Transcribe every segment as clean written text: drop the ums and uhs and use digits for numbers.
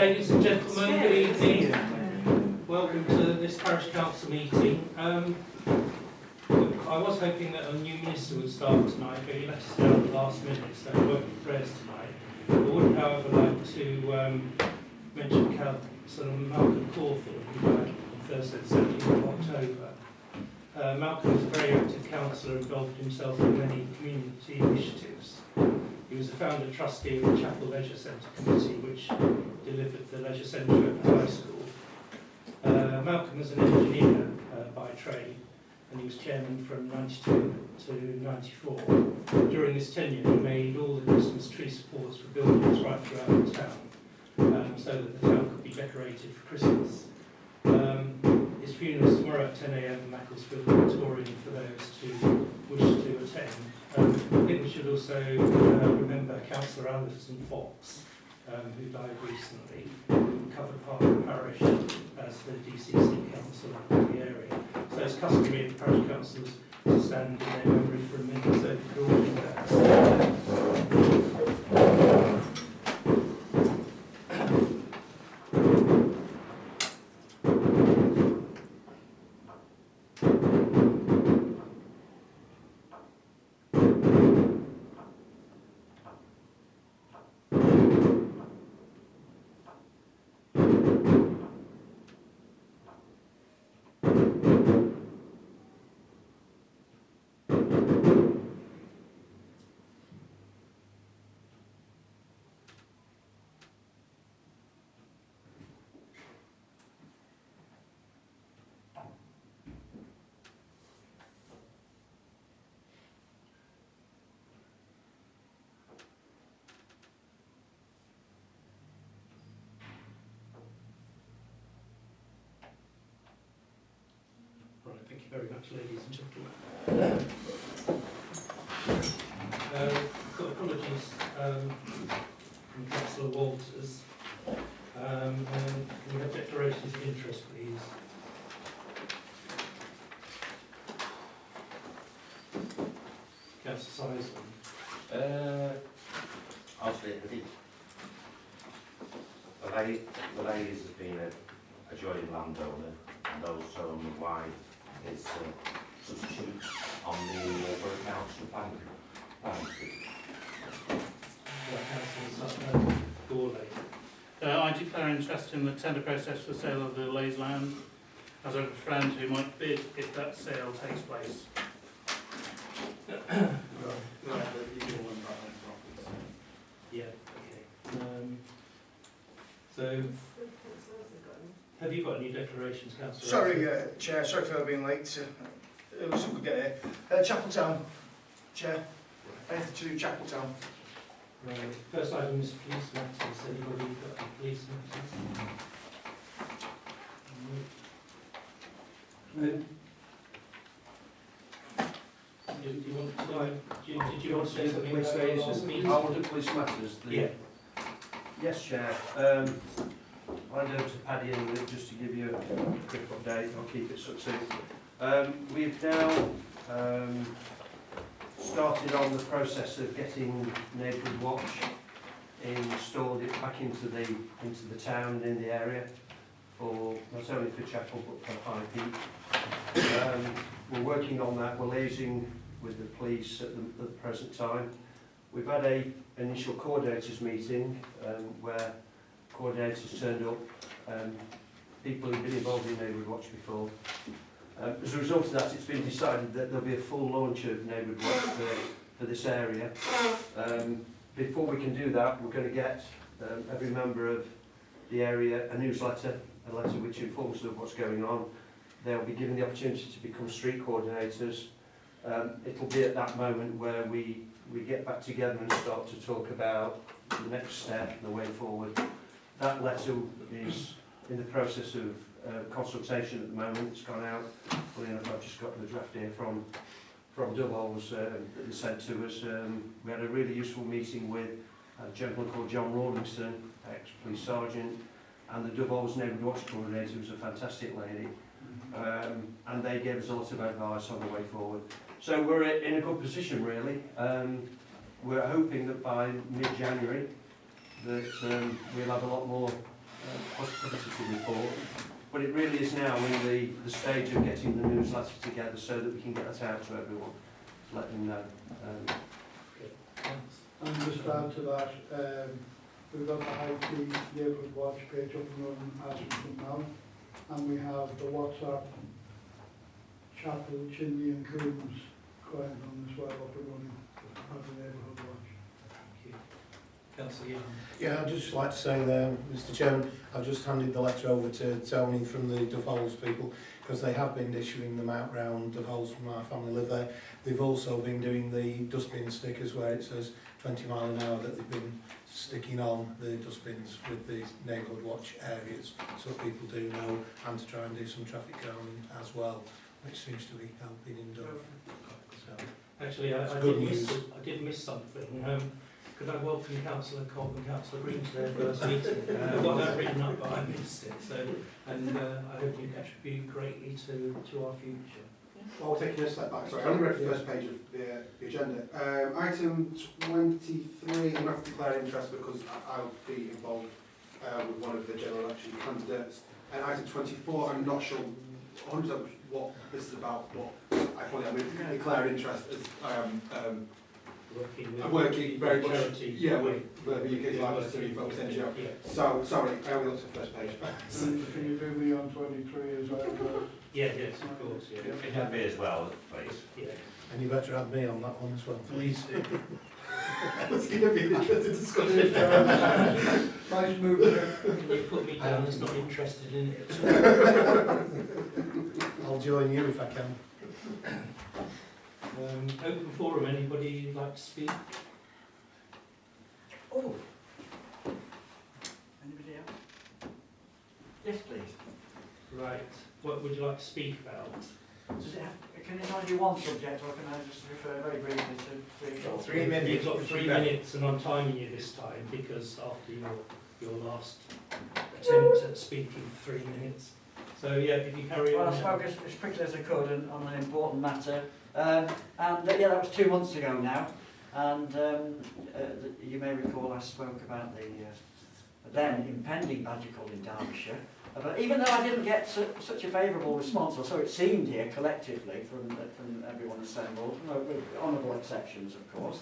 Ladies and gentlemen, good evening. Welcome to this Parish Council meeting. I was hoping that a new minister would start tonight, but he let us down at the last minute, so we won't be prayers tonight. I would, however, like to mention Councillor Malcolm Cawthorne, who died on Thursday, the 17th of October. Malcolm was a very active councillor, involved himself in many community initiatives. He was a founder trustee of the Chapel Leisure Centre Committee, which delivered the leisure centre at the high school. Malcolm was an engineer by trade, and he was chairman from 92 to 94. During this tenure, he made all the Christmas tree supports for buildings right throughout the town, so that the town could be decorated for Christmas. His funeral is tomorrow at 10 AM in Macclesfield Auditorium for those who wish to attend. I think we should also remember Councillor Allison Fox, who died recently, who covered part of the parish as the DCC councillor of the area. So it's customary at the parish councils to stand in their memory for a minute, so if you could all do that. Right, thank you very much, ladies and gentlemen. Got apologies from Councillor Walters. And can we have declarations of interest, please? Councillor Seisman. Obviously, I think the ladies has been a joint landowner, and also why it's substitute on the Borough Council plan. Councillor Gourlay. I declare interest in the tender process for sale of the Lays land, as I have a friend who might bid if that sale takes place. Yeah, okay. So, have you got any declarations, Councillor? Sorry, Chair, sorry for being late. It was a good get here. Chapel-town, Chair. Anything to do with Chapel-town? Right. First item is police matters. Anybody got any police matters? No. Did you want to say something about the last meeting? I will do police matters. Yeah. Yes, Chair. I'll go to Paddy in a minute just to give you a quick update. I'll keep it succinct. We've now started on the process of getting Neighbourhood Watch installed it back into the town and in the area, for not only for Chapel but for High Peak. We're working on that. We're liaising with the police at the present time. We've had an initial coordinators meeting where coordinators turned up, people who've been involved in Neighbourhood Watch before. As a result of that, it's been decided that there'll be a full launch of Neighbourhood Watch for this area. Before we can do that, we're going to get every member of the area a newsletter, a letter which informs them of what's going on. They'll be given the opportunity to become street coordinators. It'll be at that moment where we get back together and start to talk about the next step and the way forward. That letter is in the process of consultation at the moment. It's gone out. Funny enough, I've just got the draft here from Dovel's that they sent to us. We had a really useful meeting with a gentleman called John Rawlinson, ex-police sergeant, and the Dovel's Neighbourhood Watch coordinator, who's a fantastic lady. And they gave us a lot of advice on the way forward. So we're in a good position, really. We're hoping that by mid-January that we'll have a lot more positivity report. But it really is now in the stage of getting the newsletter together so that we can get that out to everyone, to let them know. And just to add to that, we've got the high-speed Neighbourhood Watch page up and running as of now, and we have the WhatsApp Chapel, Chinley and Coombs going on as well up and running as the Neighbourhood Watch. Thank you. Councillor Young. Yeah, I'd just like to say there, Mr Chairman, I've just handed the letter over to Tony from the Duffholes people, because they have been issuing them out round Duffholes from my family live there. They've also been doing the dustbin stickers where it says 20 mile an hour that they've been sticking on the dustbins with the Neighbourhood Watch areas, so people do know, and to try and do some traffic calming as well, which seems to be helping in Duff. So, Actually, It's I good did news. I did miss something. Could I welcome Councillor Cobb and Councillor Green to their first meeting? I've got that written up, but I missed it. So, and I hope you contribute greatly to our future. Well, we're taking a step back. Sorry, I only read the first page of the agenda. Item 23, I'm going to have to declare interest because I'll be involved with one of the general election candidates. And item 24, I'm not sure 100% what this is about, but I probably am going to declare interest as I am I'm working very much with the UK's largest city folks NGO. Yeah. So, sorry, I only looked at the first page. Can you do me on 23 as well? Yeah, yes, of course. Yeah. It can be as well, please. Yeah. and you better have me on that one as well. Please do. It's going to be an interesting discussion. Nice move there. You put me down as not interested in it. I'll join you if I can. Open forum, anybody like to speak? Oh. Anybody else? Yes, please. Right. What would you like to speak about? Does it have, can it only be one subject, or can I just refer very briefly to 3? 3 minutes. You've got 3 minutes, and I'm timing you this time because after your last attempt at speaking 3 minutes. So yeah, if you carry Well, on. I spoke as quickly as I could on an important matter. And yeah, that was 2 months ago now. And you may recall I spoke about the then impending badger cull in Derbyshire. But even though I didn't get such a favourable response, or so it seemed here collectively from everyone assembled, with honourable exceptions of course,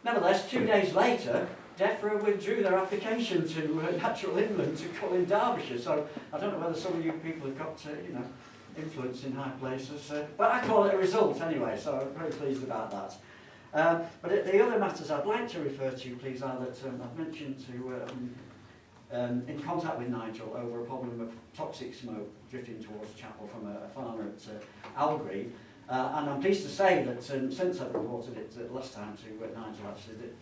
nevertheless 2 days later DEFRA withdrew their application to natural inland to cull in Derbyshire. So I don't know whether some of you people have got influence in high places, but I call it a result anyway, so I'm very pleased about that. But the other matters I'd like to refer to, please, are that I've mentioned in contact with Nigel over a problem of toxic smoke drifting towards Chapel from a farmer at Algreen. And I'm pleased to say that since I've reported it last time to Nigel, actually, that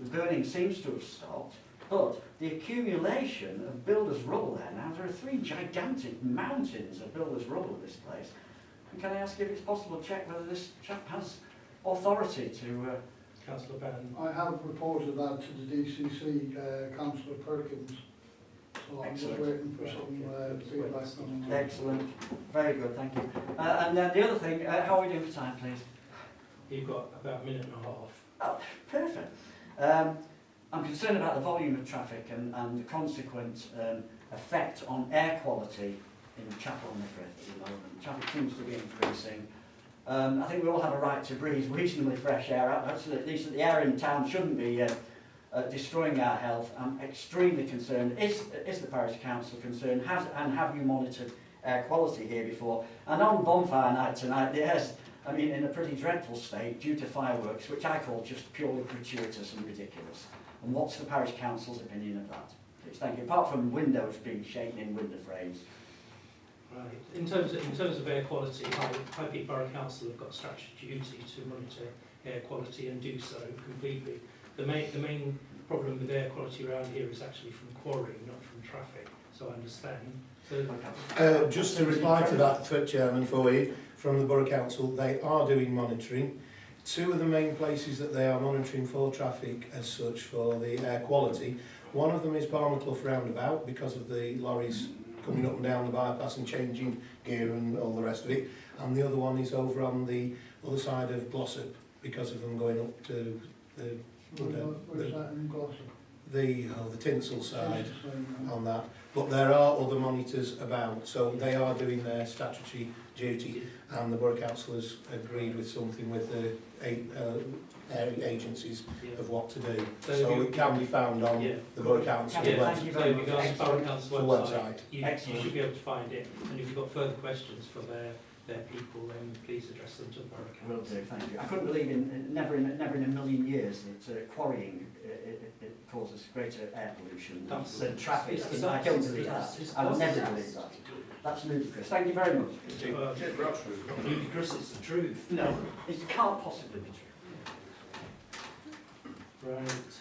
the burning seems to have stopped, but the accumulation of builders' rubble there now, there are 3 gigantic mountains of builders' rubble in this place. And can I ask if it's possible to check whether this chap has authority to... Councillor Bannon. I have reported that to the DCC, Councillor Perkins, so I'm just Excellent. waiting for some feedback on that. Excellent. Very good, thank you. And then the other thing, how are we doing for time, please? You've got about a minute and a half. Oh, perfect. I'm concerned about the volume of traffic and the consequent effect on air quality in Chapel-en-le-Frith at the moment. Traffic seems to be increasing. I think we all have a right to breathe reasonably fresh air out. At least the air in town shouldn't be destroying our health. I'm extremely concerned. Is the Parish Council concerned? Have you monitored air quality here before? And on bonfire night tonight, the air's, I mean, in a pretty dreadful state due to fireworks, which I call just purely gratuitous and ridiculous. And what's the Parish Council's opinion of that? Please, thank you. Apart from windows being shaken in window frames. Right. In terms of air quality, High Peak Borough Council have got a statutory duty to monitor air quality and do so completely. The main problem with air quality around here is actually from quarry, not from traffic. So I understand. So Just to reply to that, Chairman, for you, from the Borough Council, they are doing monitoring. 2 of the main places that they are monitoring for traffic as such for the air quality, one of them is Tarmacking roundabout because of the lorries coming up and down the bypass and changing gear and all the rest of it, and the other one is over on the other side of Glossop because of them going up to Where's that in Glossop? the tinsel side on that. But there are other monitors about, so they are doing their statutory duty, and the Borough Council has agreed with something with the area agencies Yeah. of what to do. So So you- it can be found on Yeah. the Borough Council Yeah, Yeah, thank you so very if you go on the much. Borough Council website. website, you Excellent. should be able to find it. And if you've got further questions for their people, then please address them to the Borough Will Council. do, thank you. I couldn't believe never in a million years that quarrying it causes greater air pollution than traffic. It's- I don't believe it's- that. it's- I will never believe that. That's ludicrous. Thank you very much. Ludicrous, it's the truth. No, it can't possibly be true. Right.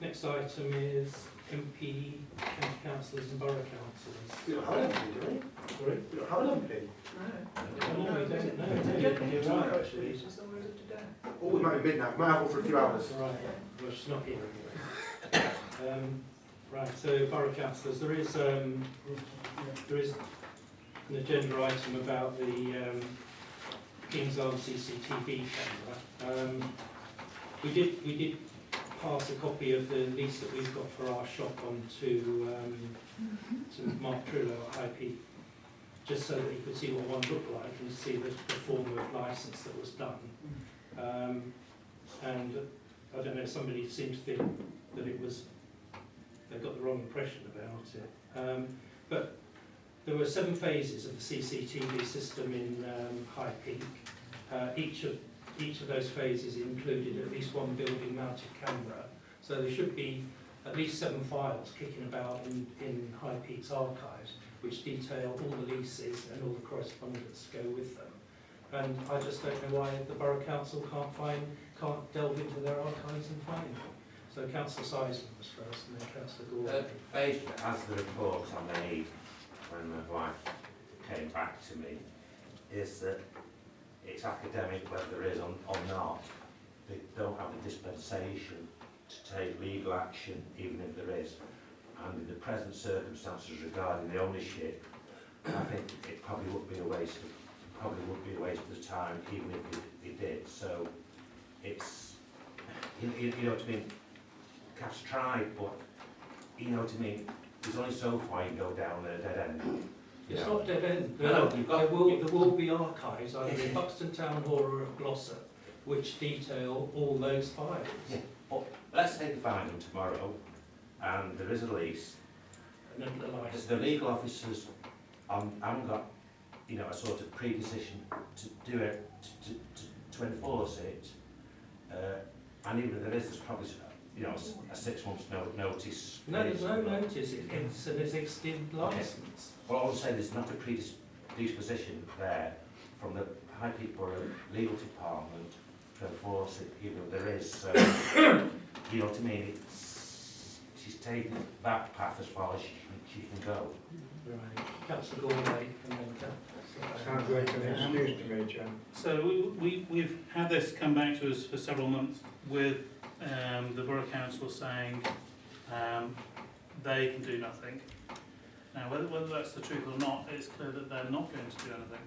Next item is MP, county councillors and borough councillors. We don't have an MP, do we? Sorry? We don't have an MP. No, we don't. You're right, actually. Oh, we might be midnight. We might have one for a few hours. Right, well, she's not here anyway. Right, so borough councillors, there is an agenda item about the King's Arms CCTV camera. We did pass a copy of the lease that we've got for our shop on to Mark Trillo at High Peak, just so that he could see what one looked like and see the form of licence that was done. And I don't know, somebody seemed to think that they got the wrong impression about it. But there were 7 phases of the CCTV system in High Peak. Each of those phases included at least one building mounted camera. So there should be at least 7 files kicking about in High Peak's archives, which detail all the leases and all the correspondence go with them. And I just don't know why the Borough Council can't delve into their archives and find them. So Councillor Seisman was first, and then Councillor Gordon. Basically, as the report I made when my wife came back to me, is that it's academic whether there is or not. They don't have the dispensation to take legal action, even if there is. And in the present circumstances regarding the ownership, I think it probably would be a waste of time, even if it did. So it's, you know what I mean. Cat's tried, but you know what I mean. There's only so far you go down a dead end. It's not dead end. No, you've got- There will be archives either in Buxton Town Hall or at Glossop, which detail all those files. Yeah. But let's say they find them tomorrow, and there is a lease. And then the license. The legal officers haven't got, you know, a sort of preposition to do it, to enforce it. And even if there is, there's probably, you know, a 6 months notice. No, there's no notice. It's an existing licence. Well, all I'm saying is not a predisposition there from the High Peak Borough Legal Department to enforce it, even if there is. So, you know what I mean? She's taken that path as far as she can go. Right. Councillor Gordon, and then Councillor. Sounds like an excuse to me, Chair. So we've had this come back to us for several months with the Borough Council saying they can do nothing. Now, whether that's the truth or not, it's clear that they're not going to do anything.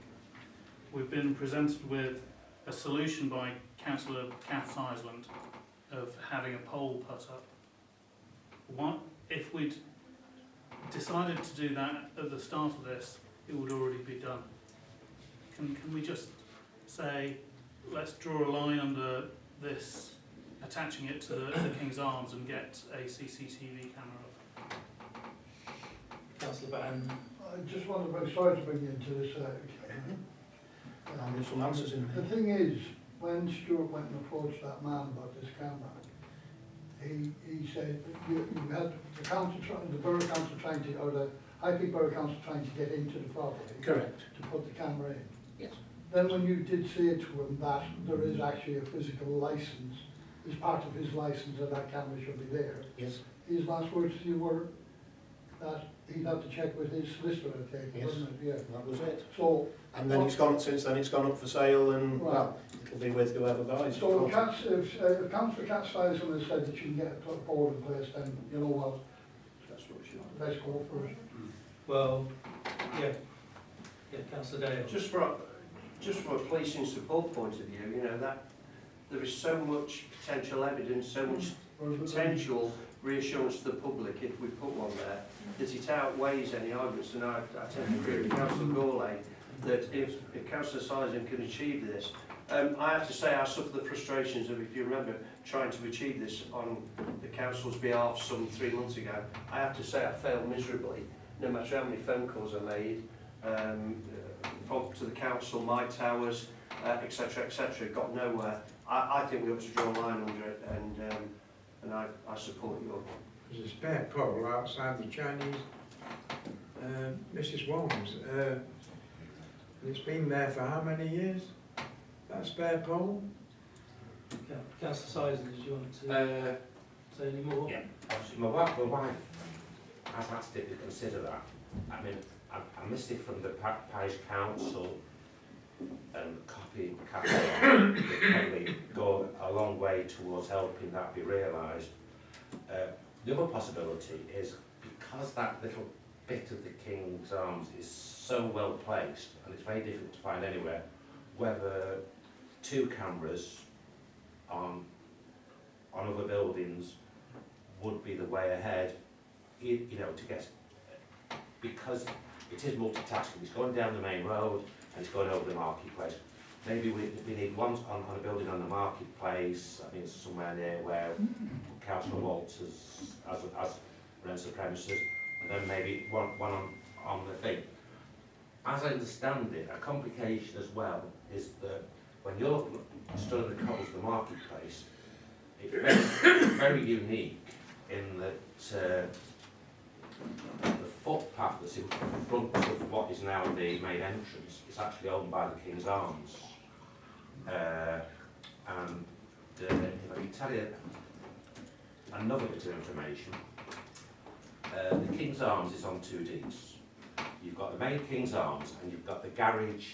We've been presented with a solution by Councillor Kath Island of having a pole put up. What if we'd decided to do that at the start of this, it would already be done. Can we just say, let's draw a line under this, attaching it to the King's Arms and get a CCTV camera up? Councillor Bannon. I just want to bring, sorry to bring you into this. And there's some answers in The there. thing is, when Stuart went and approached that man about this camera, he said, you had the council, the Borough Council trying to, or the High Peak Borough Council trying to get into the property. Correct. To put the camera in. Yes. Then when you did say to him that there is actually a physical licence, as part of his licence that camera should be there, Yes. his last words to you were that he'd have to check with his solicitor, I take it, Yes. wasn't it? Yeah. That was it. So, And then since then it's gone up for sale, and Right. well, it'll be with whoever buys. so if Councillor Cat Stiles has said that you can get a board in place, then you know what, That's what she wants. let's go for it. Well, yeah. Yeah, Councillor Dale. Just from a policing support point of view, you know, that there is so much potential evidence, so much potential reassurance to the public if we put one there, that it outweighs any arguments, and I tend to agree with Councillor Gourlay that if Councillor Sizing can achieve this, I have to say I suffer the frustrations of, if you remember, trying to achieve this on the council's behalf some 3 months ago. I have to say I failed miserably, no matter how many phone calls I made, from to the council, my towers, etc., etc., got nowhere. I think we ought to draw a line under it, and I support your. There's a spare pole outside the Chinese Mrs. Wong's. And it's been there for how many years? That spare pole? Councillor Sizing, did you want to say any more? Yeah, obviously my wife has asked it to consider that. I mean, I missed it from the Parish Council, and copy would probably go a long way towards helping that be realised. The other possibility is, because that little bit of the King's Arms is so well placed, and it's very difficult to find anywhere, whether 2 cameras on other buildings would be the way ahead, you know, to get, because it is multitasking. It's going down the main road and it's going over the marketplace. Maybe we need one on a building on the marketplace, I think it's somewhere near where Councillor Waltz as rents the premises, and then maybe one on the thing. As I understand it, a complication as well is that when you're stood at the cobbles of the marketplace, it's very unique in that the footpath that's in front of what is now the main entrance is actually owned by the King's Arms. And if I can tell you another bit of information, the King's Arms is on 2 deeds. You've got the main King's Arms and you've got the garage,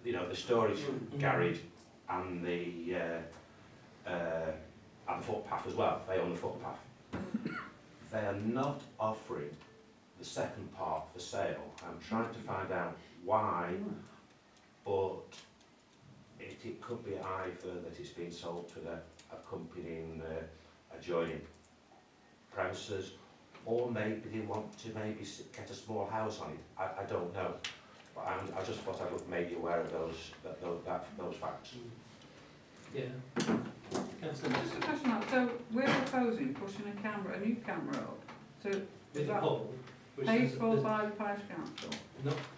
the storage garage, and the footpath as well. They own the footpath. They are not offering the second part for sale. I'm trying to find out why, but it could be either that it's been sold to the accompanying adjoining premises, or maybe they want to get a small house on it. I don't know, but I just thought I would make you aware of those facts. Yeah. Councillor, Just a question, so we're proposing pushing a new camera up to with a pole, which paid is for by the Parish Council.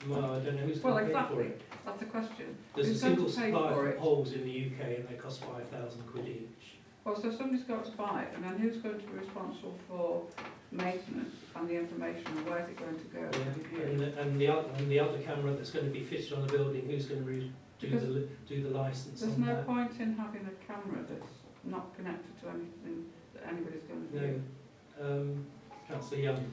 well, I don't know who's Well, going to pay exactly. for it. That's the question. There's a Who's going single to pay supply for of it? poles in the UK and they cost £5,000 each. Well, so somebody's got to buy it, and then who's going to be responsible for maintenance and the information, and where's it going to go? Yeah. And the other camera that's going to be fitted on the building, who's going to do the licence There's on no that? point in having a camera that's not connected to anything that anybody's going to do. No. Councillor Young.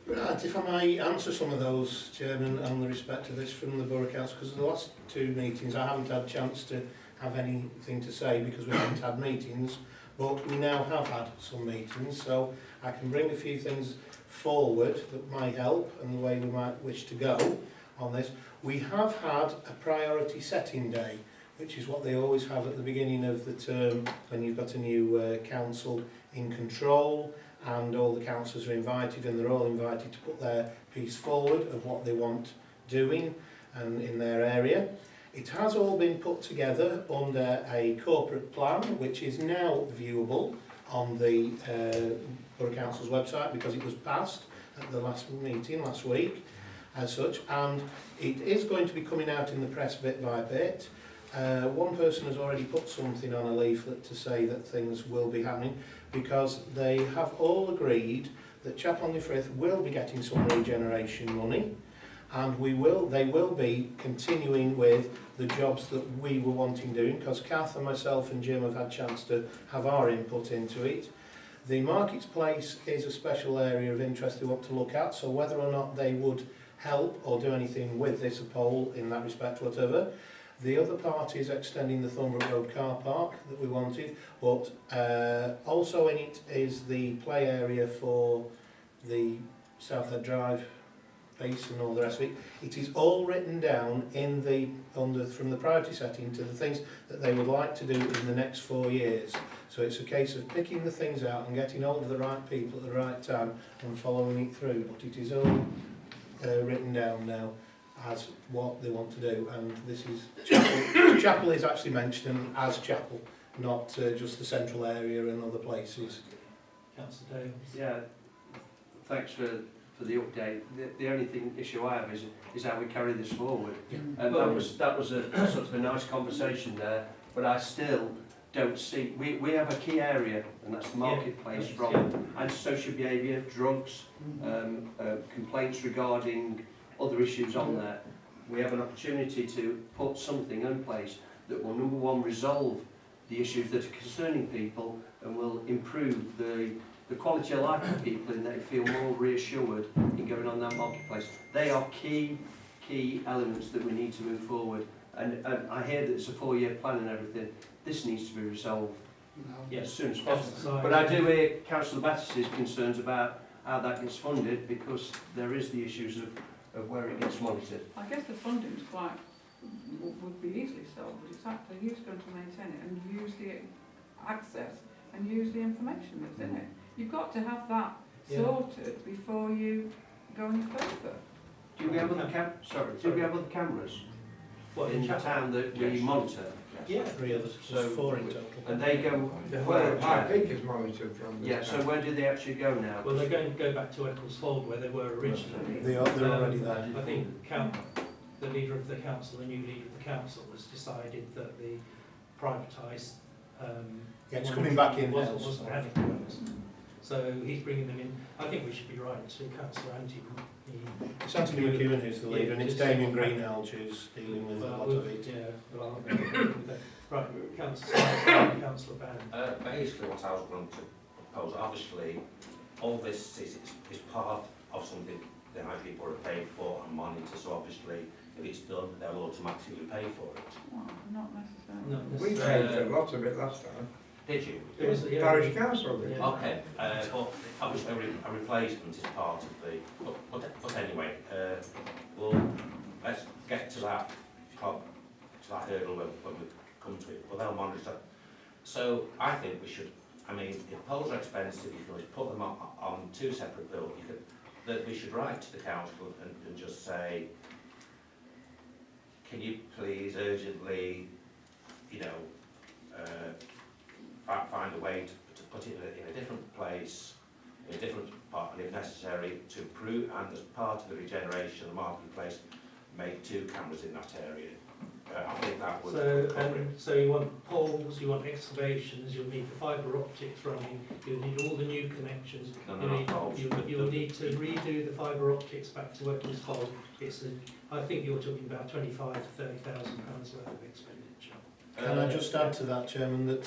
Right, if I may answer some of those, Chairman, on the respect to this from the Borough Council, because the last 2 meetings I haven't had a chance to have anything to say because we haven't had meetings, but we now have had some meetings, so I can bring a few things forward that might help and the way we might wish to go on this. We have had a priority setting day, which is what they always have at the beginning of the term when you've got a new council in control, and all the councillors are invited, and they're all invited to put their piece forward of what they want doing and in their area. It has all been put together under a corporate plan, which is now viewable on the Borough Council's website because it was passed at the last meeting last week as such, and it is going to be coming out in the press bit by bit. One person has already put something on a leaflet to say that things will be happening, because they have all agreed that Chapel-en-le-Frith will be getting some regeneration money, and they will be continuing with the jobs that we were wanting doing, because Kath and myself and Jim have had a chance to have our input into it. The marketplace is a special area of interest they want to look at, so whether or not they would help or do anything with this, a poll in that respect, whatever. The other part is extending the Thornbrook Road car park that we wanted, but also in it is the play area for the Southhead Drive space and all the rest of it. It is all written down in the from the priority setting to the things that they would like to do in the next 4 years. So it's a case of picking the things out and getting hold of the right people at the right time and following it through. But it is all written down now as what they want to do, and this is Chapel. Chapel is actually mentioned as Chapel, not just the central area and other places. Councillor Dale. Yeah, thanks for the update. The only issue I have is how we carry this forward. Yeah. And that was a sort of a nice conversation there, but I still don't see, we have a key area, and that's the marketplace from antisocial behaviour, drugs, complaints regarding other issues on there. We have an opportunity to put something in place that will, number one, resolve the issues that are concerning people and will improve the quality of life of people, and they feel more reassured in going on that marketplace. They are key elements that we need to move forward. And I hear that it's a 4-year plan and everything. This needs to be resolved as soon as possible. But I do hear Councillor Battis's concerns about how that gets funded, because there is the issues of where it gets monitored. I guess the funding's would be easily solved, but it's actually who's going to maintain it and use the access and use the information that's in it. You've got to have that sorted before you go any further. Do we have other cameras in the town that we monitor? Yeah, 3 others, So 4 in total. And they go The where? whole High Peak is monitored from the Yeah, so where do they actually go now? well, they're going to go back to Ecclesfold where they were originally. They're already there. I think the leader of the council, the new leader of the council, has decided that the privatised It's coming back in now. wasn't adequate. So he's bringing them in. I think we should be right to Councillor Anthony. It's Anthony McEwen who's the leader, and it's Damien Greenhalgh who's dealing with a lot of it. Yeah, well, right, Councillor Bannon. Basically what I was going to propose, obviously, all this is part of something that our people are paid for and monitor, so obviously if it's done, they'll automatically pay for it. Well, not necessarily. Not We necessarily. paid for a lot of it last time. Did you? It was, yeah. Parish Council did. Yeah. Okay, but obviously a replacement is part of the, but anyway, let's get to that hurdle when we come to it, but they'll monitor. So I think we should, I mean, if polls are expensive, you can always put them on 2 separate bills. That we should write to the council and just say, can you please urgently, find a way to put it in a different place, in a different part, and if necessary, to improve, and as part of the regeneration of the marketplace, make 2 cameras in that area. I think that would cover it. So you want poles, you want excavations, you'll need the fibre optics running, you'll need all the new connections. You'll need to redo the fibre optics back to Ecclesfold. I think you're talking about £25,000 to £30,000 worth of expenditure. Can I just add to that, Chairman, that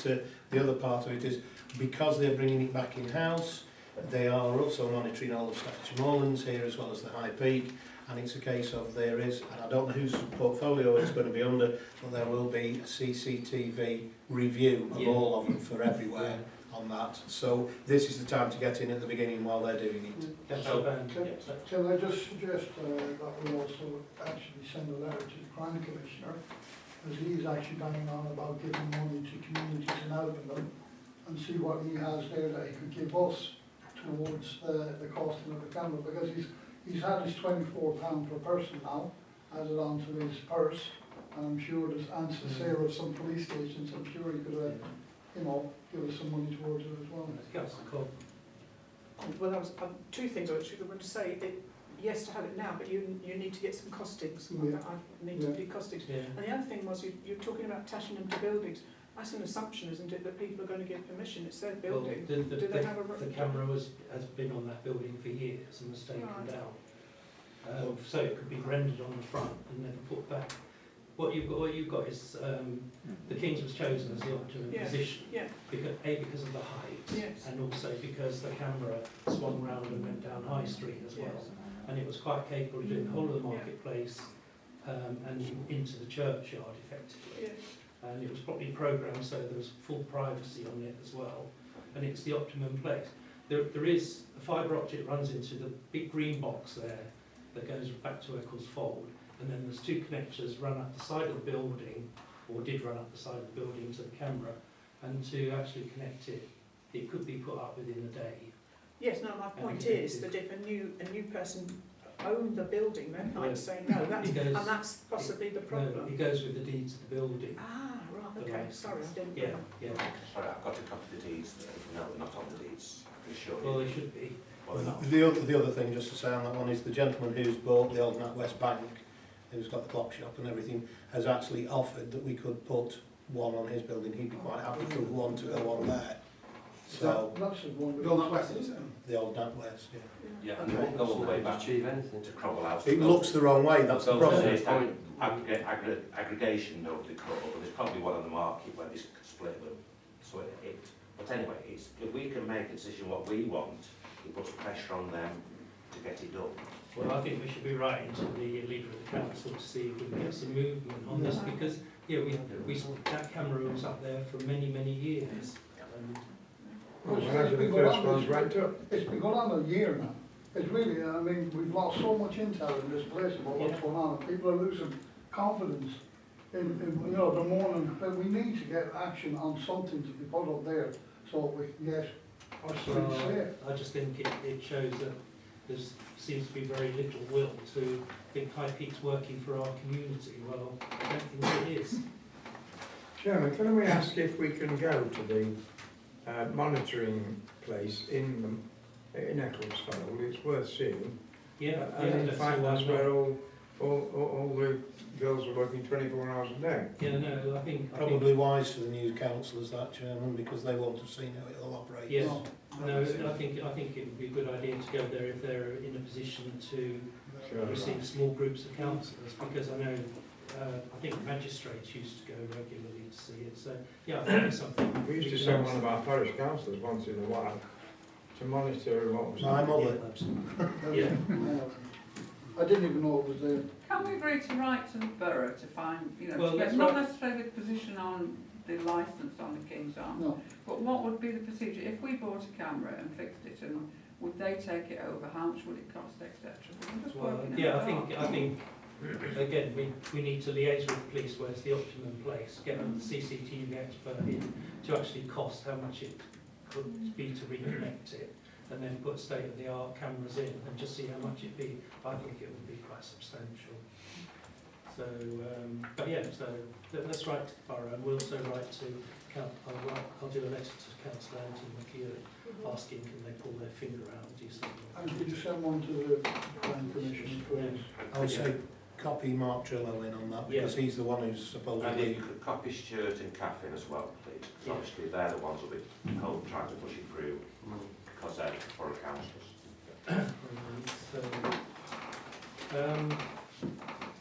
the other part of it is, because they're bringing it back in-house, they are also monitoring all of Staffordshire Moorlands here as well as the High Peak, and it's a case of and I don't know whose portfolio it's going to be under, but there will be a CCTV review of all of them for everywhere on that. So this is the time to get in at the beginning while they're doing it. Can I just suggest that we also actually send a letter to the Crime Commissioner, as he's actually banging on about giving money to communities and helping them, and see what he has there that he could give us towards the costing of the camera, because he's had his £24 per person now, added on to his purse, and I'm sure there's answers here of some police stations. I'm sure he could, give us some money towards it as well. Councillor Cobb. Well, that was 2 things I was going to say. Yes, to have it now, but you need to get some costings. Yeah. I need to do costings. Yeah. And the other thing was you're talking about attaching them to buildings. That's an assumption, isn't it, that people are going to give permission? It's their building. Well, Do they have a the camera has been on that building for years and was taken down. So it could be rendered on the front and never put back. What you've got is the King's was chosen as the optimum position because of the height, and also because the camera swung round and went down High Street as well, and it was quite capable of doing the whole of the marketplace and into the churchyard effectively. And it was properly programmed so there was full privacy on it as well, and it's the optimum place. There is a fibre optic runs into the big green box there that goes back to Eccles Fold, and then there's two connectors run up the side of the building, or did run up the side of the building to the camera, and to actually connect it, it could be put up within a day. Yes, no, my point is that if a new person owned the building, they might say no, that's, and that's possibly the problem. No, it goes with the deeds of the building. Ah, right, okay, sorry, I didn't Yeah, know. yeah. Sorry, I've got a copy of the deeds. No, they're not on the deeds. I'm sure. Well, they should be. Well, they're not. The other thing, just to say on that one, is the gentleman who's bought the old NatWest Bank, who's got the clock shop and everything, has actually offered that we could put one on his building. He'd be quite happy for one to go on there. So, That's the one. Bill Not West, is it? the old NatWest, yeah. Yeah, and they won't go all the way back to Achieve anything. Cromwell House. It looks the wrong way, that's the So problem. it's aggregation, nobody call, but there's probably one on the market where they could split them. So but anyway, it's, if we can make a decision what we want, it puts pressure on them to get it done. Well, I think we should be writing to the leader of the council to see if we can get some movement on this, because, yeah, that camera was up there for many, many years. And Well, imagine the first one's ranked up. It's been going on a year now. It's really, I mean, we've lost so much intel in this place about what's going on, and people are losing confidence in you know, the morning, but we need to get action on something to be put up there, so we can get our streets safe. I just think it shows that there seems to be very little will to think High Peak's working for our community. Well, I don't think it is. Chairman, can we ask if we can go to the monitoring place in Ecclesfield? It's worth seeing. Yeah, And in that's fact, all I that's know. where all the girls are working 24 hours a day. Yeah, no, I think Probably wise for the new councillors, that, Chairman, because they want to see how it all operates. yes. No, I think it would be a good idea to go there if they're in a position to receive small groups of councillors, because I know I think magistrates used to go regularly to see it. So yeah, I think it's something. We used to send one of our parish councillors once in a while to monitor what was My mother. Yeah. I didn't even know it was there. Can we agree to write to the borough to find, you know, Well, to get let's not write- necessarily the position on the licence on the King's Arms, No. but what would be the procedure if we bought a camera and fixed it, and would they take it over? How much would it cost, etc.? We're just Well, working in yeah, the dark. I think again we need to liaise with the police where's the optimum place, get a CCTV expert in to actually cost how much it could be to reconnect it, and then put state-of-the-art cameras in and just see how much it'd be. I think it would be quite substantial. So, but yeah, so let's write to the borough, and we'll also write to, I'll do a letter to Councillor Anthony McEwen asking can they pull their finger out and do something. And could you send one to the Planning Commission, please? I would say copy Mark Trillo in on that, because he's the one who's And if supposedly... you could copy Stuart and Catherine as well, please, because Yeah. obviously they're the ones who'll be trying to push it through, because they're borough councillors.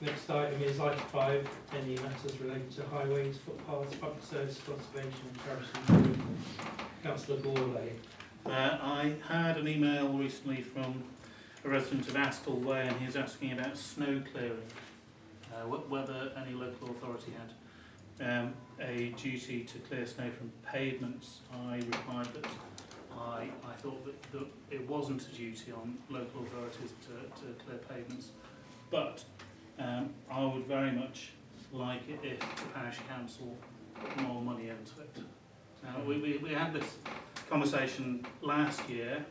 Next item is item 5, any matters related to highways, footpaths, public service, conservation and parish improvement. Councillor Gourlay. I had an email recently from a resident of Astle Way, and he was asking about snow clearing, whether any local authority had a duty to clear snow from pavements. I replied that I thought that it wasn't a duty on local authorities to clear pavements, but I would very much like it if the parish council put more money into it. Now, we had this conversation last year,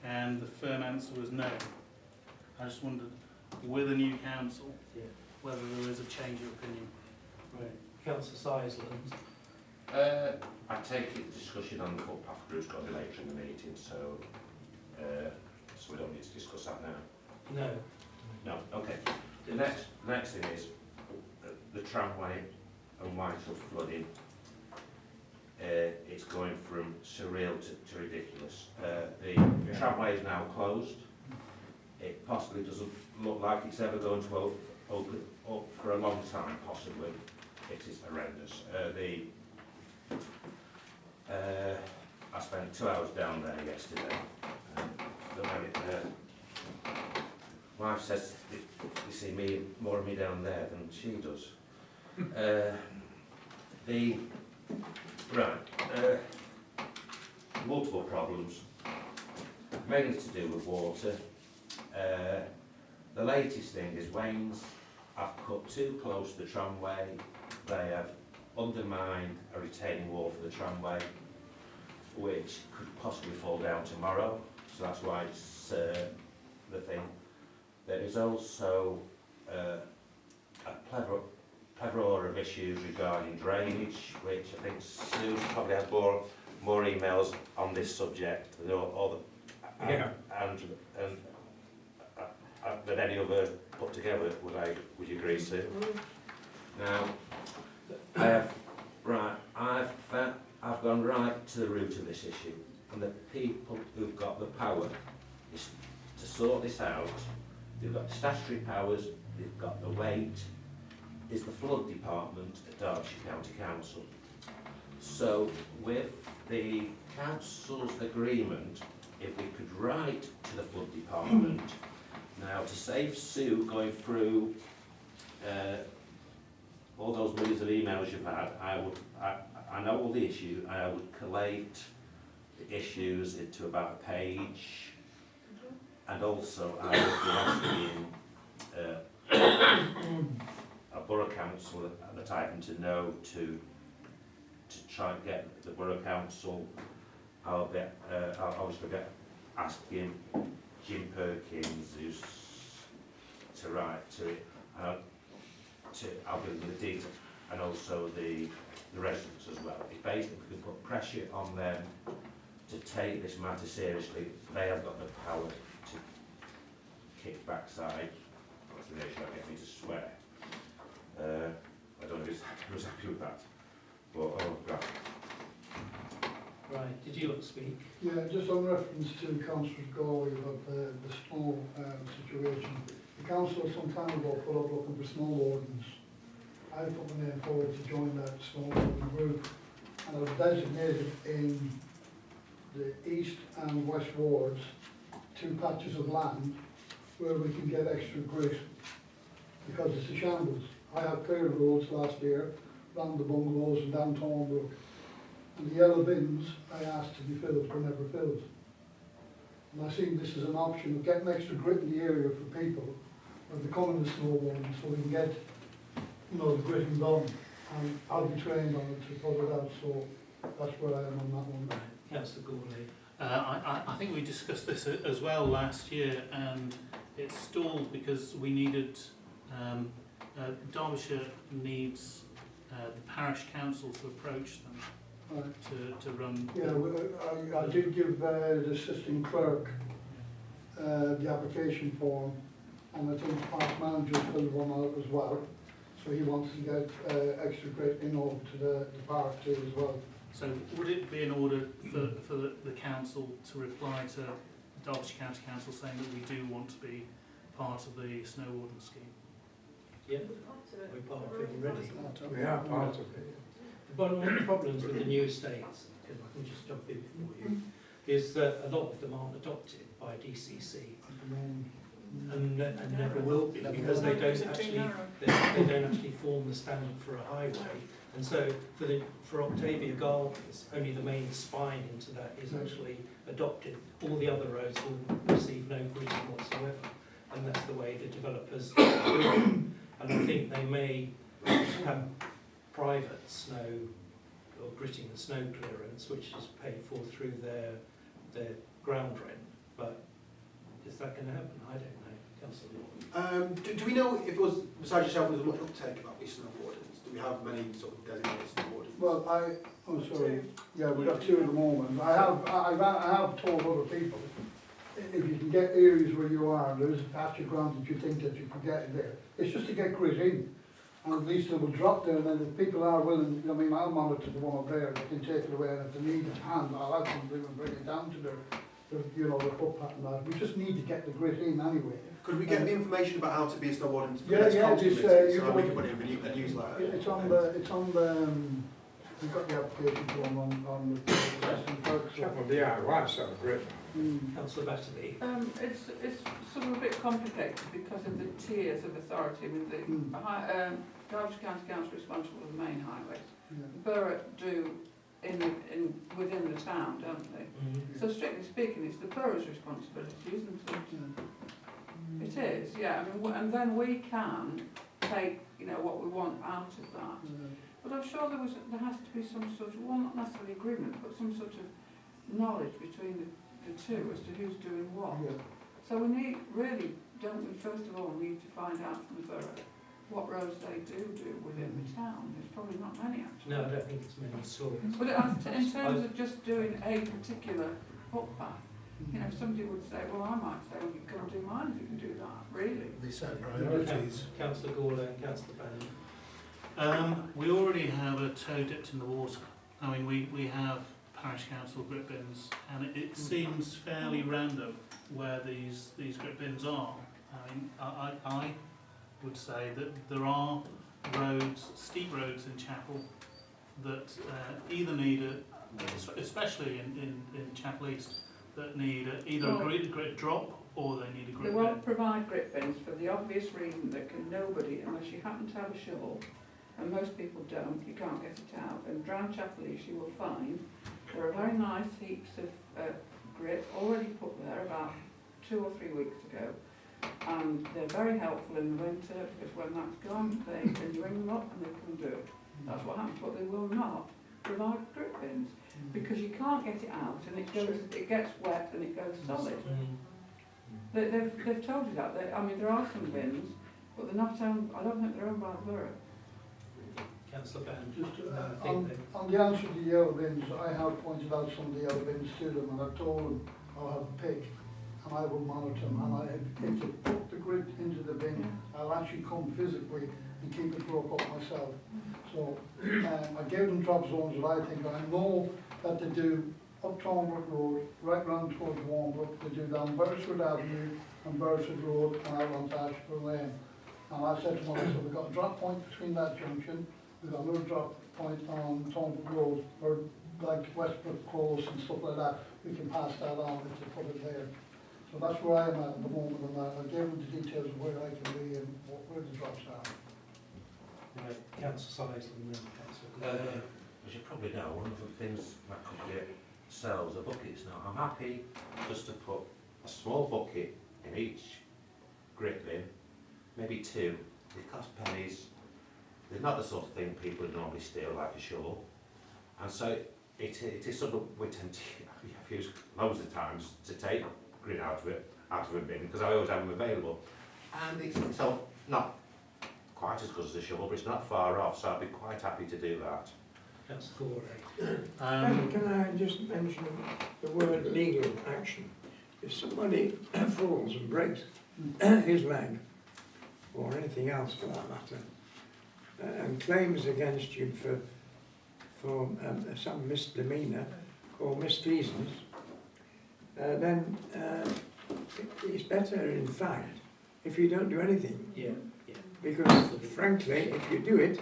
and the firm answer was no. I just wondered, with a new council, whether there is a change of opinion. Right. Councillor Sizeland. I take it the discussion on the footpath route's got to be later in the meeting, so we don't need to discuss that now. No. No, okay. The next thing is the tramway and Whitehough flooding. It's going from surreal to ridiculous. The tramway is now closed. It possibly doesn't look like it's ever going to open up for a long time, possibly. It is horrendous. I spent 2 hours down there yesterday. Wife says you see more of me down there than she does. Multiple problems, mainly to do with water. the latest thing is Wayne's have cut too close to the tramway. They have undermined a retaining wall for the tramway, which could possibly fall down tomorrow. So that's why it's the thing. There is also a plethora of issues regarding drainage, which I think Sue probably has more emails on this subject than all the than any other put together. Would you agree, Sue? Now, I've gone right to the root of this issue, and the people who've got the power is to sort this out. They've got statutory powers, they've got the weight, is the flood department at Derbyshire County Council. So with the council's agreement, if we could write to the flood department, now to save Sue going through all those millions of emails you've had, I know all the issues, and I would collate the issues into about a page, and also I would be asking a borough council at the time to know to try and get the borough council. I'll obviously get asking Jim Perkins, who's to write to it. I'll give them the detail, and also the residents as well. If basically we can put pressure on them to take this matter seriously, they have got the power to kick backside. What's the nation get me to swear? I don't know if who's happy with that. But right. Right, did you want to speak? Yeah, just on reference to Councillor Galway about the snow situation. The council some time ago put up looking for snow wardens. I put my name forward to join that snow warden group, and I've designated in the east and west wards 2 patches of land where we can get extra grit, because it's a shambles. I had clear roads last year, round the bungalows and down Thornbrook. And the yellow bins I asked to be filled were never filled. And I see this as an option of getting extra grit in the area for people when they come in the snow warden, so we can get, you know, the gritting done. And I'll be trained on it to put it out, so that's where I am on that one. Councillor Gawley. I think we discussed this as well last year, and it stalled because we needed, Derbyshire needs the Parish Council to approach them. Right. To run. Yeah, I did give the assistant clerk the application form, and I think the park manager filled one out as well. So he wants to get extra grit in over to the park too as well. So would it be in order for the council to reply to Derbyshire County Council saying that we do want to be part of the snow warden scheme? Yeah, we're part of it already. We are part of it. One of the problems with the new estates, if I can just jump in for you, is that a lot of them aren't adopted by DCC and never will be, because they don't actually form the standard for a highway. And so for Octavia Gardens, only the main spine into that is actually adopted. All the other roads will receive no gritting whatsoever, and that's the way the developers do it. And I think they may have private snow or gritting and snow clearance, which is paid for through their ground rent. But is that going to happen? I don't know. Councillor Law. Do we know if it was, besides yourself, there's much uptake about these snow wardens? Do we have many sort of designated snow wardens? Well, sorry. Yeah, we've got 2 at the moment. I have told other people, if you can get areas where you are, and there is a patch of ground that you think that you could get in there, it's just to get grit in. And at least it will drop there, and then if people are willing, I mean, I'll monitor the one up there, they can take it away, and if they need a hand, I'll have them bring it down to their footpath and that. We just need to get the grit in anyway. Could we get the information about how to be a snow warden? Yeah, just so we can put it in a newsletter? It's on the, we've got the application form on the assistant clerk. Chapel-en-le-Frith, so great. Councillor Batterley. It's sort of a bit complicated because of the tiers of authority with the Derbyshire County Council responsible for the main highways. The borough do within the town, don't they? So strictly speaking, it's the borough's responsibility, isn't it? It is, yeah, I mean, and then we can take, you know, what we want out of that. But I'm sure there has to be some sort of, well, not necessarily agreement, but some sort of knowledge between the two as to who's doing what. Yeah. So we need, really, don't we, first of all, need to find out from the borough what roads they do within the town. There's probably not many, actually. No, I don't think it's many at all. But in terms of just doing a particular footpath, you know, somebody would say, well, I might say, well, you can come do mine if you can do that, really. They set priorities. Councillor Gawler and Councillor Bannon. We already have a toe dipped in the water. I mean, we have Parish Council grip bins, and it seems fairly random where these grip bins are. I mean, I would say that there are roads, steep roads in Chapel, that either need especially in Chapel East, that need either a grit drop or they need a grip They bin. won't provide grip bins for the obvious reason that nobody, unless you happen to have a shovel, and most people don't, you can't get it out. And round Chapel East you will find there are very nice heaps of grit already put there about 2 or 3 weeks ago. And they're very helpful in the winter because when that's gone, they can ring them up and they can do it. That's what happens, but they will not provide grip bins because you can't get it out and it gets wet and it goes solid. They've told you that. I mean, there are some bins, but they're not owned. I don't think they're owned by the borough. Councillor Bannon. Just on the answer to the yellow bins, I have pointed out some of the yellow bins to them, and I've told them I'll have a pick and I will monitor them, and if you put the grit into the bin, I'll actually come physically and keep it broke up myself. So I gave them drop zones that I think I know that they do up Tarmacking Road, right round towards Warmbrook, they do down Beresford Avenue and Beresford Road and out on Chapel-en-le-Frith. And I said to them, I said, we've got a drop point between that junction, we've got another drop point on Tarmacking Road, or like Westbrook Close and stuff like that, we can pass that on if they put it there. So that's where I am at the moment on that. I gave them the details of where I can be and where the drops are. Right, Councillor Size and then Councillor Gawler. As you probably know, one of the things that company sells are buckets now. I'm happy just to put a small bucket in each grip bin, maybe 2. They cost pennies. They're not the sort of thing people would normally steal, like a shovel. And so it is something we tend to use loads of times to take grit out of a bin, because I always have them available. And it's so not quite as good as a shovel, but it's not far off, so I'd be quite happy to do that. Councillor Gawler. Can I just mention the word legal action? If somebody falls and breaks his leg, or anything else for that matter, and claims against you for some misdemeanour or misfeasance, then it's better, in fact, if you don't do anything. Yeah. Because, frankly, if you do it,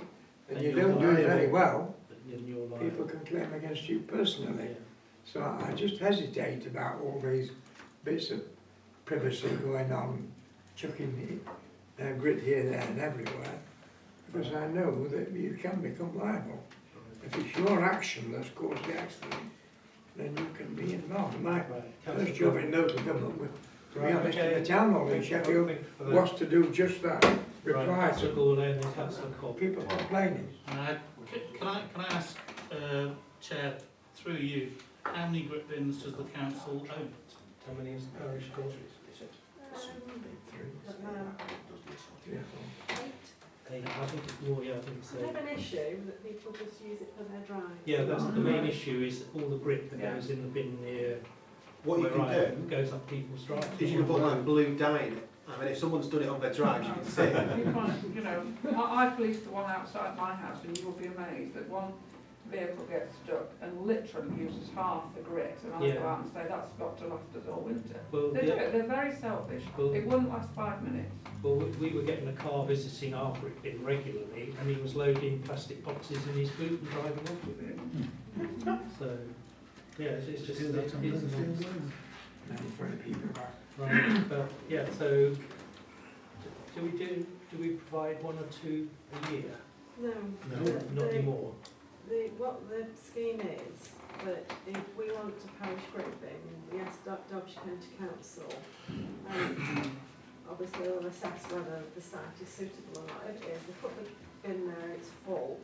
and you don't do it very well, People people can claim against you personally. So I just hesitate about all these bits of privacy going on, chucking grit here, there and everywhere, because I know that you can become liable. If it's your action that's caused the accident, then you can be involved. My first job in local government, to be honest, in the town hall in Sheffield, was to do just that. Reply to people complaining. Can I ask, Chair, through you, how many grip bins does the council own? How many is the parish got? I think it's more, yeah, I think so. I have an issue that people just use it for their drive. Yeah, that's the main issue, is all the grit that goes in the bin near What you can do goes up people's drives. is you can put like blue dye in it. I mean, if someone's done it on their drives, you can see it. You find, you know, I policed the one outside my house, and you will be amazed that one vehicle gets stuck and literally uses half the grit, and I go out and say that's got to last us all winter. Well, They do it, they're very selfish. It wouldn't last 5 minutes. Well, we were getting a car visiting our grip bin regularly, and he was loading plastic boxes in his boot and driving off with it. So, yeah, it's just Do that on the field. Right, but yeah, so do we provide 1 or 2 a year? No. Not anymore. What the scheme is, that if we want a parish grip bin, we ask Derbyshire County Council obviously they'll assess whether the site is suitable or not. If it is, they put the bin there, it's full,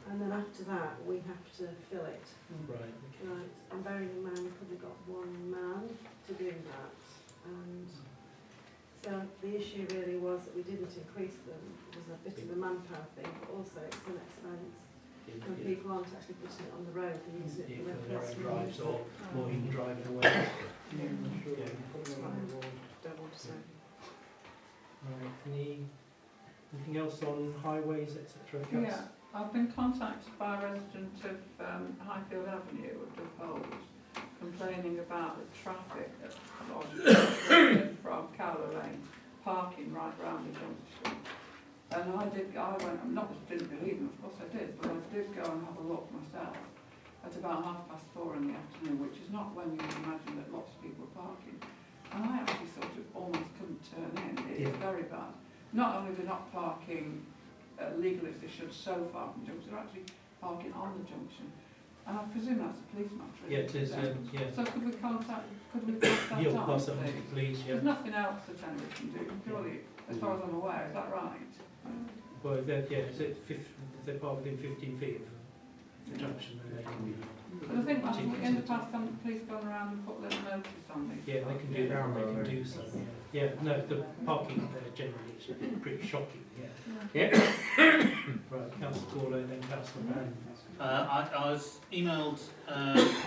and then after that we have to fill it. Right. Right, and bearing in mind we've probably got one man to do that, and so the issue really was that we didn't increase them. It was a bit of a manpower thing, but also it's an expense. And people aren't actually putting it on the road, they use it for their own their drives or even driving away. Don't want to say. Right. Anything else on highways, etc.? Yeah, I've been contacted by a resident of Highfield Avenue at Dove complaining about the traffic from Cowler Lane parking right round the junction. And I didn't believe them, of course I did, but I did go and have a look myself at about 4:30 in the afternoon, which is not when you would imagine that lots of people are parking. And I actually sort of almost couldn't turn in. It is very bad. Not only they're not parking legally as they should so far from the junction, they're actually parking on the junction. And I presume that's a police matter. Yeah, it is. Yeah. So could we pass that You'll on, pass that on to please? the police. Yeah. There's nothing else that anybody can do, purely, as far as I'm aware, is that right? Well, if they're parked within 15 feet of the junction, then they can be. But I think in the past, some police gone around and put little notice on these. Yeah, they can do that. They can do so. Yeah. No, the parking there generally is pretty shocking. Yeah. Right, Councillor Corley, then Councillor Brown. I was emailed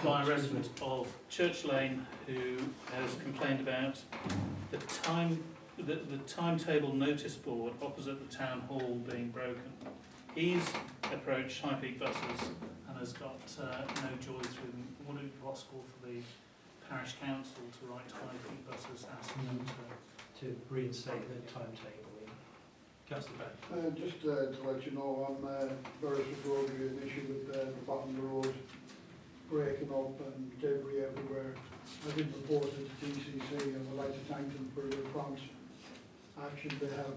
by a resident of Church Lane who has complained about the timetable notice board opposite the town hall being broken. He's approached High Peak Buses and has got no joy through them. Would it be possible for the Parish Council to write to High Peak Buses asking them to reinstate the timetable? Councillor Brown. Just to let you know, on Beresford Road we had an issue with the bottom of the road breaking up and debris everywhere. I did report it to DCC and would like to thank them for the prompt action they have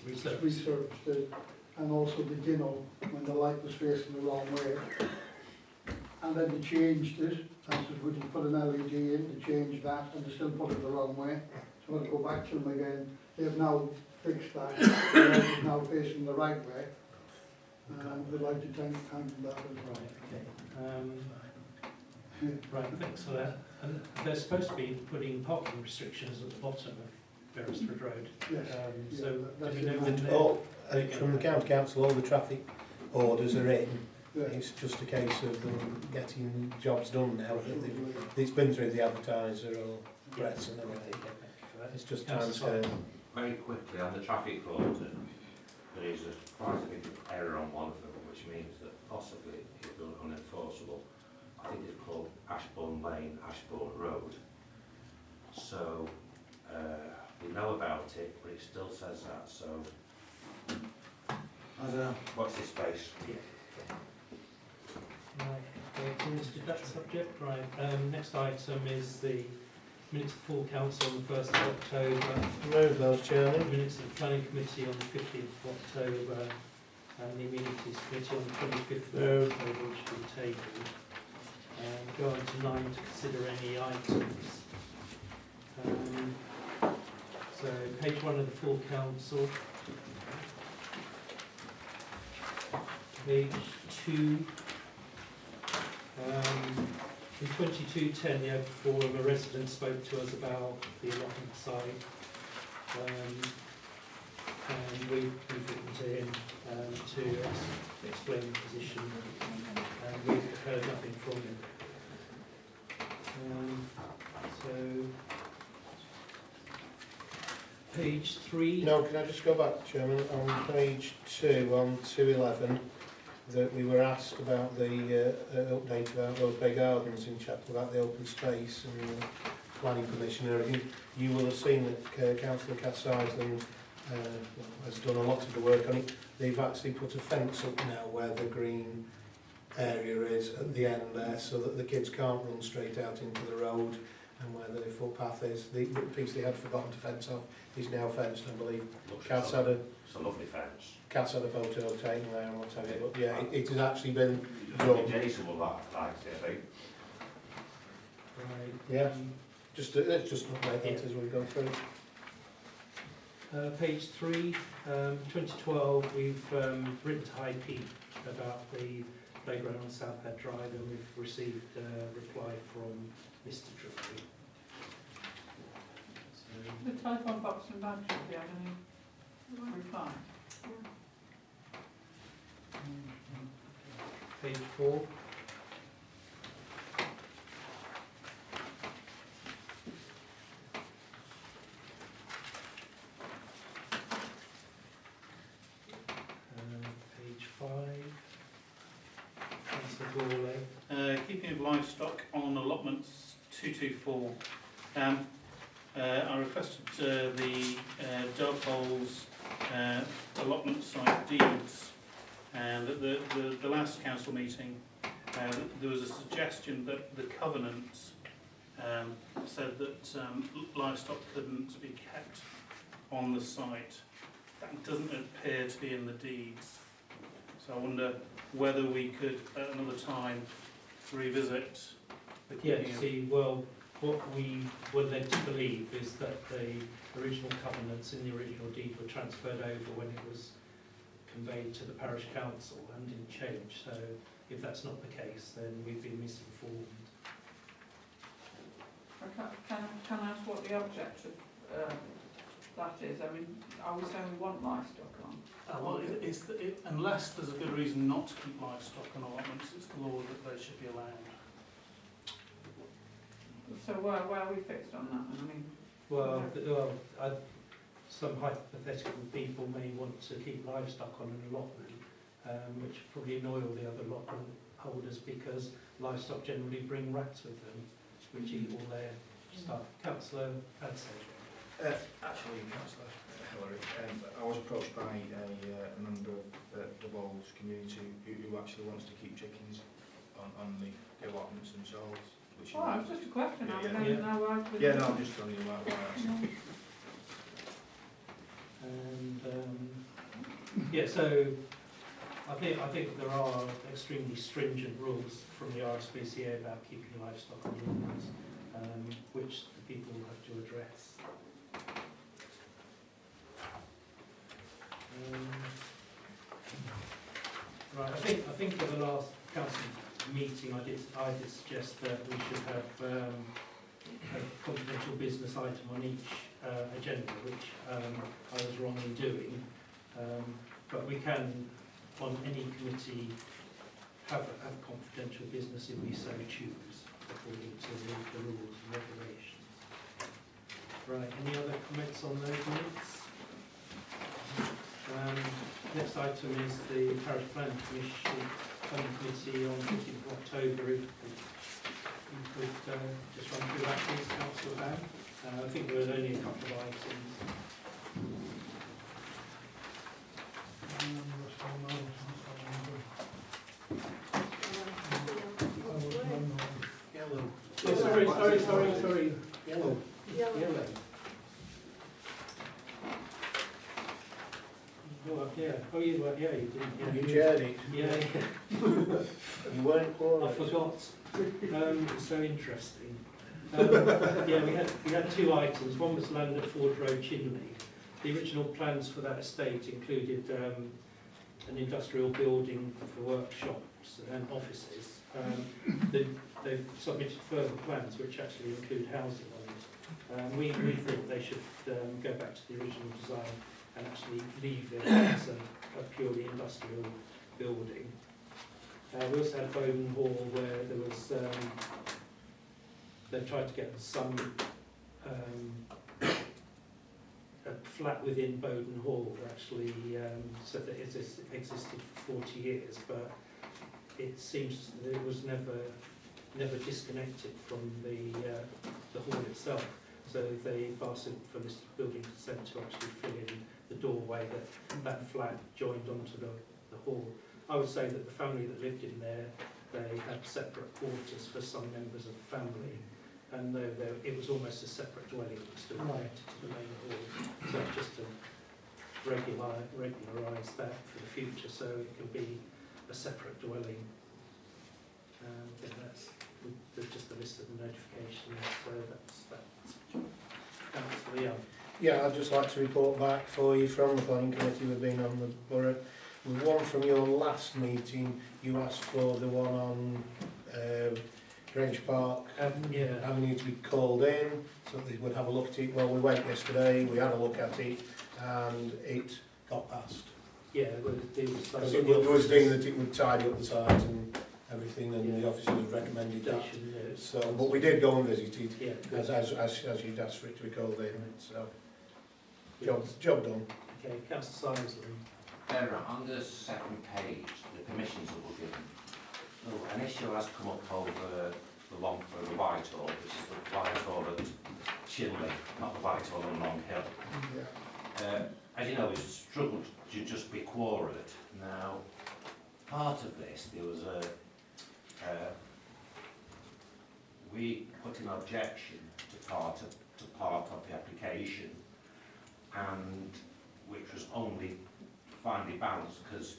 resurfaced it, and also the Dino when the light was facing the wrong way. And then they changed it, and said we can put an LED in, they changed that, and they still put it the wrong way. So I'm going to go back to them again. They have now fixed that, the light is now facing the right way. And we'd like to thank them that as well. Right, okay. Right, thanks for that. And they're supposed to be putting parking restrictions at the bottom of Beresford Road. Yes. So, do that's we know it. when From the county council, all the traffic orders are in. Yeah. It's just a case of them getting jobs done now. It's been through the advertiser or press and everything. It's just time scale. Very quickly, on the traffic order, there is quite a big error on one of them, which means that possibly it will be unenforceable. I think it's called Ashbourne Lane, Ashbourne Road. So we know about it, but it still says that. So I don't know. Watch this space. Right, okay, so that subject. Right, next item is the minutes of full council on the 1st of October. Move those, Chairman. Minutes of the planning committee on the 15th of October, and the amenities committee on the 25th of October, which will be tabled. Go on to 9 to consider any items. So page 1 of the full council. Page 2. In 2210, the year before, a resident spoke to us about the allotment site, and we've written to him to explain the position, and we've heard nothing from him. So, page 3. No, can I just go back, Chairman, on page 2, on 211, that we were asked about the update about Rosebay Gardens in Chapel, about the open space and the planning permission and everything. You will have seen that Councillor Cassidy has done a lot of the work on it. They've actually put a fence up now where the green area is at the end there, so that the kids can't run straight out into the road, and where the footpath is. The piece they had forgotten to fence off is now fenced, I believe. Cat's had It's a lovely fence. Cat's had a photo taken there and what have you, but yeah, it has actually been done. Jason will like it, I think. Right. Yeah. Just let's just update that as we go through. Page 3, 2012, we've written to High Peak about the playground on South Head Drive, and we've received a reply from Mr. Drury. So, The telephone box and badge, have you had any reply? page 4. Page 5. Councillor Gourlay. Keeping of livestock on allotments 224. I requested the Doveholes allotment site deeds, and at the last council meeting there was a suggestion that the covenants said that livestock couldn't be kept on the site. That doesn't appear to be in the deeds. So I wonder whether we could at another time revisit the keeping of... See, well, what we were led to believe is that the original covenants in the original deed were transferred over when it was conveyed to the Parish Council and didn't change. So if that's not the case, then we've been misinformed. Can I ask what the object of that is? I mean, are we saying we want livestock on? Well, unless there's a good reason not to keep livestock on allotments, it's the law that they should be allowed. So where are we fixed on that? I mean, some hypothetical people may want to keep livestock on an allotment, which probably annoy all the other allotment holders because livestock generally bring rats with them, which eat all their stuff. Councillor Adsay. Actually, Councillor Hillary, I was approached by a member of the Walls community who actually wants to keep chickens on the allotments themselves. Which it was just a question. I don't know why. No, I'm just telling you why I asked. And so I think there are extremely stringent rules from the RSPCA about keeping livestock on allotments, which the people have to address. Right, I think for the last council meeting I did suggest that we should have a confidential business item on each agenda, which I was wrong in doing. But we can, on any committee, have confidential business if we so choose, according to the rules and regulations. Right, any other comments on those minutes? Next item is the Parish Planning Committee on 15th of October. If you could just run through that, please, Councillor Van. I think there were only a couple of items. Yellow. Oh, sorry. Yellow. Oh, yeah. Oh, you didn't. Yeah. You chaired it. Yeah. You weren't quite. I forgot. It's so interesting. We had two items. One was land at Ford Road, Chinley. The original plans for that estate included an industrial building for workshops and offices. They've submitted further plans which actually include housing on it. We think they should go back to the original design and actually leave it as a purely industrial building. We also had Bowden Hall where there was, they tried to get some a flat within Bowden Hall actually said that it existed for 40 years, but it seems that it was never disconnected from the hall itself. So they've asked for this building consent to actually fill in the doorway that flat joined onto the hall. I would say that the family that lived in there, they had separate quarters for some members of the family, and it was almost a separate dwelling, it was still connected to the main hall. So just to regularise that for the future, so it can be a separate dwelling. I think there's just a list of the notifications, so that's Councillor Young. Yeah, I'd just like to report back for you from the planning committee. We've been on the borough. With one from your last meeting, you asked for the one on Grange Park Yeah. Avenue to be called in, so that they would have a look at it. Well, we went yesterday, we had a look at it, and it got passed. Yeah, it was Because it was deemed that it would tidy up the site and everything, and the officers recommended that. So, but we did go and visit it, Yeah. as you'd asked for it to be called in. So, job done. Okay, Councillor Simons. Right, on the second page, the permissions that were given. Oh, an issue has come up over the one for the Whitehall, which is the Whitehall at Chilwell, not the Whitehall on Long Hill. As you know, we've struggled to just be quorate. Now, part of this, there was we put an objection to part of the application, and which was only finally balanced because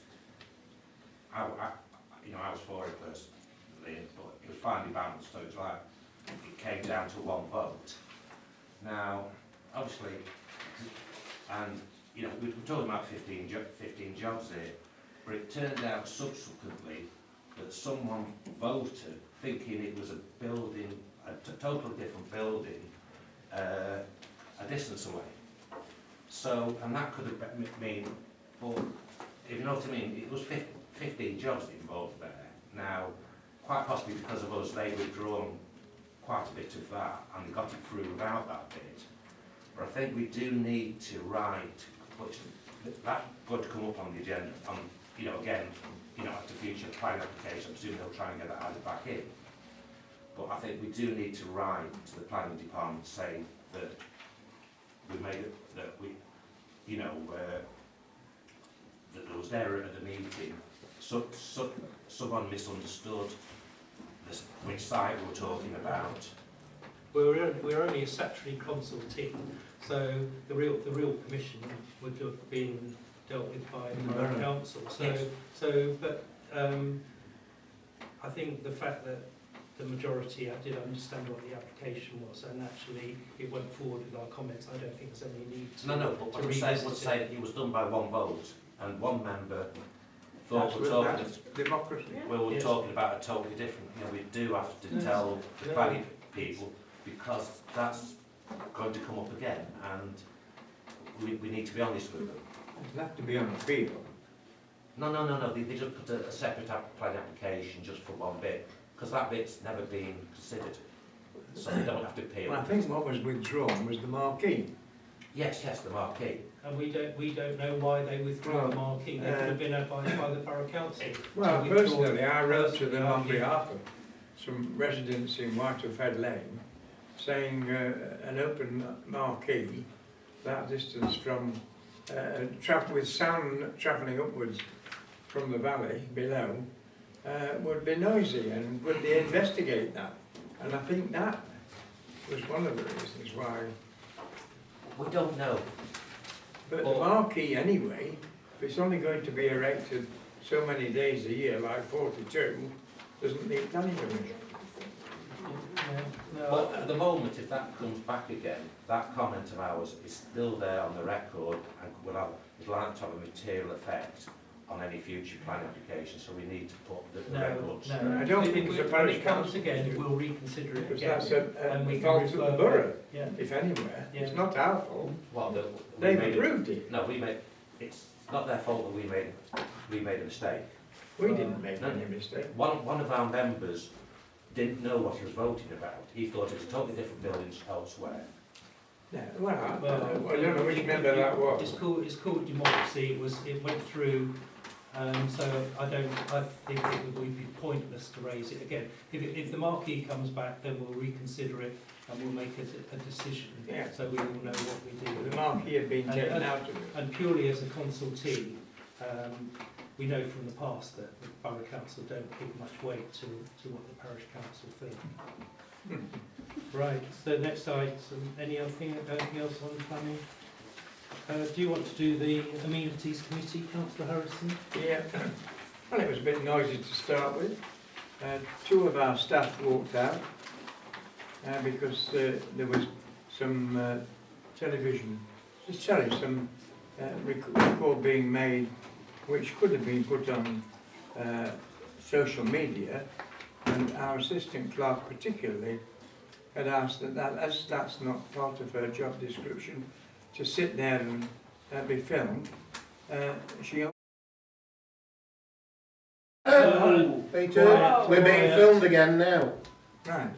I was for it personally, but it was finally balanced, so it was like it came down to one vote. Now, obviously, and we're talking about 15 jobs here, but it turned out subsequently that someone voted thinking it was a building, a totally different building, a distance away. So, and that could have mean, well, if you know what I mean, it was 15 jobs involved there. Now, quite possibly because of us, they withdrawn quite a bit of that, and they got it through without that bit. But I think we do need to write, which that got to come up on the agenda, again, after future planning application, I'm assuming they'll try and get that added back in. But I think we do need to write to the planning department saying that we made it, that we, that there was error at the meeting. Someone misunderstood which site we were talking about. We're only a statutory consultee, so the real permission would have been dealt with by the Parish Council. But I think the fact that the majority did understand what the application was, and actually it went forward with our comments, I don't think there's any need to. No, but what I'm saying, it was done by one vote, and one member thought that's democracy. we were talking about a totally different. We do have to tell the planning people, because that's going to come up again, and we need to be honest with them. It'll have to be on appeal. No. They just put a separate planning application just for one bit, because that bit's never been considered, so they don't have to appeal. Well, I think what was withdrawn was the marquee. Yes, the marquee. And we don't know why they withdrew the marquee. They could have been advised by the Parish Council. Well, personally, I wrote to them on behalf of some residents in Whitehough Lane, saying an open marquee that distance from with sound travelling upwards from the valley below would be noisy, and would they investigate that? And I think that was one of the reasons why. We don't know. But the marquee anyway, if it's only going to be erected so many days a year, like 42, doesn't need planning permission. But at the moment, if that comes back again, that comment of ours is still there on the record, and it'll have to have a material effect on any future plan application, so we need to put the records. I don't think it's a when parish it comes council. again, we'll reconsider it Because again. that's and we a can fault of the refer borough, Yeah. if anywhere. Yeah. It's not our fault. Well, They've approved it. No, it's not their fault that we made a mistake. We didn't make any mistake. One of our members didn't know what he was voting about. He thought it was totally different buildings elsewhere. Yeah, well, I don't know which member that was. It's called democracy. It went through. So I think it would be pointless to raise it again. If the marquee comes back, then we'll reconsider it and we'll make a decision. Yeah. So we all know what we do. The marquee had been taken out of it. And purely as a consultee, we know from the past that the Borough Council don't give much weight to what the Parish Council think. Right, so next item, anything else on planning? Do you want to do the amenities committee, Councillor Harrison? Yeah, well, it was a bit noisy to start with. Two of our staff walked out because there was some television, just telling some record being made which could have been put on social media, and our assistant clerk particularly had asked that as that's not part of her job description to sit there and be filmed, she... Peter, Quiet, we're being quiet. filmed again now. Right.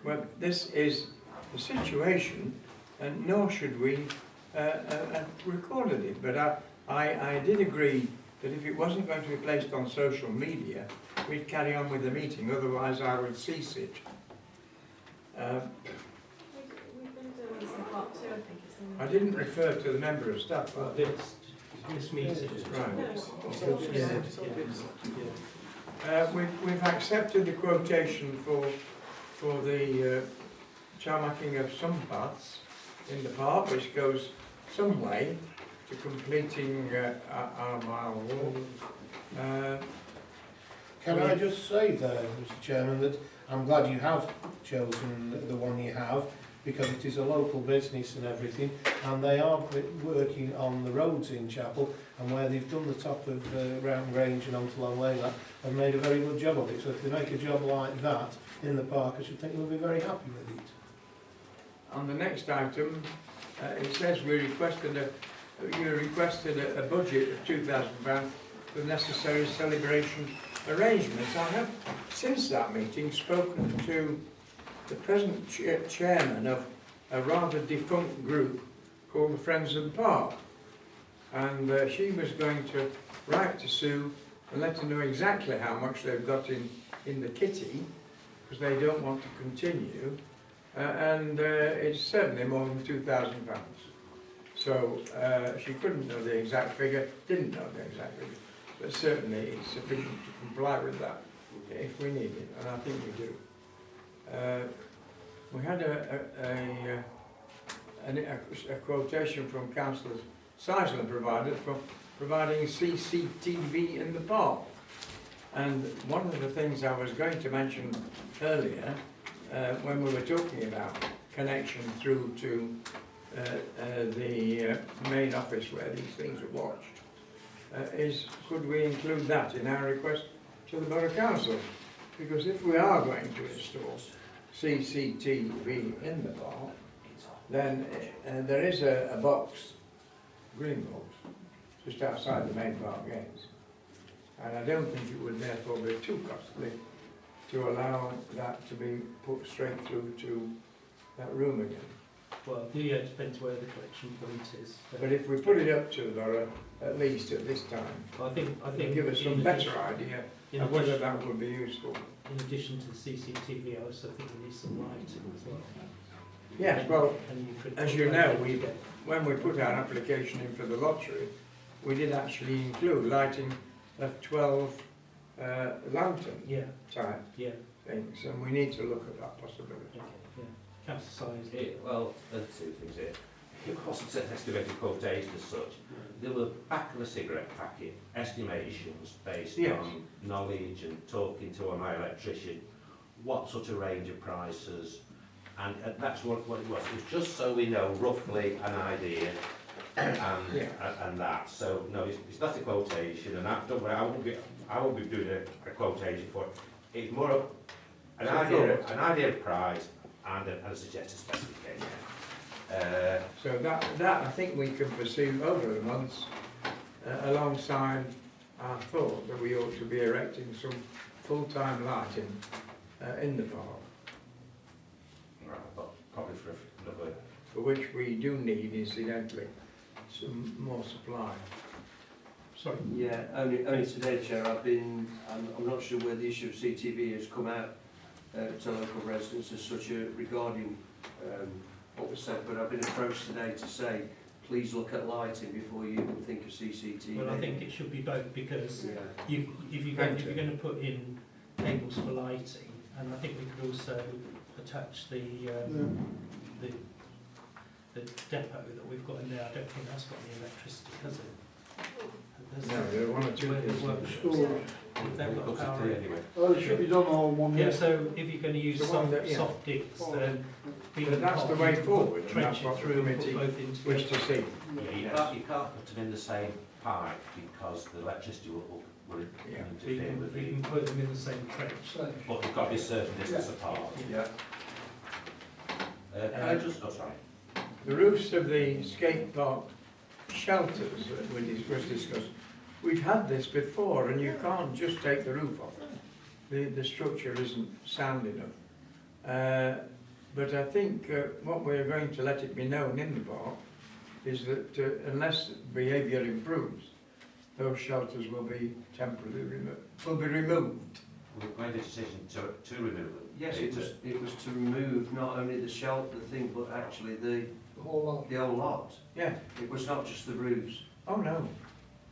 Well, this is the situation, and nor should we have recorded it. But I did agree that if it wasn't going to be placed on social media, we'd carry on with the meeting, otherwise I would cease it. We've been doing some part two, I think it's in the... I didn't refer to the member of staff. Well, this meeting. Right. Yeah. We've accepted the quotation for the tarmacking of some paths in the park, which goes some way to completing our mile walk. Can I just say there, Mr Chairman, that I'm glad you have chosen the one you have, because it is a local business and everything, and they are working on the roads in Chapel, and where they've done the top of Round Grange and onto Long Leyland, have made a very good job of it. So if they make a job like that in the park, I should think we'll be very happy with it. On the next item, it says you requested a budget of £2,000 for necessary celebration arrangements. I have, since that meeting, spoken to the present chairman of a rather defunct group called the Friends of the Park, and she was going to write to Sue and let her know exactly how much they've got in the kitty, because they don't want to continue, and it's certainly more than £2,000. So she couldn't know the exact figure, didn't know the exact figure, but certainly it's sufficient to comply with that if we need it, and I think we do. We had a quotation from Councillor Seisler for providing CCTV in the park. And one of the things I was going to mention earlier, when we were talking about connection through to the main office where these things are watched, is could we include that in our request to the Borough Council? Because if we are going to install CCTV in the park, then there is a box, green box, just outside the main park gates. And I don't think it would therefore be too costly to allow that to be put straight through to that room again. Well, it depends where the collection point is. But if we put it up to the borough, at least at this time, I think it'll give us some better idea of whether that would be useful. In addition to the CCTV, I also think we need some lighting as well. Yes, well, And you could as you know, when we put our application in for the lottery, we did actually include lighting of 12 lantern type things, and we need to look at that possibility. Okay, yeah. Councillor Size. Well, there's two things here. It wasn't an estimated quotation as such. There were back of a cigarette packet estimations based on knowledge and talking to my electrician, what sort of range of prices, and that's what it was. It was just so we know roughly an idea and that. So no, it's not a quotation, and don't worry, I won't be doing a quotation for it. It's more of an idea of price and a suggested specification. So that I think we can pursue over the months, alongside our thought that we ought to be erecting some full-time lighting in the park. Right, but probably for another. For which we do need, incidentally, some more supply. Sorry. Yeah, only today, Chair, I'm not sure where the issue of CTV has come out to local residents as such regarding what was said, but I've been approached today to say, please look at lighting before you even think of CCTV. Well, I think it should be both, because if you're going to put in tables for lighting, and I think we could also attach the depot that we've got in there. I don't think that's got any electricity, has it? No, there are one or two things. They've got Looks power. clear anyway. Well, it should be done all in one Yeah, year. so if you're going to use The one soft, that- yeah. soft dips, then But that's the way forward, and trench that's it what the through and put committee both into wish to see. Yeah, you can't put them in the same pipe because the electricity will Yeah. So you interfere with can the, put them in the same trench. So, but they've got to be a certain distance apart. Yeah. Can I just, oh sorry. The roofs of the skate park shelters that was discussed, we've had this before, and you can't just take the roof off. The structure isn't sound enough. But I think what we're going to let it be known in the park is that unless behaviour improves, those shelters will be temporarily removed. We've made a decision to remove them. Yes, it was to remove not only the shelter thing, but actually the whole lot. whole lot. Yeah. It was not just the roofs. Oh no.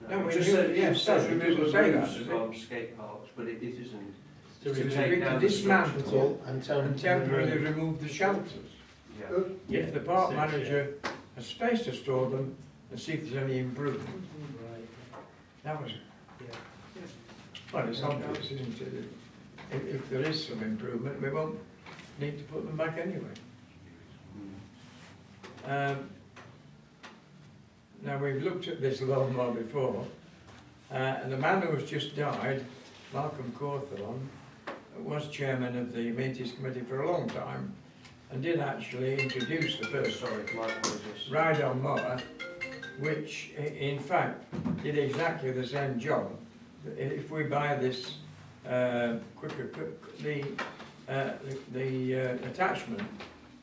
No, it we just knew- said, yes, it says sorry, we remove didn't the say that, roofs did from skate parks, but it isn't. To To remove- take down the dismantle structure. and temporarily remove the shelters. Yeah. Good. If the park manager has space to store them and see if there's any improvement. Right. That was, Yeah. well, it's obvious, isn't it? If there is some improvement, we won't need to put them back anyway. Now, we've looked at this lawnmower before, and the man who has just died, Malcolm Cawthorne, was chairman of the Amenities Committee for a long time, and did actually introduce the first ride-on mower, which in fact did exactly the same job. If we buy this the attachment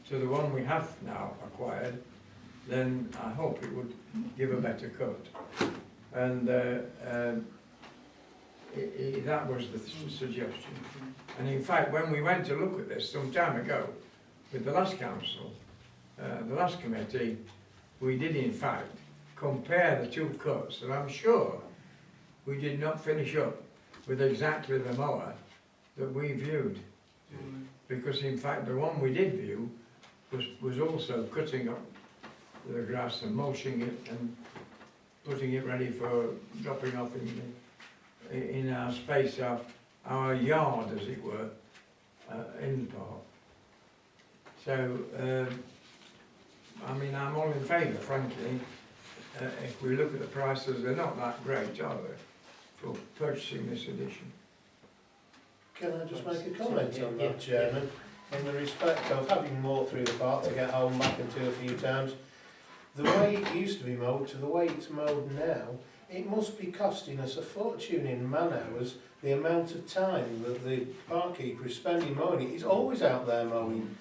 to the one we have now acquired, then I hope it would give a better cut. And that was the suggestion. And in fact, when we went to look at this some time ago with the last council, the last committee, we did in fact compare the two cuts, and I'm sure we did not finish up with exactly the mower that we viewed. Because in fact the one we did view was also cutting up the grass and mulching it and putting it ready for dropping off in our space, our yard as it were, in the park. So, I mean, I'm all in favour, frankly. If we look at the prices, they're not that great, are they, for purchasing this edition? Can I just make a comment on that, Chairman? In the respect of having walked through the park to get home, back and to a few times, the way it used to be mowed to the way it's mowed now, it must be costing us a fortune in man hours, the amount of time that the park keeper is spending mowing it. He's always out there mowing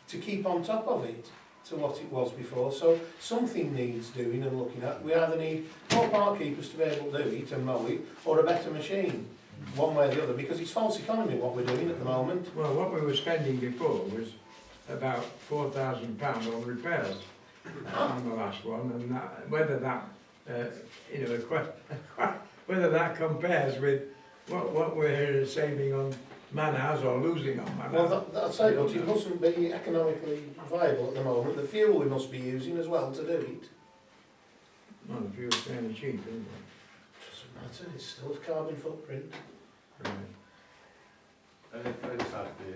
to keep on top of it to what it was before. So something needs doing and looking at. We either need more park keepers to be able to do it and mow it, or a better machine, one way or the other, because it's false economy what we're doing at the moment. Well, what we were spending before was about £4,000 on repairs on the last one, and that, whether that, whether that compares with what we're saving on man hours or losing on man hours. Well, that's it, but it mustn't be economically viable at the moment. The fuel we must be using as well to do it. Well, the fuel's fairly cheap, isn't it? Doesn't matter, it's still a carbon footprint. Right. And the thing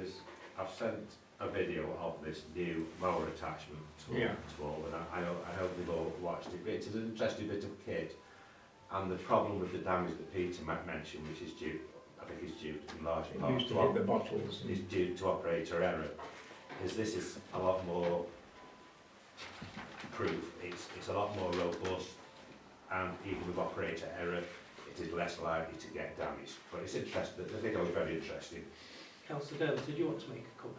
is, I've sent a video of this new mower attachment to all, and I hope they've all watched it. It's an interesting bit of kit, and the problem with the damage that Peter mentioned, which is due, I think is due in large part Used to hit the bottles. is due to operator error, is this is a lot more proof, it's a lot more robust, and even with operator error, it is less likely to get damaged. But it's interesting, the video is very interesting. Councillor Dale, did you want to make a comment?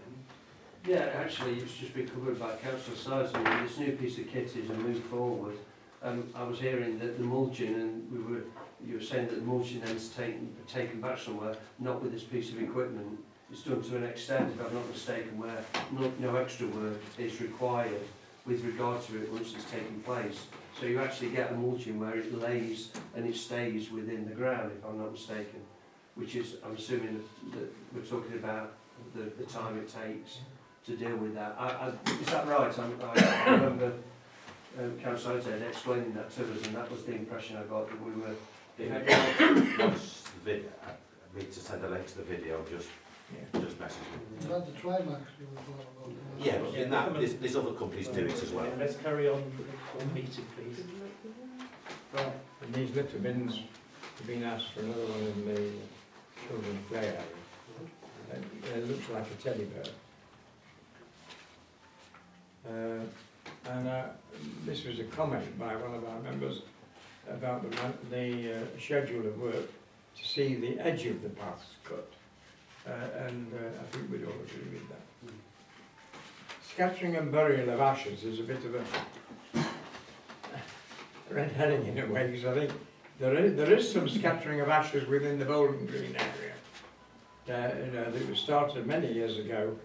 Yeah, actually, it's just been covered by Councillor Sizemore. This new piece of kit is a move forward. I was hearing that the mulching, and you were saying that the mulching then's taken back somewhere, not with this piece of equipment. It's done to an extent, if I'm not mistaken, where no extra work is required with regard to it once it's taken place. So you actually get a mulching where it lays and it stays within the ground, if I'm not mistaken, which is, I'm assuming that we're talking about the time it takes to deal with that. Is that right? I remember Councillor Isaac explaining that to us, and that was the impression I got, that we were... If anyone watched the relate to the video, just message me. You've had the Trimax do as well. Yeah, but in that, there's other companies do it as well. Let's carry on the meeting, please. Right, and these litter bins have been asked for another one in the children's play area. It looks like a teddy bear. This was a comment by one of our members about the schedule of work to see the edge of the paths cut. I think we'd all agree with that. Scattering and burial of ashes is a bit of a red herring in a way, because I think there is some scattering of ashes within the Bowling Green area. That was started many years ago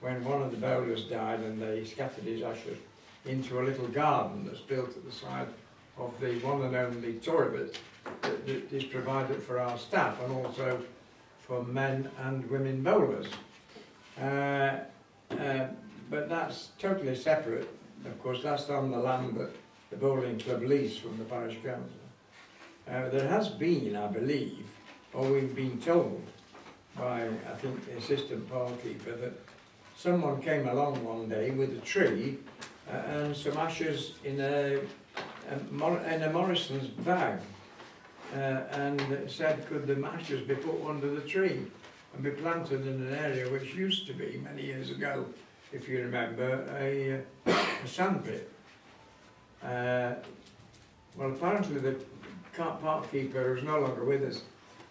when one of the bowlers died and they scattered his ashes into a little garden that's built at the side of the one and only toilet that is provided for our staff and also for men and women bowlers. But that's totally separate. Of course, that's on the land that the bowling club leased from the Parish Council. There has been, I believe, or we've been told by, I think, the assistant parkkeeper, that someone came along one day with a tree and some ashes in a Morrison's bag, and said, could the ashes be put under the tree and be planted in an area which used to be, many years ago, if you remember, a sandpit. Well, apparently the parkkeeper, who's no longer with us,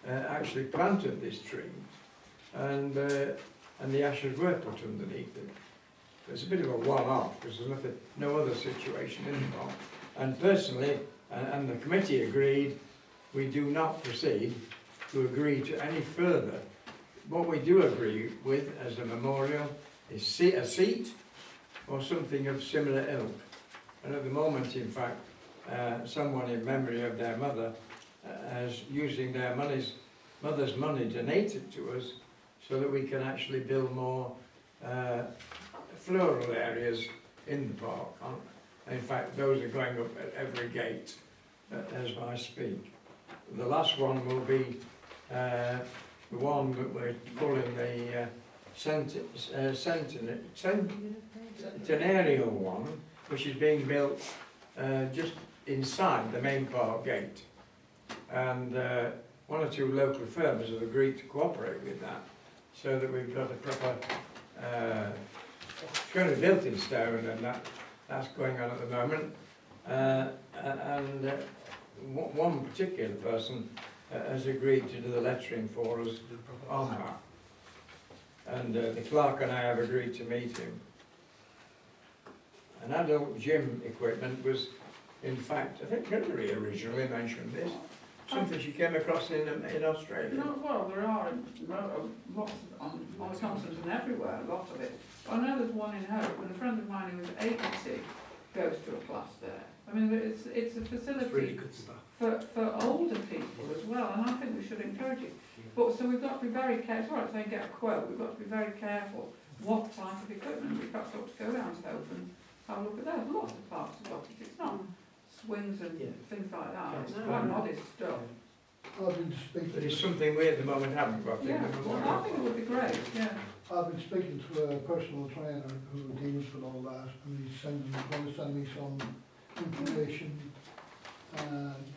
actually planted this tree, and the ashes were put underneath it. It's a bit of a one-off because there's no other situation in the park. And personally, and the committee agreed, we do not proceed to agree to any further. What we do agree with as a memorial is a seat or something of similar ilk. And at the moment, in fact, someone in memory of their mother is using their mother's money donated to us so that we can actually build more floral areas in the park. In fact, those are going up at every gate as I speak. The last one will be the one that we're calling the Centenary one, which is being built just inside the main park gate. And one or two local firms have agreed to cooperate with that, so that we've got a proper, it's going to be built in stone, and that's going on at the moment. One particular person has agreed to do the lettering for us on that. And the clerk and I have agreed to meet him. An adult gym equipment was, in fact, I think Hillary originally mentioned this, something she came across in Australia. No, well, there are lots on the continent and everywhere, a lot of it. I know there's one in Hope, and a friend of mine who was 80 goes to a class there. I mean, it's a facility for older people as well, and I think we should encourage it. But so we've got to be very careful. Right, so they get a quote. We've got to be very careful what type of equipment. We perhaps ought to go down to Hope and have a look at that. Lots of parks have got it. It's not swings and things like that. It's quite modest stuff. I've been speaking. But it's something we at the moment haven't got in the memorial. I think it would be great. Yeah. I've been speaking to a personal trainer who deals with all that, and he's going to send me some information,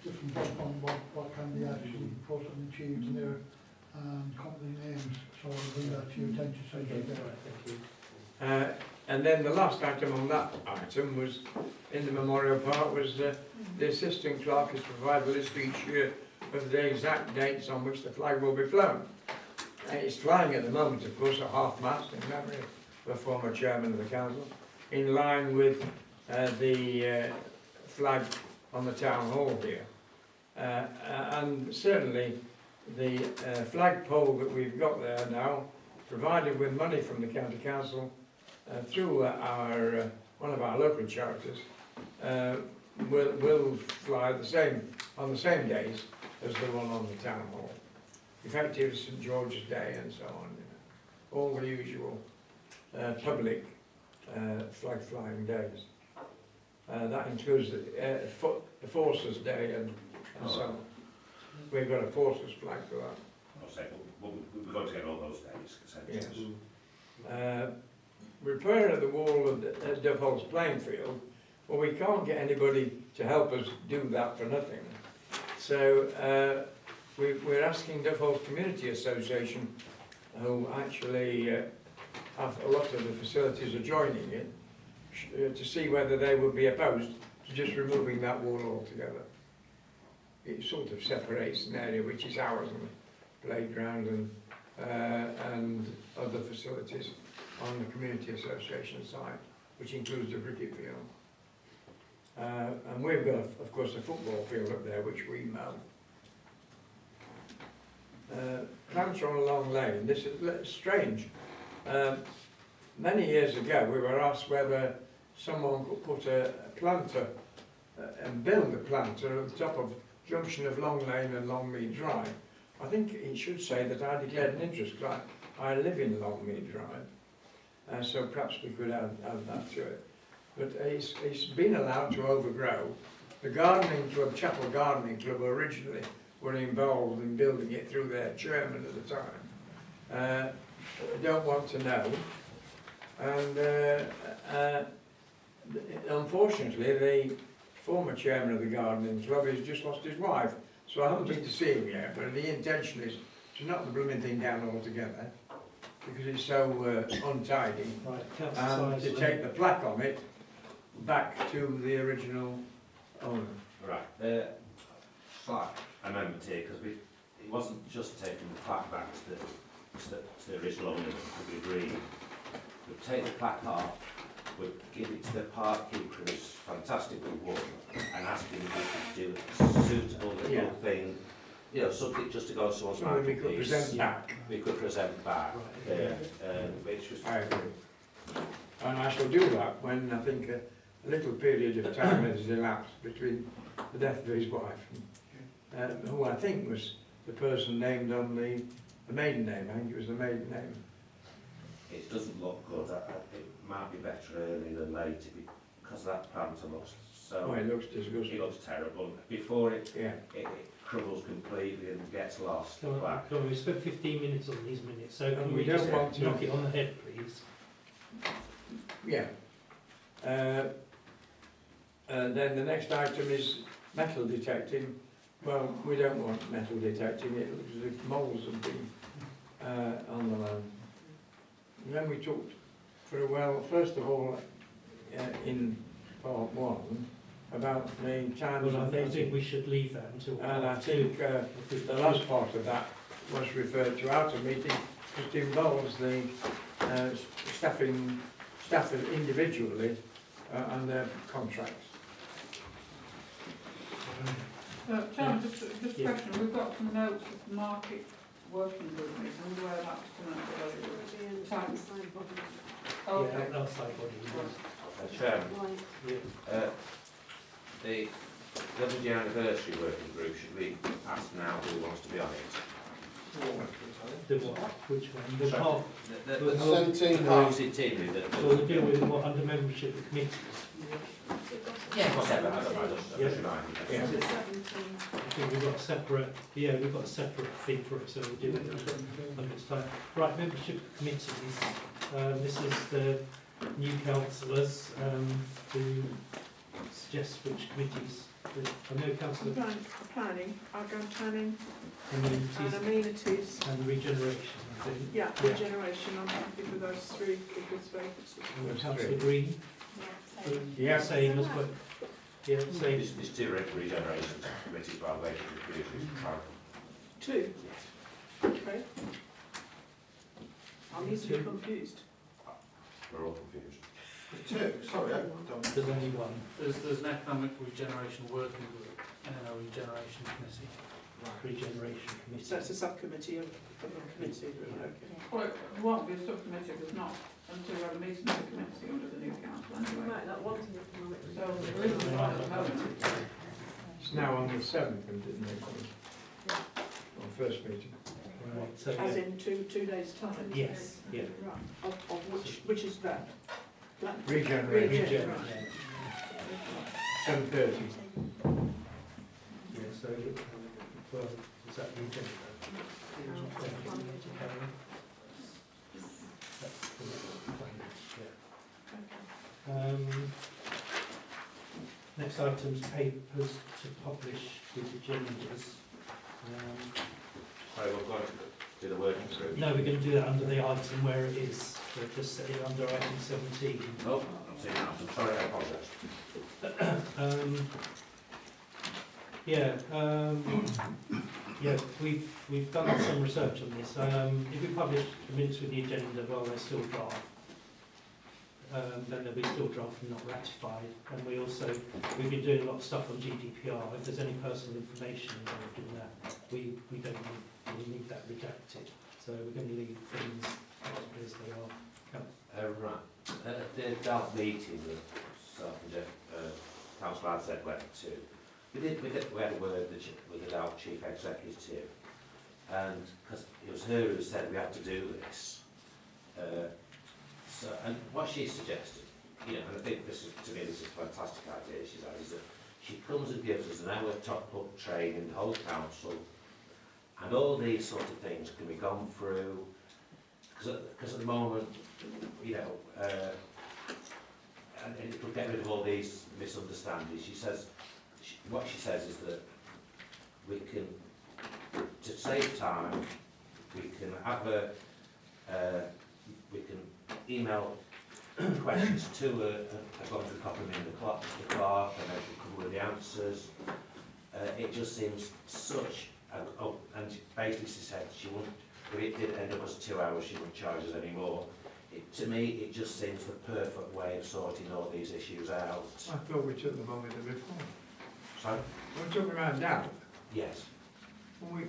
different stuff on what can be actually put and achieved in there, and company names, so I'll bring that to your attention so you get it. And then the last item on that item was, in the Memorial Park, was the assistant clerk is provided a list each year of the exact dates on which the flag will be flown. It's flying at the moment, of course, at half-mast in memory of the former chairman of the council, in line with the flag on the town hall here. And certainly the flagpole that we've got there now, provided with money from the county council through our one of our local charities, will fly on the same days as the one on the town hall. Effective St George's Day and so on, all the usual public flag flying days. That includes the Forces Day and so on. We've got a Forces flag for that. I'll say, but we've got to get all those days, consensus. Repair of the wall at Duffels playing field, well, we can't get anybody to help us do that for nothing. So we're asking Duffels Community Association, who actually have a lot of the facilities adjoining it, to see whether they would be opposed to just removing that wall altogether. It sort of separates an area which is ours, and the playground and other facilities on the Community Association side, which includes the cricket field. And we've got, of course, a football field up there, which we mow. Planter on a long lane, this is strange. Many years ago, we were asked whether someone could put a planter and build a planter at the top of junction of Long Lane and Longmead Drive. I think it should say that I declared an interest, because I live in Longmead Drive, so perhaps we could add that to it. But it's been allowed to overgrow. The gardening club, Chapel Gardening Club, originally were involved in building it through their chairman at the time. Don't want to know. And unfortunately, the former chairman of the gardening club has just lost his wife, so I haven't been to see him yet, but the intention is to knock the blooming thing down altogether, because it's so untidy, and to take the plaque on it back to the original owner. Right, slight amendment here, because it wasn't just taking the plaque back to the original owner that we agreed. We'd take the plaque off, we'd give it to the park keeper, who's fantastic with water, and ask him if he could do a suitable little thing, you know, something just to go on someone's we could present back. We could present back, which was... I agree. And I shall do that when I think a little period of time has elapsed between the death of his wife, who I think was the person named on the maiden name. I think it was the maiden name. It doesn't look good. It might be better early than late, because that planter looks so... Oh, it looks disgusting. It looks terrible. Before it crumbles completely and gets lost. Come on, we spent 15 minutes on these minutes, so can we we don't just want to knock it on the head, please? Yeah. Then the next item is metal detecting. Well, we don't want metal detecting. It looks as if moles have been on the land. And then we talked for a while, first of all, in part one, about the times Well, of I think meeting. we should leave that until And I part two. think the last part of that was referred to out of meeting, which involves the staff individually and their contracts. Chairman, just a question, we've got some notes of market working group meeting, I wonder where that's coming out. Okay. Yeah, outside body. Chairman, the WG anniversary working group, should we ask now who wants to be on it? The what? Which one? The park. The Centenary. So we'll deal with what under membership of committees. Yeah, whatever. I think we've got a separate. Yeah, we've got a separate thing for it, so we'll deal with it under its time. Right, membership of committees. This is the new councillors who suggest which committees. I know councillor Planning, outgoing planning, amenities and amenities. and regeneration. I think. Yeah, regeneration, I'm happy with those three because vacancies. And councillor Green. Yeah. Same as well. Yeah, same. There's two regenerations committees by the way to the Two? Okay. I'm easily confused. We're all confused. Two, sorry, I don't... There's only one. There's an economic regeneration working group and then a regeneration committee. Regeneration committee. So it's a subcommittee of a committee, okay. Well, it won't be a subcommittee if it's not until we have a meeting of the committee under the new council You anyway. might not want an economic So there isn't one at the moment. It's now on the 7th, isn't it? On first meeting. Right, so As in two days' time? yes, yeah. Right, of which is that? Regeneration. Regeneration. 7:30. Yeah, so well, is that regeneration? next item's papers to publish with agendas. Sorry, we're going to do the working group. No, we're going to do that under the item where it is. We're just setting it under item 17. Oh, I'm seeing that. I'm sorry, I apologise. Yeah, we've done some research on this. If we publish the minutes with the agenda while they're still draft, then they'll be still draft and not ratified. And we've been doing a lot of stuff on GDPR. If there's any personal information involved in that, we need that redacted. So we're going to leave things as they are. Right. At the DALF meeting that Councillor Adsett went to, we had a word with the DALF Chief Executive, and because it was her who said we had to do this. And what she suggested, and I think to me this is a fantastic idea she's had, is that she comes and gives us an hour top-up training, the whole council, and all these sort of things can be gone through, because at the moment, and it will get rid of all these misunderstandings. What she says is that we can, to save time, we can have we can email questions to her, as long as we copy them in the clerk, and they can come with the answers. It just seems such, and basically she said she wouldn't, if it did end up as 2 hours, she wouldn't charge us anymore. To me, it just seems the perfect way of sorting all these issues out. I thought we took them on with the reform. Sorry? We took them around DALF. Yes. Well, we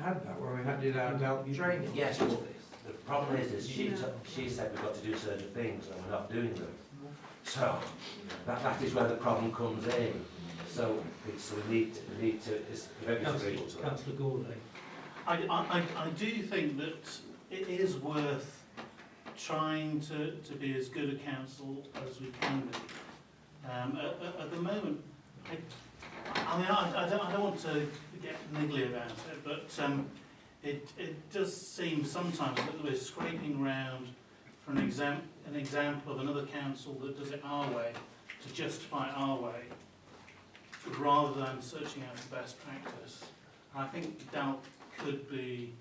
had that when we did our DALF training. Yes, but the problem is she said we've got to do certain things and we're not doing them. So that is where the problem comes in. So we need to it's very agreeable to that. Councillor Gawley. I do think that it is worth trying to be as good a council as we can be. At the moment, I don't want to get niggly about it, but it does seem sometimes that we're scraping round for an example of another council that does it our way, to justify it our way, rather than searching out the best practice. I think DALF could be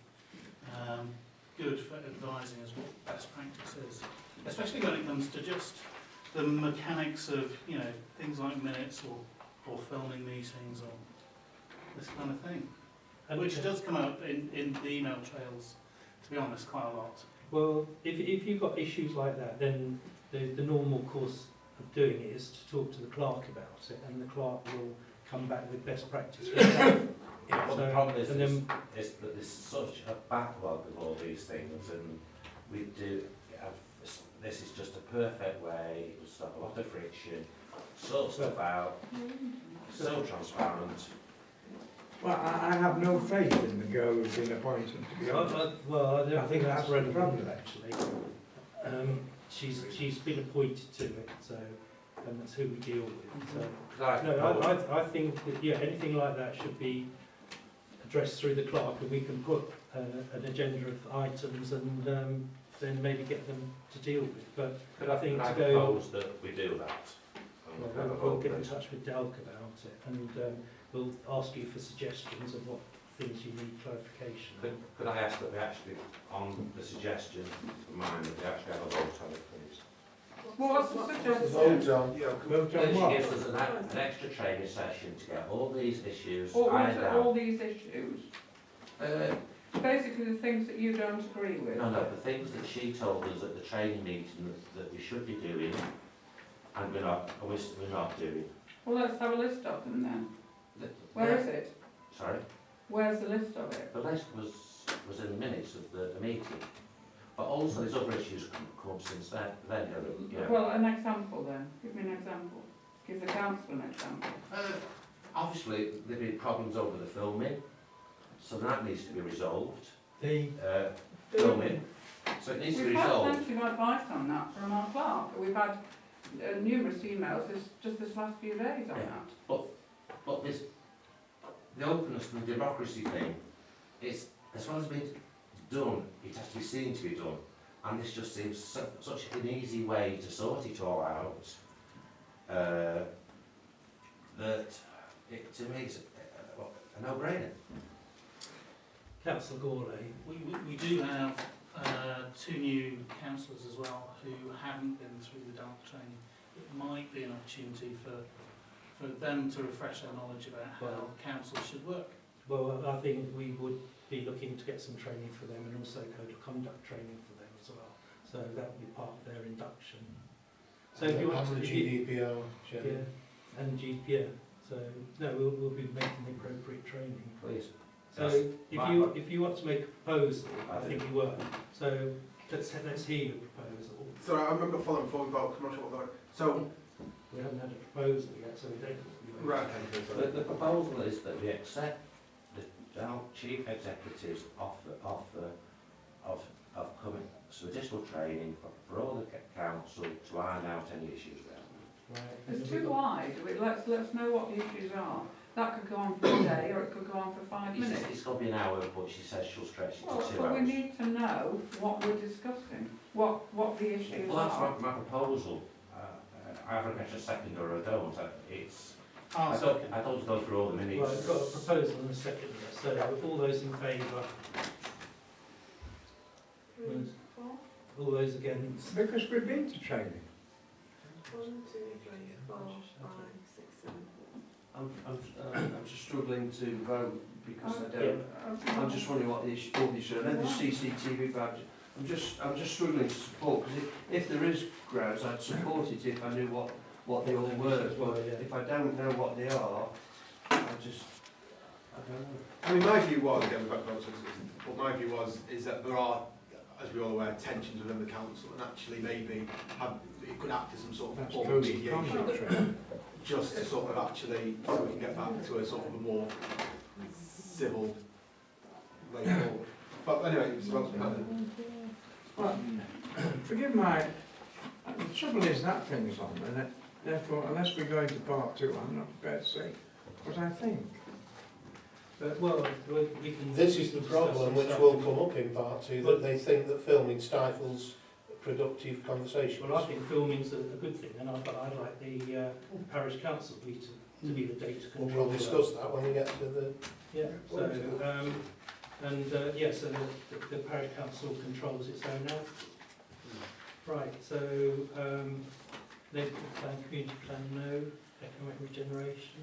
good for advising us what best practice is, especially when it comes to just the mechanics of, things like minutes or filming meetings or this kind of thing, which does come up in the email trails, to be honest, quite a lot. Well, if you've got issues like that, then the normal course of doing it is to talk to the clerk about it, and the clerk will come back with best practice. Well, the problem is that there's such a backlog of all these things, and we do have, this is just a perfect way to stop a lot of friction, sort stuff out, so transparent. Well, I have no faith in the girl who's been appointed, to be honest. I don't think that's the relevant, problem. actually. She's been appointed to it, so, and that's who we deal with. So. I think that, anything like that should be addressed through the clerk, and we can put an agenda of items and then maybe get them to deal with. But I think to go. Propose that we do that. We'll get in touch with Delk about it, and we'll ask you for suggestions of what things you need clarification on. Could I ask that we actually, on the suggestion of mine, that we actually have a vote on it, please? Well, what's the suggestion? Vote on. Vote on She what? gives us an extra training session to get all these issues Or what ironed are out. all these issues? Basically the things that you don't agree with. No, the things that she told us at the training meeting that we should be doing, and we're not doing. Well, let's have a list of them then. Where is it? Sorry? Where's the list of it? The list was in the minutes of the meeting. But also there's other issues come up since then. Well, an example then. Give me an example. Give the council an example. Obviously, there have been problems over the filming, so that needs to be resolved. Filming. So it needs to be We've had resolved. plenty of advice on that from our clerk. We've had numerous emails just this last few days on that. But this, the openness and the democracy thing, it's, as well as being done, it has to be seen to be done. And this just seems such an easy way to sort it all out. that it, to me, is a no-brainer. Councillor Gourlay. We do have two new councillors as well who haven't been through the DALT training. It might be an opportunity for them to refresh their knowledge about how council should work. Well, I think we would be looking to get some training for them and also code of conduct training for them as well. So that would be part of their induction. So if you want to... GDPR, yeah, and GDPR. So, no, we'll be making the appropriate training. Please. So if you want to make a proposal, I think you were. So let's hear your proposal. Sorry, I remember following before we vote, I'm not sure what the... So, we haven't had a proposal yet, so we don't. right, okay, The proposal is that we accept the chief executive's offer of coming some additional training for all the council to iron out any issues there. Right. It's too wide. Let's know what the issues are. That could go on for a day, or it could go on for 5 minutes. It's got to be an hour, but she says she'll stretch it Well, to 2 but hours. we need to know what we're discussing, what the issues Well, that's are. my proposal. I haven't got a second or I don't. It's. I'll second. I don't go through all the minutes. Well, I've got a proposal and a second. So all those in favour? All those against? Because we've been to training. 1, 2, 3, 4, 5, 6, 7. I'm just struggling to vote because I don't. I'm just wondering what the issue, all the issue. I know the CCTV badge. I'm just struggling to support because if there is grounds, I'd support it if I knew what they all were. But if I don't know what they are, I don't know. I mean, my view was, again, back to what my view was, is that there are, as we're all aware, tensions within the council, and actually maybe it could act as some sort of form of mediation, just to sort of actually, so we can get back to a sort of a more civil way forward. But anyway, it's about to happen. Well, forgive my... The trouble is that thing's on, and therefore, unless we go into part 2, I'm not prepared to say what I think. Well, we can... This is the problem which will come up in part 2, that they think that filming stifles productive conversation. Well, I think filming's a good thing, and I'd like the Parish Council to be the data controller. We'll discuss that when we get to the... Yeah, so, so the Parish Council controls its own now. Right, so, neighbourhood plan, community plan, no, economic regeneration.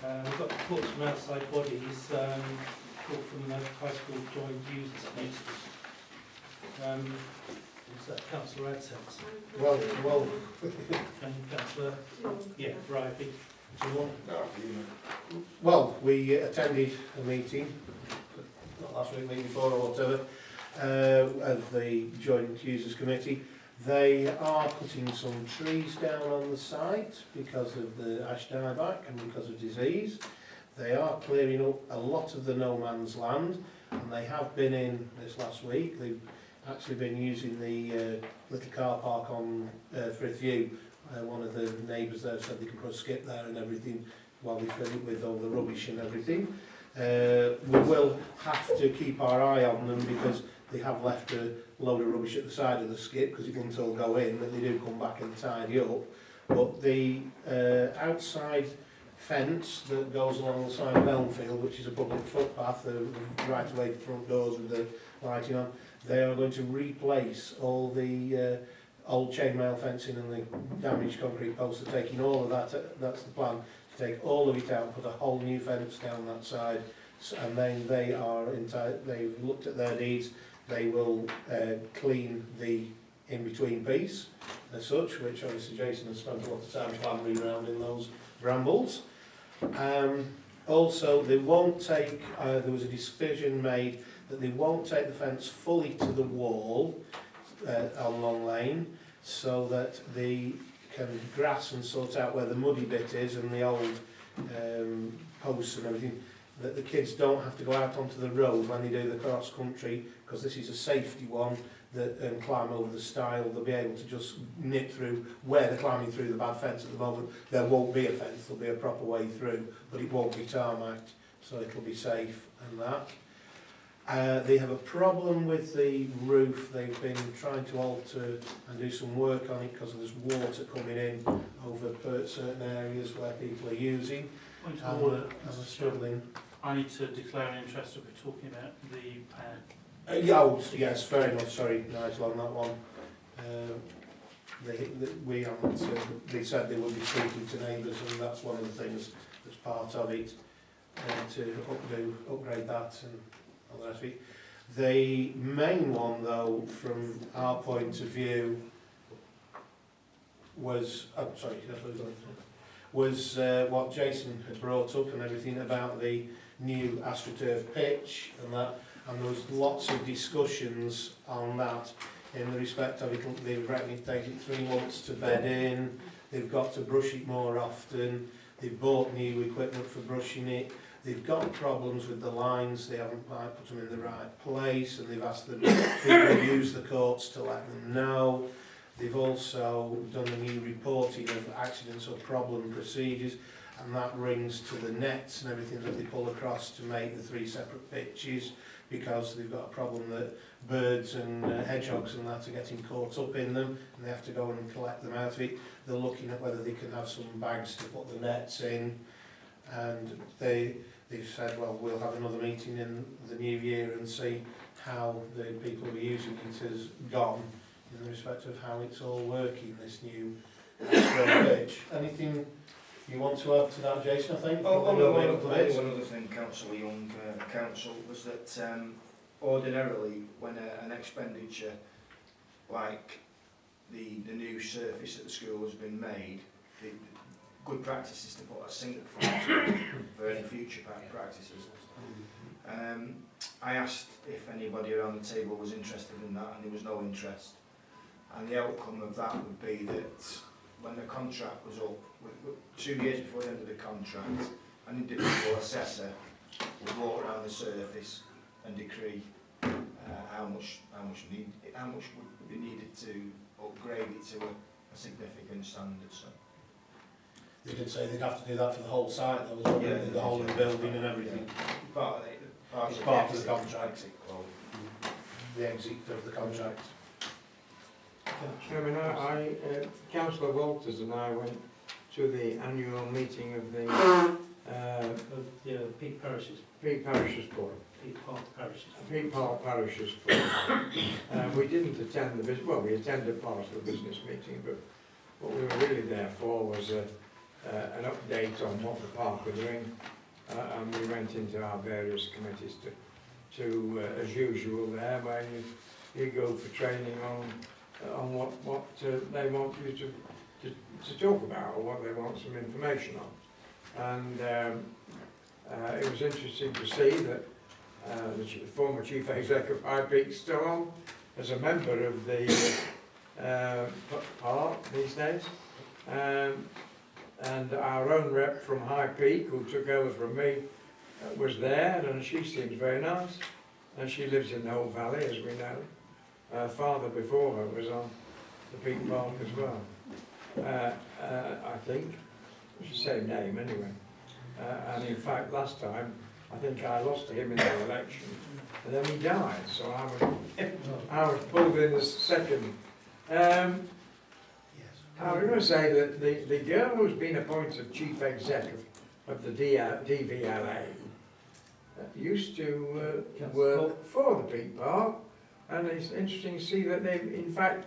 We've got reports from outside bodies, report from the high school joint users committees. Is that Councillor Adsense? Well, And Councillor? Yeah, right. well, we attended a meeting, not last week, meeting before or whatever, of the Joint Users Committee. They are putting some trees down on the site because of the ash dieback and because of disease. They are clearing up a lot of the no man's land, and they have been in this last week. They've actually been using the little car park on Frith View. One of the neighbours there said they can put a skip there and everything while they fill it with all the rubbish and everything. We will have to keep our eye on them because they have left a load of rubbish at the side of the skip because it doesn't all go in, but they do come back and tidy up. But the outside fence that goes along the side of Elmfield, which is a public footpath, right away to front doors with the lighting on, they are going to replace all the old chainmail fencing and the damaged concrete posts. They're taking all of that, that's the plan, to take all of it out and put a whole new fence down that side. And then they've looked at their deeds. They will clean the in-between piece as such, which obviously Jason has spent a lot of time clambering around in those brambles. Also, they won't take, there was a decision made that they won't take the fence fully to the wall on Long Lane, so that they can grass and sort out where the muddy bit is and the old posts and everything, that the kids don't have to go out onto the road when they do the cross country, because this is a safety one, and climb over the stile. They'll be able to just nip through where they're climbing through the bad fence at the moment. There won't be a fence, there'll be a proper way through, but it won't be tarmacked, so it'll be safe and that. They have a problem with the roof. They've been trying to alter and do some work on it because there's water coming in over certain areas where people are using. Point of And order, and are Mr. Chairman. struggling. I need to declare an interest if we're talking about the Yeah, oh, yes, fair enough. Sorry, Nigel, on that one. We haven't. They said they would be speaking to neighbours, and that's one of the things that's part of it, to upgrade that and all the rest of it. The main one, though, from our point of view, was what Jason had brought up and everything about the new AstroTurf pitch and that, and there was lots of discussions on that in the respect of it. They reckon it takes 3 months to bed in, they've got to brush it more often, they've bought new equipment for brushing it, they've got problems with the lines, they haven't quite put them in the right place, and they've asked the people who use the courts to let them know. They've also done a new reporting of accidents or problem procedures, and that rings to the nets and everything that they pull across to make the 3 separate pitches, because they've got a problem that birds and hedgehogs and that are getting caught up in them, and they have to go and collect them out of it. They're looking at whether they can have some bags to put the nets in, and they've said, well, we'll have another meeting in the new year and see how the people who are using it has gone in the respect of how it's all working, this new pitch. Anything you want to add to that, Jason, I think? Only one other thing, Councillor Young, Council, was that ordinarily when an expenditure like the new surface at the school has been made, the good practice is to put a sink for any future practices. I asked if anybody around the table was interested in that, and there was no interest. And the outcome of that would be that when the contract was up, 2 years before the end of the contract, an individual assessor would walk around the surface and decree how much would be needed to upgrade it to a significant standard. So they did say they'd have to do that for the whole site, though, as well, the whole of the building and everything. It's part of the contract. The exit of the contract. Chairman, Councillor Walters and I went to the annual meeting of the Peak Parishes. Peak Parishes Board. Peak Park Parishes. Peak Park Parishes Board. We didn't attend we attended part of the business meeting, but what we were really there for was an update on what the park were doing, and we went into our various committees to as usual there, where you go for training on what they want you to talk about, or what they want some information on. And it was interesting to see that the former Chief Exec of High Peak is still on as a member of the park these days. And our own rep from High Peak, who took over from me, was there, and she seems very nice. And she lives in the Old Valley, as we know. Her father before her was on the Peak Park as well. I think, it's the same name anyway. And in fact, last time, I think I lost to him in the election, and then he died, so I was pulled in as second. I was going to say that the girl who's been appointed Chief Exec of the DVLA used to work for the Peak Park, and it's interesting to see that they, in fact,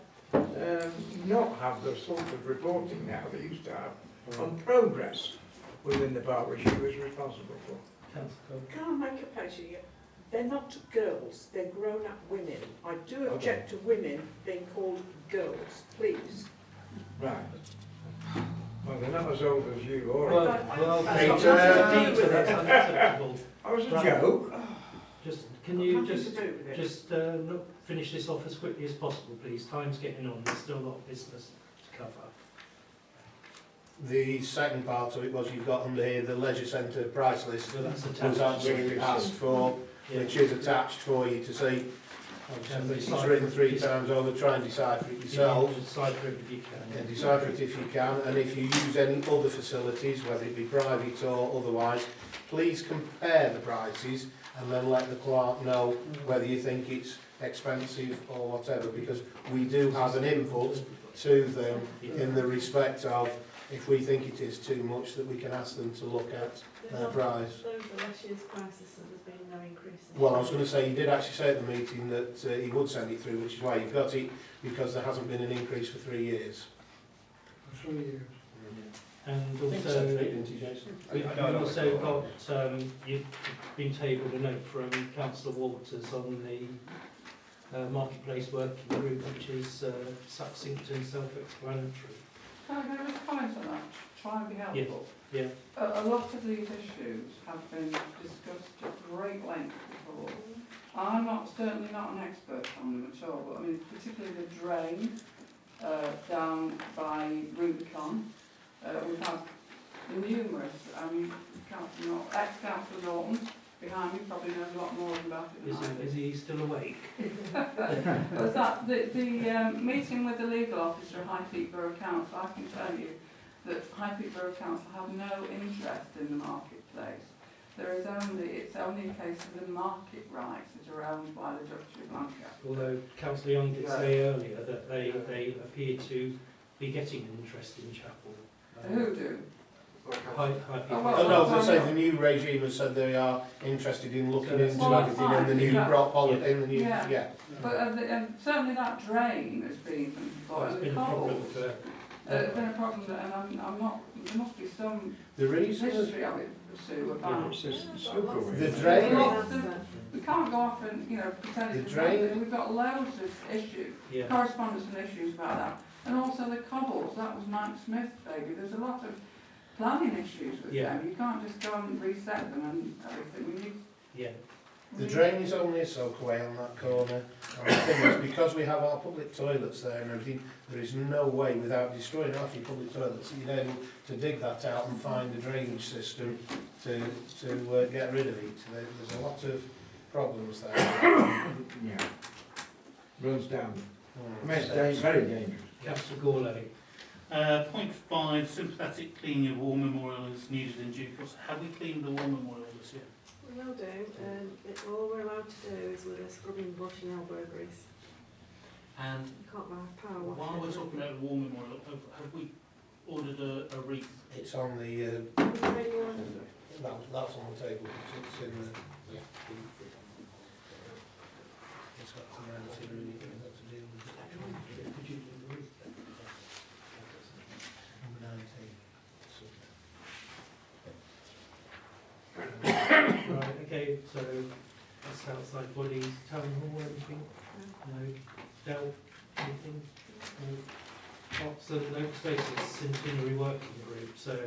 not have the sort of reporting now they used to have on progress within the park, which she was responsible for. Can I make a point here? They're not girls, they're grown-up women. I do object to women being called girls, please. Right. Well, they're not as old as you, or That's unacceptable. I was a joke. Just, can you just finish this off as quickly as possible, please? Time's getting on. There's still a lot of business to cover. The second part of it was you've got under here the leisure centre price list So that's was actually asked for, which is attached for you to see. It's written 3 times over. Try and decipher it yourself. Decipher it if you can. And decipher it if you can, and if you use any other facilities, whether it be private or otherwise, please compare the prices and then let the clerk know whether you think it's expensive or whatever, because we do have an input to them in the respect of, if we think it is too much, that we can ask them to look at their price. Those are last year's prices, so there's been no increase in. Well, I was going to say, he did actually say at the meeting that he would send it through, which is why you've got it, because there hasn't been an increase for 3 years. 3 years. And I think so, also, didn't you, Jason? we've also got, you've been tabled a note from Councillor Waters on the marketplace working group, which is succinct and self-explanatory. Can I just comment on that? Try and be helpful. Yeah. A lot of these issues have been discussed at great length before. I'm certainly not an expert on them at all, but I mean, particularly the drain down by Rubicon. We've had numerous, ex-councillor Norton behind me probably knows a lot more about it than I do. Is he still awake? But that, the meeting with the legal officer at High Peak Borough Council, I can tell you that High Peak Borough Council have no interest in the marketplace. It's only a case of the market rights that are owned by the Duchy of Lancaster. Although Councillor Young did say earlier that they appear to be getting an interest in Chapel. Who do? High Oh, well, Oh, no, they say the new regime has said they are interested in looking into Well, everything in the new fine. in the new, Yeah. yeah. But certainly that drain has been before, It's and the been a problem cobbles. for There's been a problem, and I'm not. There must be some The reason, history of it, Sue, about. It's just snooker. the drain, We can't go off and pretend The it's drain- We've got loads of issues, yeah. correspondence and issues about that, and also the cobbles. That was Mike Smith, baby. There's a lot of planning issues with Yeah. them. You can't just go and reset them and everything. We need. Yeah. the drain is only a soak away on that corner. And the thing is, because we have our public toilets there and everything, there is no way, without destroying half your public toilets, that you're able to dig that out and find a drainage system to get rid of it. There's a lot of problems there. Yeah. Runs down. I mean, it's very dangerous. Councillor Gourlay. Point 5, sympathetic cleaning of war memorial is needed in due course. Have we cleaned the war memorial this year? We will do, all we're allowed to do is with a scrubbing brush and elbow grease. And You can't buy a power wash. while we're talking about the war memorial, have we ordered a wreath? It's on the, Is there anyone? that's on the table. It's in the, yeah. It's got some to really get that to deal with. Could you do the roof then? Number 19. Right, okay, so that's outside bodies, town hall, anything? No. Dell, anything? No. So the open spaces, Centenary working group, so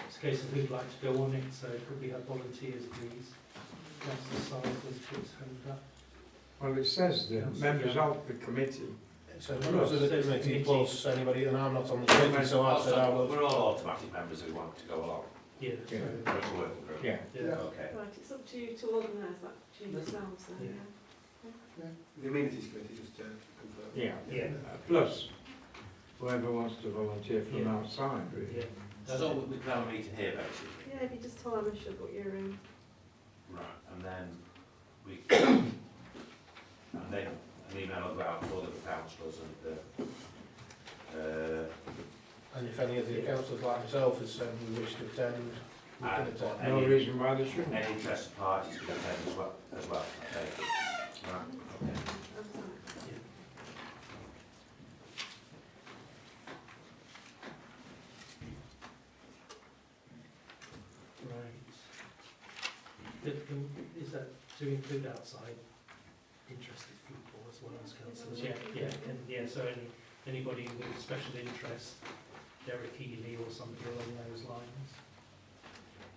it's a case of who'd like to go on it, so could we have volunteers please? Councillor Symonds, please hand up. Well, it says the members of the committee. So members of the committee plus anybody, and I'm not on the committee, so I said I will. We're all automatic members who want to go along. Yeah, Yeah. so, It's a working group. Yeah. yeah. Okay. Right, it's up to you to organise that between yourselves then, yeah. The amenities committee, just to confirm. Yeah. Yeah. Plus, whoever wants to volunteer from Yeah. outside, really. Yeah. So we can have a meeting here basically. Yeah, if you just tell them I should book your room. Right, and then we and then an email will go out to all of the councillors And if any of the councillors like myself has said we wish to attend, we can attend. No reason why they and shouldn't. any interested parties can attend as well. I take it. Right, okay. I'm sorry. Right. Is that to include outside interested people as well as councillors? Yeah, and yeah, so anybody with special interest, Derek Healy or somebody along those lines?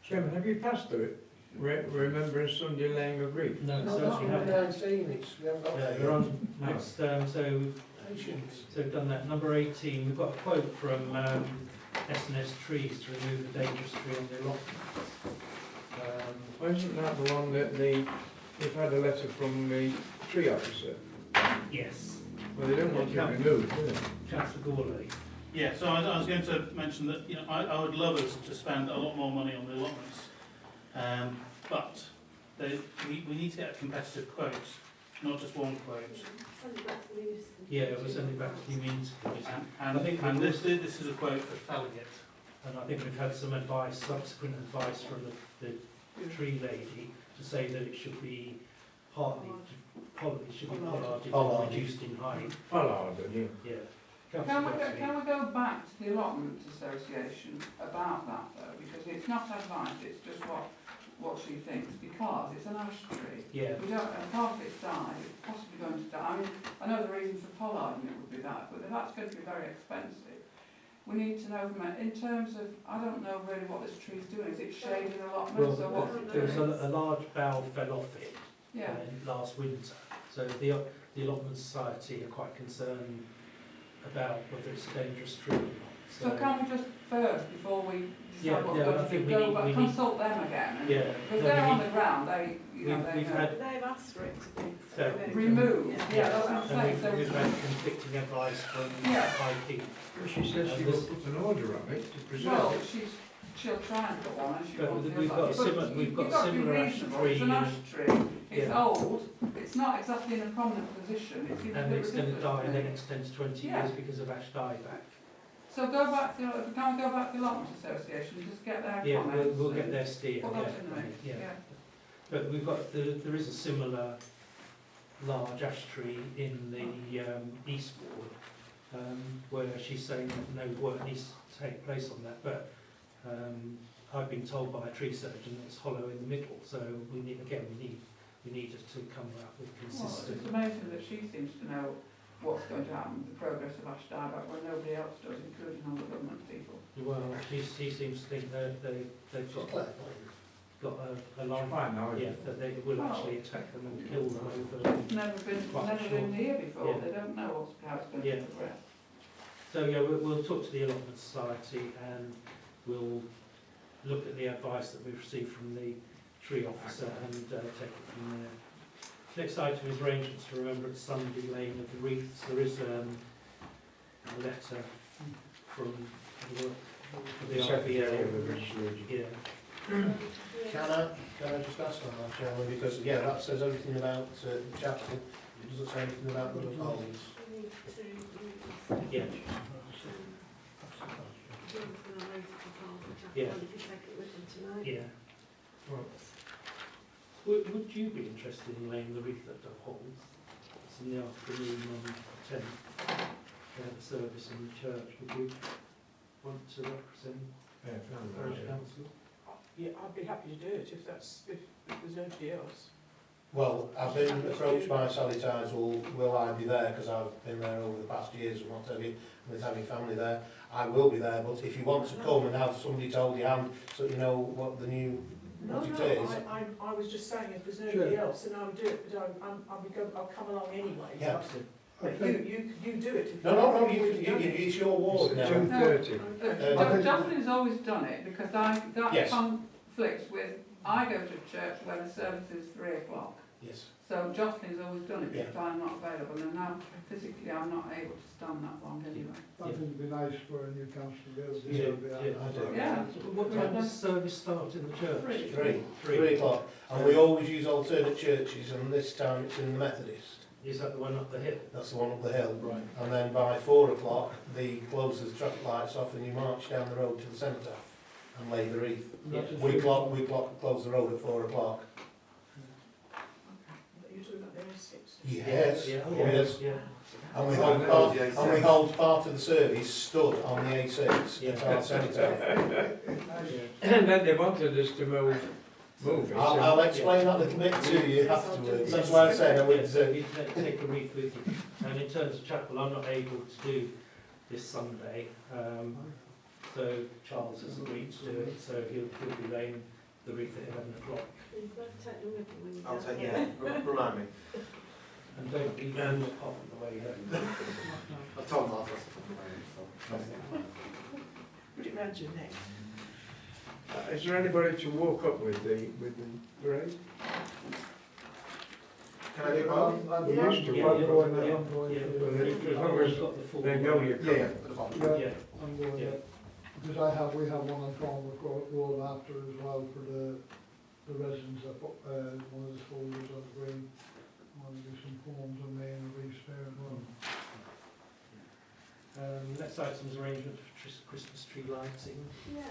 Chairman, have you passed the Remembrance Sunday laying of wreath? No, No, so that's we number haven't. 19, we haven't got Yeah, there we're yet. on next, so we've done that. Number 18, we've got a quote from S&S Trees to remove a dangerous tree on the allotments. Well, isn't that the one that we've had a letter from the tree officer? Yes, Well, they don't want it removed, do they? Councillor Gourlay. Yeah, so I was going to mention that I would love us to spend a lot more money on the allotments. but we need to get a competitive quote, not just one quote. Send it back to the municipal. Yeah, it was only back to the municipal committee. And I think and we- this is a quote for felling it. And I think we've had some advice, subsequent advice from the tree lady to say that it should be partly, probably should be pollarded and reduced in height. Yeah. Can we go back to the Allotments Association about that though? Because it's not advice, it's just what she thinks, because it's an ash tree. Yeah. We don't, and part of it's died, it's possibly going to die. I mean, I know the reason for pollarding it would be that, but that's going to be very expensive. We need to know from it, in terms of, I don't know really what this tree's doing, is it shading allotments or what's it There was doing? a large bough fell off it Yeah. last winter. So the Allotment Society are quite concerned about whether it's a dangerous tree or not. So can we just first, before we Yeah, decide what yeah, we're I going to think do, we go need- back, we need- consult them again? And Yeah. Because they're on the ground, they, you know, We've they know. had- They've asked for it to be So- Removed, Yeah. yeah, that's what I'm And saying, so. we've had conflicting advice from Yeah. IP. She says she will put an order on it to preserve Well, it. she'll try and put one, and she But won't feel we've got like a it. similar- But we've got you've got to be similar ash reasonable. tree It's an ash tree, it's Yeah. old, it's not exactly in a prominent position, it's in a And bit it's going to die in the ridiculous. next 10 to 20 Yeah. years because of ash dieback. So go back to, can we go back to the Allotments Association and just get their Yeah, comments? we'll get and their steer. Put that in there, Yeah. yeah. But we've got, there is a similar large ash tree in the East Ward, where she's saying that no work needs to take place on that, but I've been told by a tree surgeon that it's hollow in the middle, so we need it to come out with Well, consistent. it's amazing that she seems to know what's going to happen with the progress of ash dieback when nobody else does, including all the government people. Well, he seems to think they've got a line, Fine now, isn't yeah, it? that they will actually attack them and kill them over. It's never been here before, Yeah. they don't know how it's going Yeah. to progress. So yeah, we'll talk to the Allotment Society and we'll look at the advice that we've received from the tree officer and take it from there. Next item is arrangements for Remembrance Sunday laying of the wreaths. There is a letter from the Secretary of the RBL. British Legion. Yeah. Can I just ask on that, Chairman, because yeah, that says everything about the chapel, it doesn't say anything about the holes. We need to Yeah. Yeah. If you take it with them tonight. Yeah. Would you be interested in laying the wreath at the halls? It's in the afternoon on 10th. They have a service in the church. Would you want to represent the Parish Council? Yeah, I'd be happy to do it if there's nobody else. Well, I've been approached by Sally Tides, will I be there, because I've been there over the past years and what have you, with having family there. I will be there, but if you want to come and have somebody to hold your hand, so you know what the new, No, what no, it is. I was just saying if there's nobody else, then I would do it, but I'll come along anyway. Yeah. But you do it if No, you've done it. it's your ward now. 2:30. Jocelyn's always done it because that Yes. conflicts with, I go to church where the service is 3 o'clock. Yes. So Jocelyn's always done it Yeah. if I'm not available, and now physically I'm not able to stand that long anyway. That would be nice for a new council to be able to Yeah, do it. yeah, I do. Yeah. What time does service start in the church? 3. 3 o'clock. And we always use alternate churches, and this time it's in the Methodist. Is that the one up the hill? That's the one up the hill. Right. And then by 4 o'clock, they close the traffic lights off and you march down the road to the cenotaph and lay the wreath. Yeah. We close the road at 4 o'clock. You're talking about the A6. Yes, Yeah. yes. Yeah. And we hold part of the service stood on the A6 Yeah. at our cenotaph. Yeah. And then they wanted us to move it. I'll explain that little bit to you afterwards. That's why I said I would You take a wreath with you. And in terms of chapel, I'm not able to do this Sunday. So Charles has agreed to do it, so he'll be laying the wreath at 11 o'clock. You've got to take them with you when you I'll go take, there. yeah, remind me. And don't leave them off on the way home. I've told Martha. Put it round your neck. Is there anybody to walk up with the parade? Can I do both? We used to. Yeah, walk yeah, going yeah, up. yeah. As long as Got the full- they know you Yeah, come. for the phone. Yeah. I'm going Yeah. because we have one on Tarmacking Road after as well for the the residents have put one of the folders on the green. I want to do some forms on May and Reeves Fair as well. Next item is arrangement for Christmas tree lighting. Yeah,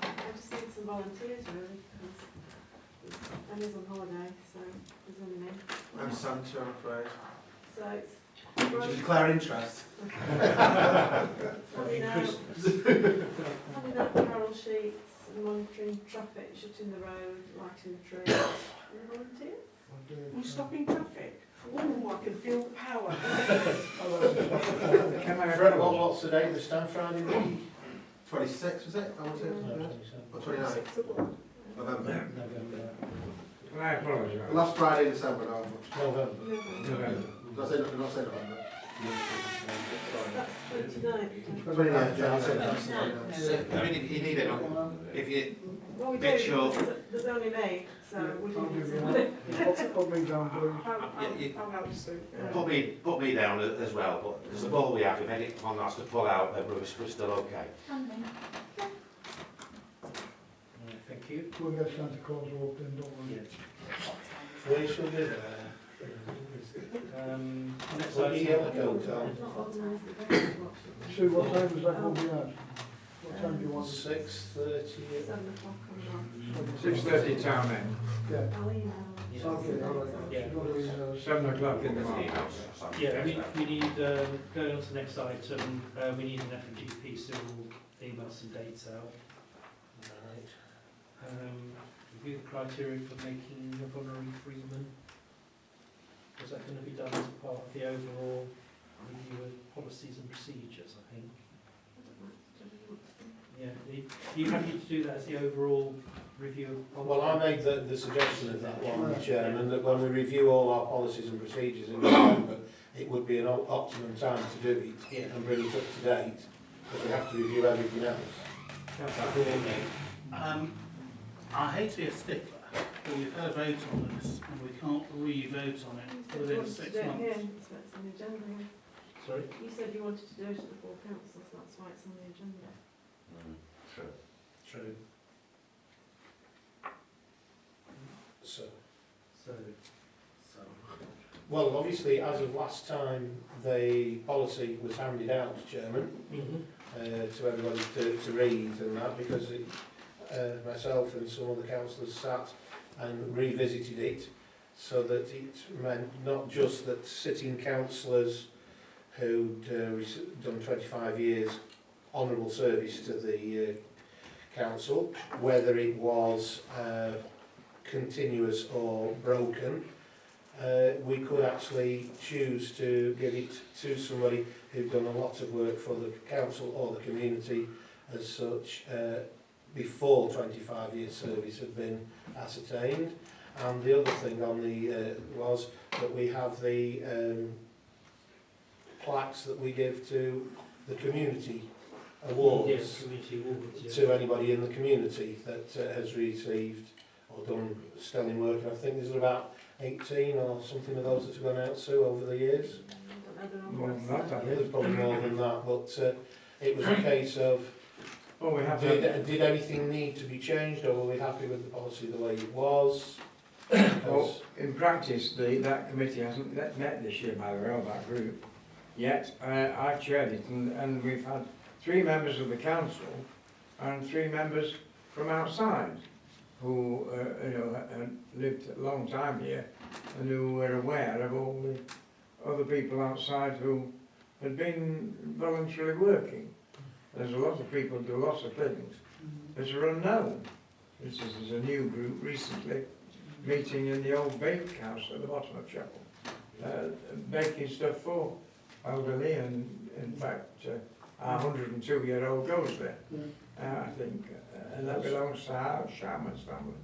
I just need some volunteers really, because Emma's on holiday, so there's only me. I'm Santa, I'm afraid. So it's Would you declare interest? handing out carol sheets, monitoring traffic, shutting the road, lighting the tree. Any volunteers? We're stopping traffic. Oh, I can feel the power. What's the date this time, Friday? 26, was it? I want to. Or 29? November. Can I apologise? Last Friday in December, no. November. November. Not say November. That's 29th. 29th, yeah, I said that. I mean, you need it, if you, Well, we Bit do, short. because there's only me, so we I'll didn't. give you put me down, please. I'll help Sue. put me down as well, but there's a ball we have, if anyone has to pull out, then we're still okay. Thank you. We'll get Santa Claus walked in, don't we? We shall do that. Next Well, you item. have to go, Tom. Not organised the Beresford Watch. Sue, what time was that going to be at? What time do you want? 6:30. 7 o'clock on 6:30 town end, Yeah. that. I'll email. Yeah. Okay, all right. Yeah. You want to, 7 o'clock in the morning. Yeah, we need, going on to the next item, we need an F&GP, so we'll email some dates out. Review the criteria for making a honorary freeman. Is that going to be done as part of the overall review of policies and procedures, I think? Yeah, you happy to do that as the overall review of Well, policy? I made the suggestion of that one, Chairman, that when we review all our policies and procedures in November, it would be an optimum time to do it Yeah. and bring it up to date, because we have to review everything else. Councillor Gordon. I hate to be a stickler, but we've had a vote on this, and we can't re-vote on it within 6 Yeah, months. so it's on the agenda here. Sorry? You said you wanted to do it at the full council, so that's why it's on the agenda. True. True. So, well, obviously, as of last time, the policy was handed out, Chairman, to everybody to read and that, because it, myself and some other councillors sat and revisited it, so that it meant not just that sitting councillors who'd done 25 years honourable service to the council, whether it was continuous or broken, we could actually choose to give it to somebody who'd done a lot of work for the council or the community as such, before 25 years service had been ascertained. And the other thing on the was that we have the plaques that we give to the community awards, Yes, community awards, yeah. to anybody in the community that has received or done sterling work. And I think there's about 18 or something of those that have gone out, Sue, over the years. More than that, I There's think. probably more than that, but it was a case of Oh, we have did anything need to be changed, or were we happy with the policy the way it was? Well, in practice, that committee hasn't met this year, by the way, or that group, yet. I've chaired it, and we've had 3 members of the council and 3 members from outside who had lived a long time here and who were aware of all the other people outside who had been voluntarily working. There's a lot of people who do lots of things that are unknown. This is a new group recently meeting in the old bakehouse at the bottom of Chapel, baking stuff for elderly, and in fact our 102-year-old goes there, I think, and that belongs to our Shaman's family.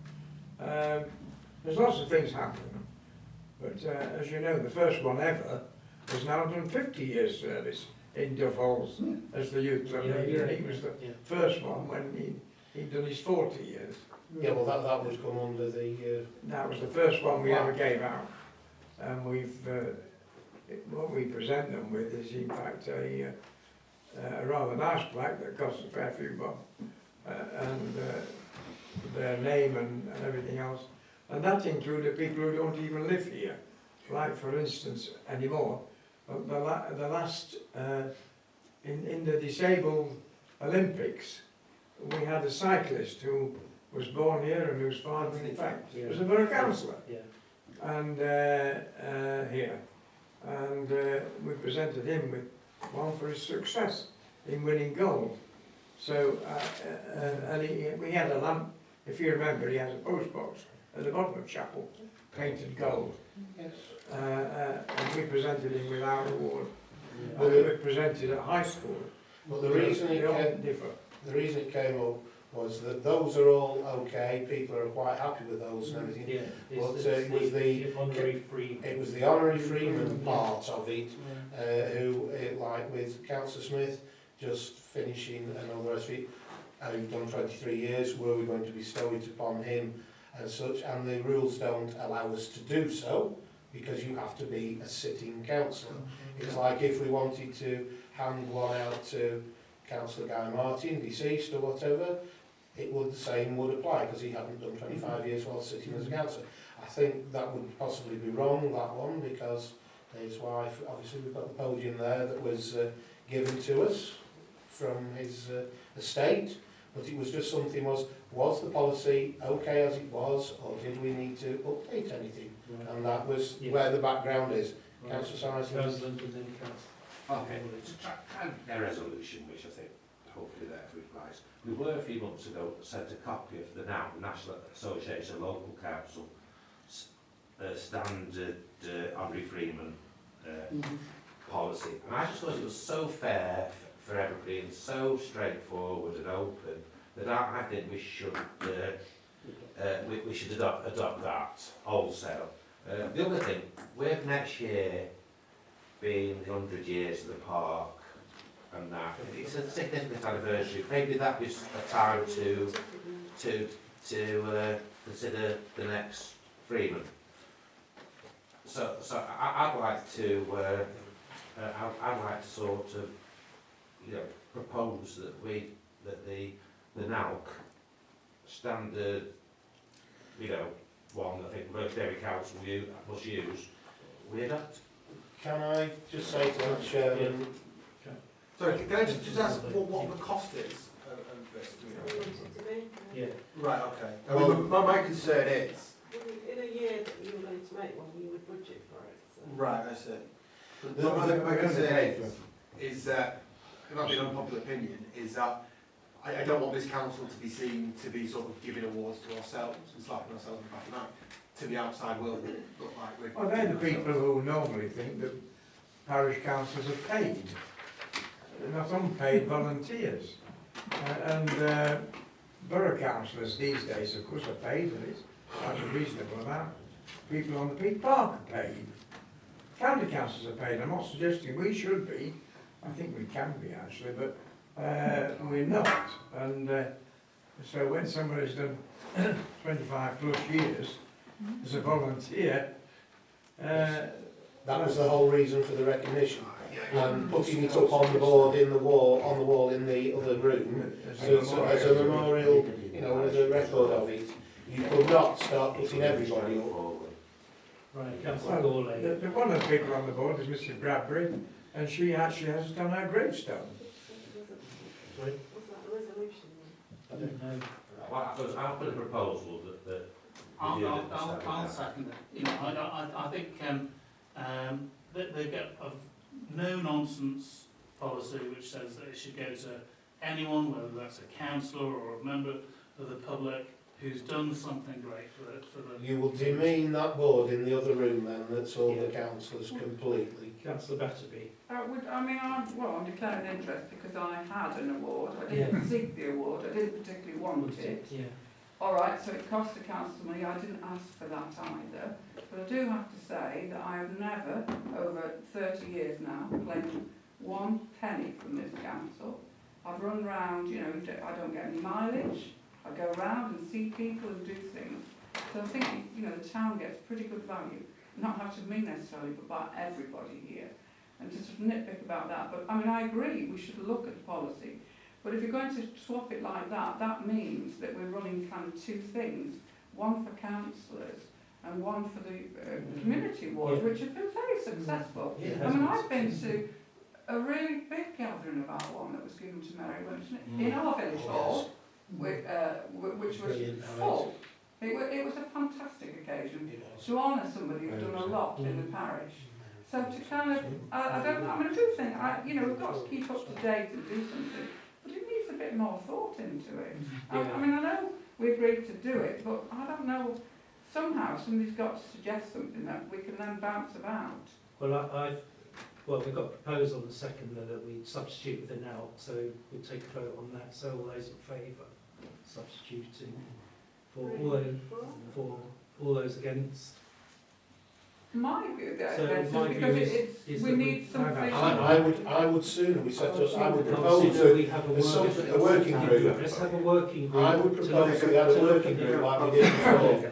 There's lots of things happening, but as you know, the first one ever has now done 50 years service in Duff Halls as the youth club leader, and he was the first one when he'd done his 40 years. Yeah, well, that would come under the... That was the first one we ever gave out, and we've what we present them with is in fact a rather nice plaque that costs a fair few bob, and their name and everything else. And that included people who don't even live here. Like, for instance, anymore, the last, in the disabled Olympics, we had a cyclist who was born here and whose father, in fact, was a borough councillor. And here. And we presented him with one for his success in winning gold. So, and we had a lamp, if you remember, he has a post box at the bottom of Chapel, painted gold. Yes. And we presented him with our award. And we presented at high school. But the reason it came up was that those are all okay, people are quite happy with those and everything. Yeah, But it was the honorary freeman. It was the honorary freeman part of it, who, like with Councillor Smith, just finishing and all the rest of it, who'd done 23 years, were we going to bestow it upon him and such, and the rules don't allow us to do so, because you have to be a sitting councillor. It's like if we wanted to hand one out to Councillor Guy Martin, deceased or whatever, it would, the same would apply, because he hadn't done 25 years while sitting as a councillor. I think that would possibly be wrong, that one, because his wife, obviously we've got the podium there that was given to us from his estate, but it was just something, was the policy okay as it was, or did we need to update anything? Right. And that was where the background is. Right. Councillor Simon. President and then Councillor. Okay, a resolution which I think hopefully therefore applies. We were a few months ago sent a copy of the National Association of Local Council standard honorary freeman policy, and I just thought it was so fair for everybody and so straightforward and open that I think we should adopt that also. The other thing, with next year being the 100 years of the park and that, it's a significant anniversary. Maybe that was a time to consider the next freeman. So I'd like to sort of, you know, propose that the NALC standard, you know, one that I think Rosebay Council must use, we adopt. Can I just say to the Chairman, Sorry, can I just ask what the cost is of this? Do we know? Yeah. Right, okay. I mean, my concern is... In a year that you were going to make one, you would budget for it. So. Right, I see. My concern is that, it might be an unpopular opinion, is that I don't want this council to be seen to be sort of giving awards to ourselves and slapping ourselves on the back of the back, to the outside world look like we're... Well, they're the people who normally think that parish councillors are paid. They're not unpaid volunteers. And borough councillors these days, of course, are paid, and it's quite a reasonable amount. People on the playpark are paid. County councillors are paid. I'm not suggesting we should be. I think we can be, actually, but we're not. And so when somebody's done 25 plus years as a volunteer, that was the whole reason for the recognition, and putting it up on the board in the wall in the other room, so as a memorial, you know, as a record of it. You could not start putting everybody up. Right, Councillor Gourlay. One of the people on the board is Mrs. Bradbury, and she actually has done her gravestone. Sorry? Was that a resolution? I don't know. Well, I'll put a proposal that I'll second it. You know, I think they've got a no-nonsense policy which says that it should go to anyone, whether that's a councillor or a member of the public, who's done something great for the... You will demean that board in the other room then, that's all the councillors completely. Councillor Batterby. I'm declaring interest because I had an award. I didn't seek the award. I didn't particularly want it. Yeah. All right, so it cost the council money. I didn't ask for that either. But I do have to say that I have never, over 30 years now, claimed 1 penny from this council. I've run round, you know, I don't get any mileage. I go around and see people and do things. So I think, you know, the town gets pretty good value. Not have to me necessarily, but by everybody here. And to sort of nitpick about that. But I mean, I agree, we should look at the policy. But if you're going to swap it like that, that means that we're running kind of two things, one for councillors and one for the community wards, which have been very successful. Yeah. I mean, I've been to a really big gathering of Allotments that was given to Mary Wilson in our village hall, which was full. It was a fantastic occasion to honour somebody who's done a lot in the parish. So to kind of, I don't know, I mean, I do think, you know, we've got to keep up to date and do something, but it needs a bit more thought into it. I mean, I know we agreed to do it, but I don't know, somehow somebody's got to suggest something that we can then bounce about. Well, well, we've got a proposal on the second that we substitute with an L, so we'll take a vote on that. So all those in favour substituting, for all those against. My view, So my view is we that need something. I would sooner we set up, I would propose sooner that we have a working group. Let's have a working group. I would propose we had a working group like we did before.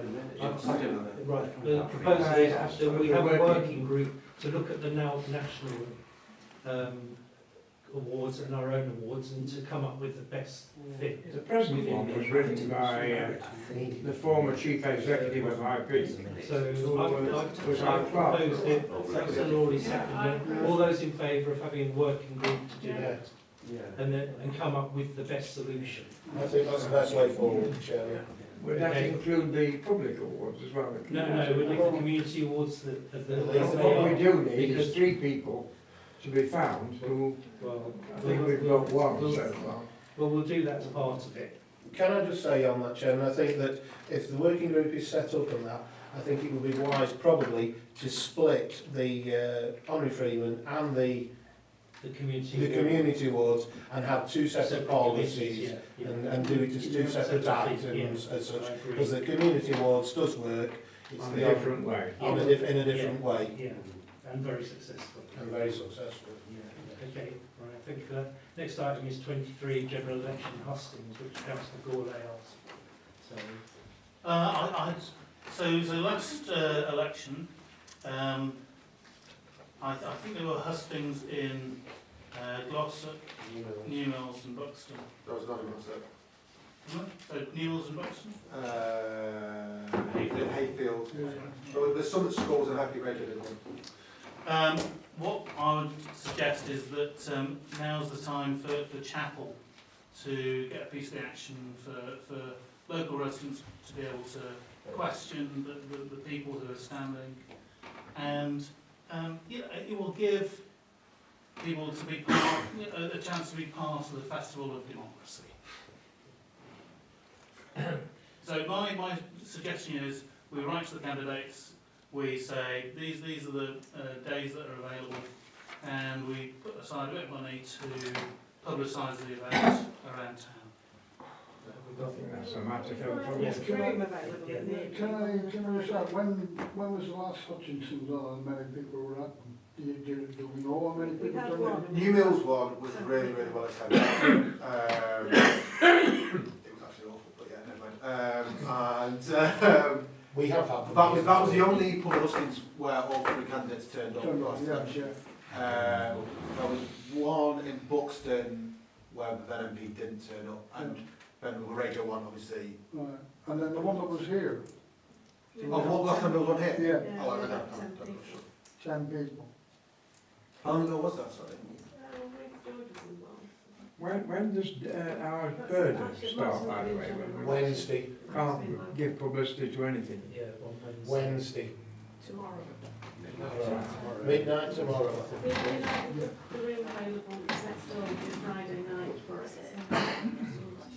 Right, the proposal is that we have a working group to look at the now national awards and our own awards and to come up with the best fit. The present one was written by the former chief executive of IP. So I proposed it, Councillor already seconded it. All those in favour of having a working group to do that and come up with the best solution. I think that's the best way forward, Chairman. Would that include the public awards as well? No, we need the community awards What we do need is 3 people to be found who, I think we've got one so far. Well, we'll do that as part of it. Can I just say on that, Chairman, I think that if the working group is set up on that, I think it would be wise probably to split the honorary freeman and the community awards and have 2 separate policies and do it as 2 separate items as such, because the community awards does work. It's In a different way. In a different way. Yeah, and very successful. And very successful. Okay, right, I think next item is 23, general election hustings, which Councillor Gourlay asked. So last election, I think there were hustings in Gloucester, Newmilns and Buxton. There was another one, sir. So Newmilns and Buxton? Hayfield. So there's some at schools and Happy Radio did one. What I would suggest is that now's the time for Chapel to get a piece of the action for local residents to be able to question the people who are standing, and it will give people to be part, a chance to be part of the festival of democracy. So my suggestion is we write to the candidates, we say these are the days that are available, and we put aside a bit of money to publicise the event around town. I think that's a matter for Can I just ask, when was the last Hutchinson's on and many people were at? Do we know how many people had done one. it? New Mills one was really, really well attended. It was actually awful, but yeah, never mind. We have had That was the only public hustings where all 3 candidates turned up last election. There was one in Buxton where the then MP didn't turn up, and then Radio 1 obviously. Right. And then the one that was here? Oh, what last time there was one here? Yeah. Oh, I don't know. 10 people. How long ago was that, sorry? When does our bird start, by the way? Wednesday. Can't give publicity to anything. Yeah, Wednesday. Tomorrow. Midnight tomorrow, I think. The room available is next door on Friday night for us. To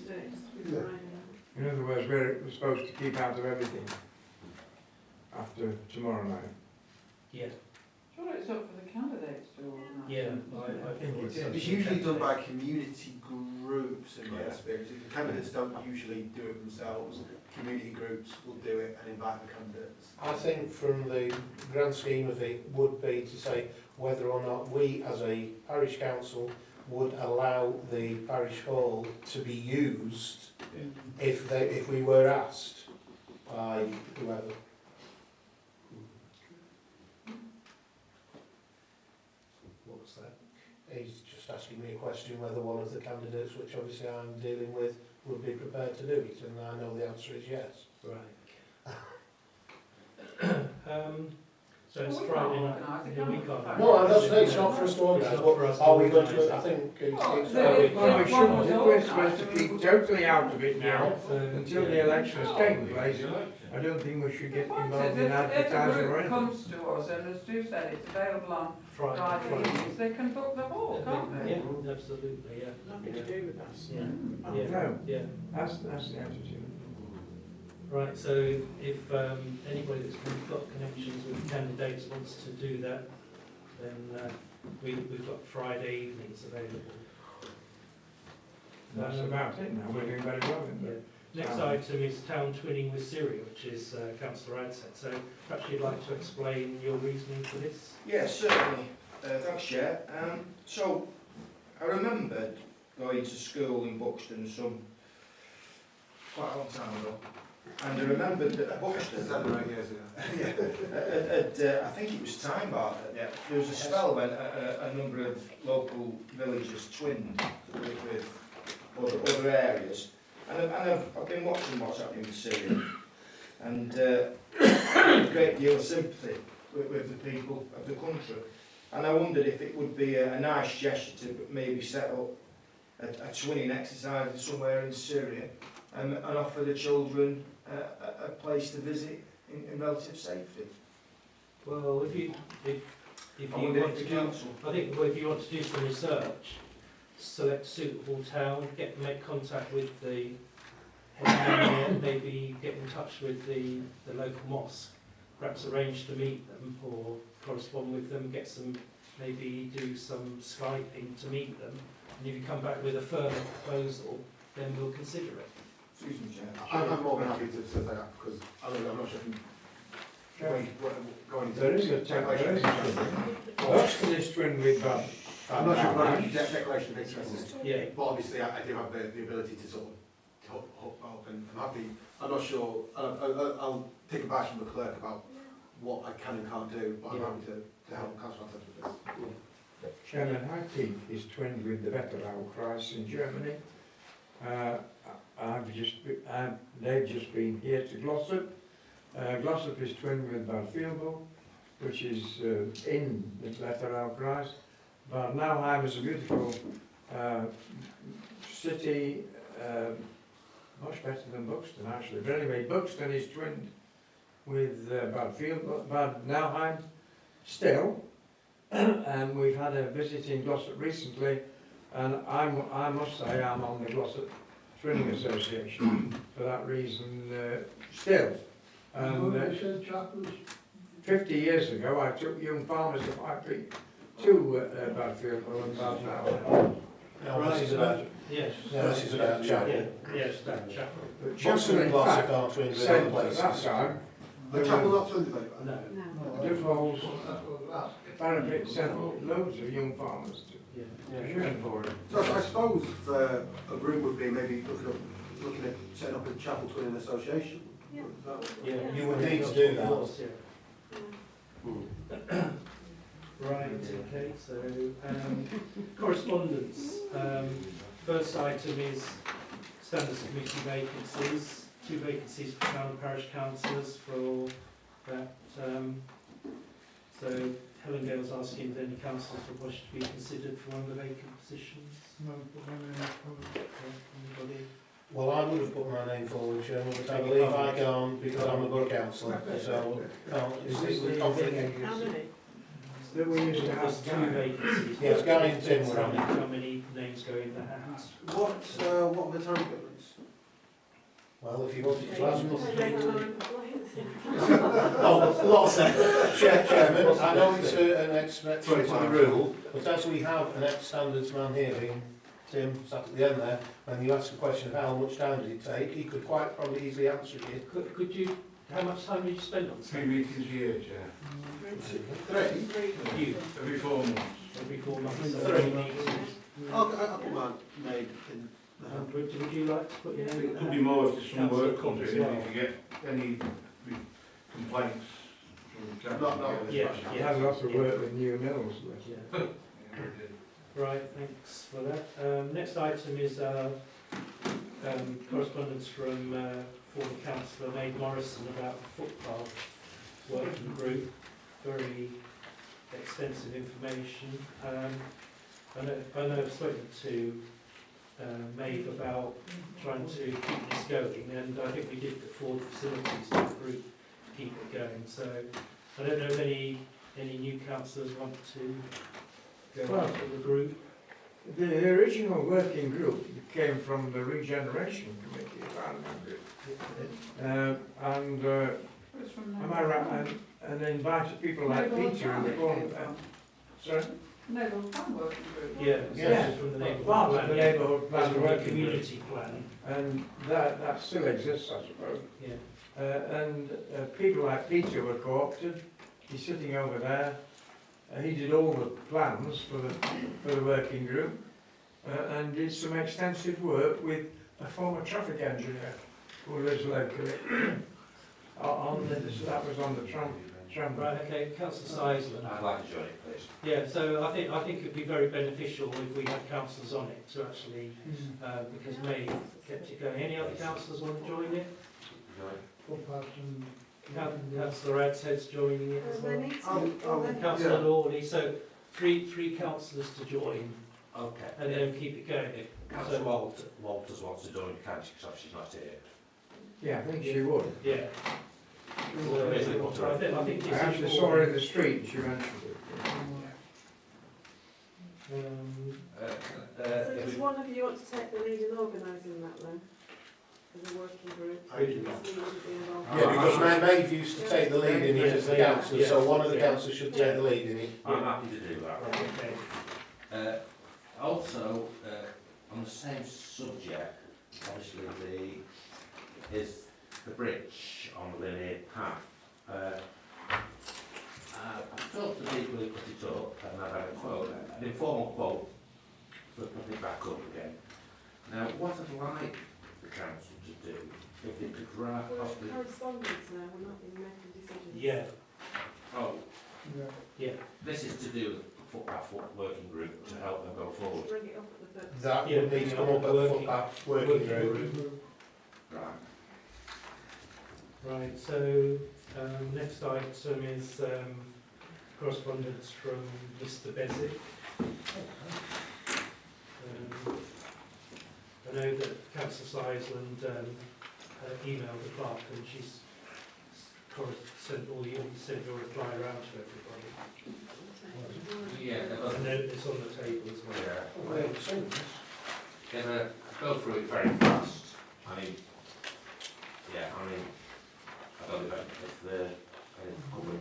do it Friday night. In other words, we're supposed to keep out of everything after tomorrow night. Yeah. Sure, it's up for the candidates to organise. Yeah, I think it's It's usually done by community groups in my experience. The candidates don't usually do it themselves. Community groups will do it and invite the candidates. I think from the grand scheme of it would be to say whether or not we as a parish council would allow the parish hall to be used if we were asked by whoever. What was that? he's just asking me a question whether one of the candidates, which obviously I'm dealing with, would be prepared to do it, and I know the answer is yes. Right. So it's Friday night. Yeah, we can't. No, I'm not saying it's not for us to organise, It's not for us but to are we going organise to, it. I think it's... Well, it's Well, we shouldn't, if we're supposed to keep totally out of it now, So, until the election has taken place, I don't think we should get involved in advertising or If a group anything. comes to us, and as Stu said, it's available on Friday. Friday evenings, they can book the hall, can't they? Yeah, absolutely, yeah. Nothing to do with us. Yeah, No, yeah. that's the attitude. Right, so if anybody that's got connections with candidates wants to do that, then we've got Friday evenings available. That's about it now, we're doing very well in Yeah. that. Next item is town twinning with Syria, which is Councillor Adset. So perhaps you'd like to explain your reasoning for this? Yes, certainly. Thanks, Chair. So, I remember going to school in Buxton quite a long time ago. And I remembered that Buxton, 7 or 8 years ago. I think it was time bar. There was a spell when a number of local villages twinned with other areas. And I've been watching what's happening with Syria. And a great deal of sympathy with the people of the country. And I wondered if it would be a nice gesture to maybe set up a twinning exercise somewhere in Syria and offer the children a place to visit in relative safety. Well, if you I wonder want if to the do, council... I think if you want to do some research, select a suitable town, make contact with the head man there, maybe get in touch with the local mosque, perhaps arrange to meet them or correspond with them, maybe do some Skyping to meet them, and if you come back with a further proposal, then we'll consider it. Excuse me, Chair. I'm more than happy to say that, because I'm not sure if going into... There is a declaration. Buxton is twinned with Bath. I'm not sure if I'm going to declaration of interest, Yeah. but obviously I do have the ability to sort of hook up, and I'm happy. I'm not sure, I'll take advice from the clerk about what I can and can't do, but I'm happy to help Councillor Adset with this. Chairman, High Peak is twinned with the Wetterau Kreis in Germany. They've just been here to Glossop. Glossop is twinned with Bad Vilbel, which is in the Wetterau Kreis. But Nauheim is a beautiful city, much better than Buxton actually. But anyway, Buxton is twinned with Bad Nauheim still. And we've had a visit in Glossop recently, and I must say I'm on the Glossop Twinning Association for that reason still. And 50 years ago I took young farmers of High Peak to Badfield and Bad Nauheim. No, this is about... Yes. No, this is about Chapel. Yes, that Chapel. But Buxton and in Glossop fact, are twins with said other at that places. time, The chapel not to indicate that? No. No. Duffels, Parapet sent loads of young farmers Yeah. to train for it. So I suppose a group would be maybe looking at setting up a chapel twinning association. Yeah. Yeah. You would need to do that. Yeah. Right, okay, so correspondence. First item is standards committee vacancies. 2 vacancies for town and parish councillors for that. So Helen Gale's asking if any councillors would wish to be considered for one of the vacant positions. No, but Anybody? Well, I would have put my name forward, Chairman, but I believe I can't because I'm a borough councillor, so it's with conflict. How many? That we used to There's have 2 Guy. vacancies. Yes, Guy and Tim were on it. How many names go in the hat? What are the time commitments? Well, if you wanted to ask us... Time. Oh, lots of Chairman, I know it's an exception to the rule, but as we have an ex-standards man here, being Tim sat at the end there, when you ask a question of how much time did it take, he could quite probably easily answer it. Could you, how much time did you spend on this? 3 meetings a year, Chair. 3? You, Every 4 months. every 4 months. So 3 meetings. I'll put my name in. Would you like to put your name? It could be more if there's some work Councillor comes Cox in, as well. if you get any complaints from Not- council. Yeah, I had lots of work with new mills. Yeah. Yeah, we did. Right, thanks for that. Next item is correspondence from former councillor Maid Morrison about the footpath working group. Very extensive information. I know I've spoken to Maeve about trying to keep this going, and I think we did afford facilities to the group to keep it going. So I don't know if any new councillors want to go out to the group. The original working group came from the Regeneration Committee, if I remember. It's from Am I right? And they invited people like Peter and the corner there. Sorry? Neighbourhood Plan working group. Yeah, Yeah. from the neighbourhood Part of plan. the neighbourhood plan From the working group. community plan. And that still exists, I suppose. Yeah. And people like Peter were co-opted. He's sitting over there. He did all the plans for the working group and did some extensive work with a former traffic engineer who lives locally. That was on the tram. Right, okay, Councillor Seisland. I'd like to join it, please. Yeah, so I think it'd be very beneficial if we had councillors on it to actually, because May kept it going. Any other councillors want to join it? Footpaths and Councillor Adhead's joining it as They well. need to. Councillor Lawley, so three councillors to join Okay. and then keep it going. Councillor Walters wants to join, can't she, because she's not here. Yeah, I think she would. Yeah. So, I think I it's actually saw her in the street, she mentioned it. So does one of you want to take the lead in organising that then? As a working group? I do not. Does anyone be involved? Yeah, because Maeve used to take the lead in it as the councillor, so one of the councillors should take the lead in it. I'm happy to do that. Okay. Also, on the same subject, obviously is the bridge on the linear path. I've talked to people who put it up and I've had a quote, an informal quote for putting it back up again. Now, what I'd like the council to do, if they could write We're possibly... in correspondence now, we're not in making decisions. Yeah, Oh, yeah. this is to do with the footpath working group to help them go forward. Bring it up at the first. That would need to come up at the footpath working group. Right. Right, so next item is correspondence from Mr. Beswick. I know that Councillor Seisland emailed the clerk and she's sent your reply around to everybody. Yeah, I know it's on the table as well. Yeah. Gonna go through it very fast. I mean, I don't know if the couple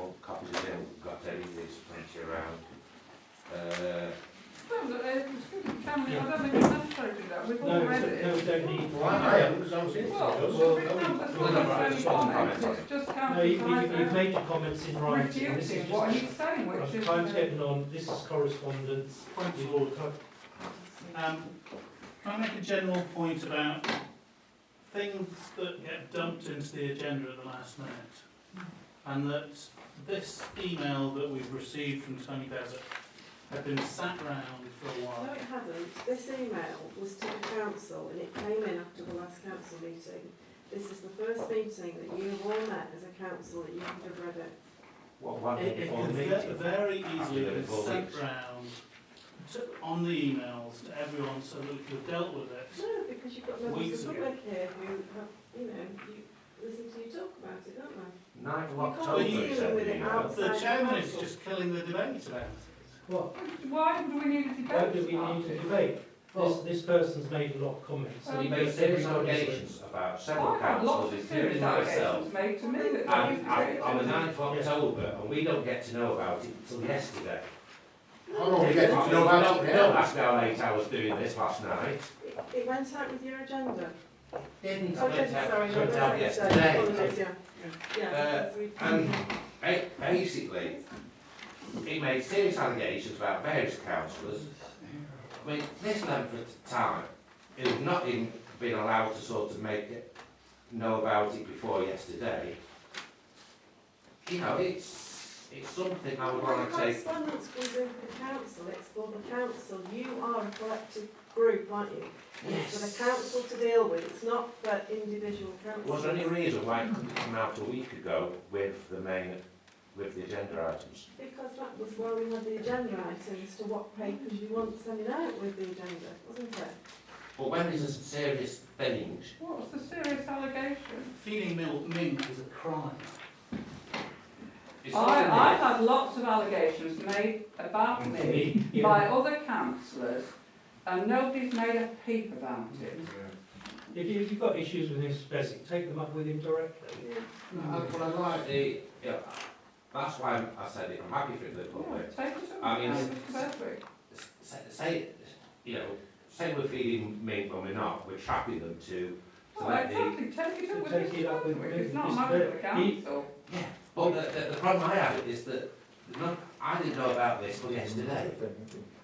of copies of them got any of these plenty around. Can we, I don't think it's necessary to do that, we've all read it. No, we don't need. Well, I haven't, because I was in it. Well, it's just No, you've made your comments in writing. This is refuting what just, he's saying, which is... time's getting on, this is correspondence. We've all Can I make a general point about things that get dumped into the agenda at the last minute? And that this email that we've received from Tony Bezzett had been sat round for a No, while. it hadn't. This email was to the council and it came in after the last council meeting. This is the first meeting that you have all met as a council that you could have read it. What It before the could meeting? very easily be Before sent weeks. round on the emails to everyone so that we could have dealt with it. No, because you've got members Weeks of the ago. public here who have, you listen to you talk about it, don't they? 9th of You can't October, be he dealing said with the it email. outside. The chairman is just killing the debate about it. What? Why do we need a debate? Why do we need to debate? This person's made a lot of comments. He made serious allegations about several I've had lots councils, of including serious myself. allegations made to me that And don't on the 9th of October, and we don't get to know about it until yesterday. How long we get to know about it Don't now? ask me how late I was doing this last night. It went out with your agenda. Didn't, Oh, I went sorry, out, no, went out that's yesterday. apologies, yeah. Yeah, that's And basically, he made serious allegations about various councillors. I mean, this length of time, who've not even been allowed to sort of know about it before yesterday. You know, it's it's something I would When want to take. correspondence comes in for the council, it's for the council. You are a collective group, aren't you? It's for the council to deal with, it's not for individual councils. Was there any reason why it couldn't come out a week ago with the agenda items? Because that was where we had the agenda items to what papers you want sending out with the agenda, wasn't it? But when there's a serious things, What's the serious allegation? Feeding mink is a crime. it's something I've that- had lots of allegations made about me by other councillors, and nobody's made a peep about it. If you've got issues with Mr. Beswick, take them up with him directly. But I like the, yeah, that's why I said it, I'm happy for it to the public. Yeah, take it to I mean, Mr. Beswick. Say, you know, say we're feeding mink when we're not, we're trapping them to Well, let the... exactly, take it up with Take it Mr. up with Beswick, it's not a Mr. matter of the He- council. Yeah, but the problem I have is that I didn't know about this till yesterday,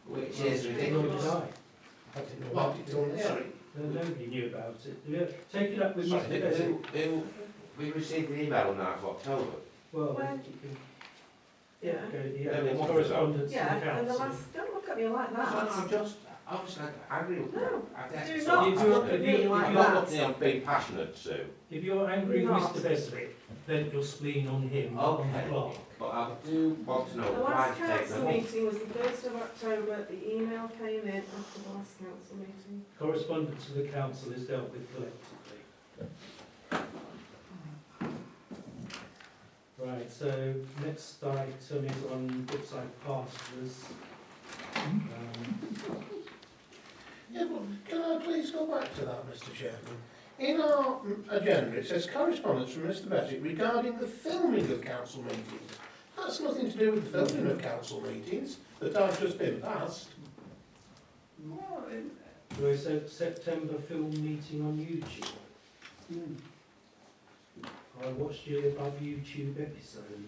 which is Nor did ridiculous. I. I didn't know about it till now. Sorry, Nobody knew about it. Yeah, take it up with sorry, Mr. Beswick. we received the email on 9th of October. Well, When- you can Yeah. yeah, Yeah, what was correspondence to the Yeah, and the council. last, don't look at me like I'm that. just, obviously, I agree with that. No, I think do it's not so look at passionate. me like I'm not that. looking at being passionate, Sue, If you're angry with You're not. Mr. Beswick, then you're spleen on him, not on the Okay. clerk. but I do want to know The why last to take council them off. meeting was the 1st of October, the email came in after the last council meeting. Correspondence to the council is dealt with collectively. Right, so next item is on Brookside Pastures. Yeah, but can I please go back to that, Mr. Chairman? In our agenda, it says correspondence from Mr. Beswick regarding the filming of council meetings. That's nothing to do with the filming of council meetings that I've just been passed. Well, So it's a September film meeting on YouTube. I watched your above YouTube episode.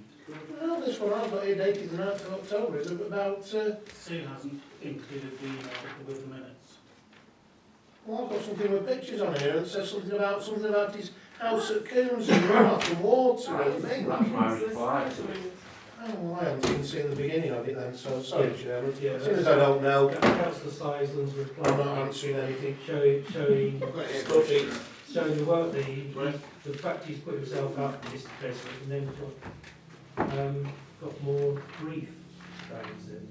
Well, this one I've got here dated the 9th of October, is about, Sue hasn't included the email with the minutes. well, I've got something with pictures on here and it says something about his house at Coons and Roth and water and things. That's my reply to it. Oh, well, I haven't seen the beginning of it then, so sorry, Chairman. Yeah, As soon as I don't know, Councillor Seisland's I'm not reply answering anything. showing Stuffy. showing the work that the fact he's put himself out for Mr. Beswick and then got more grief about it.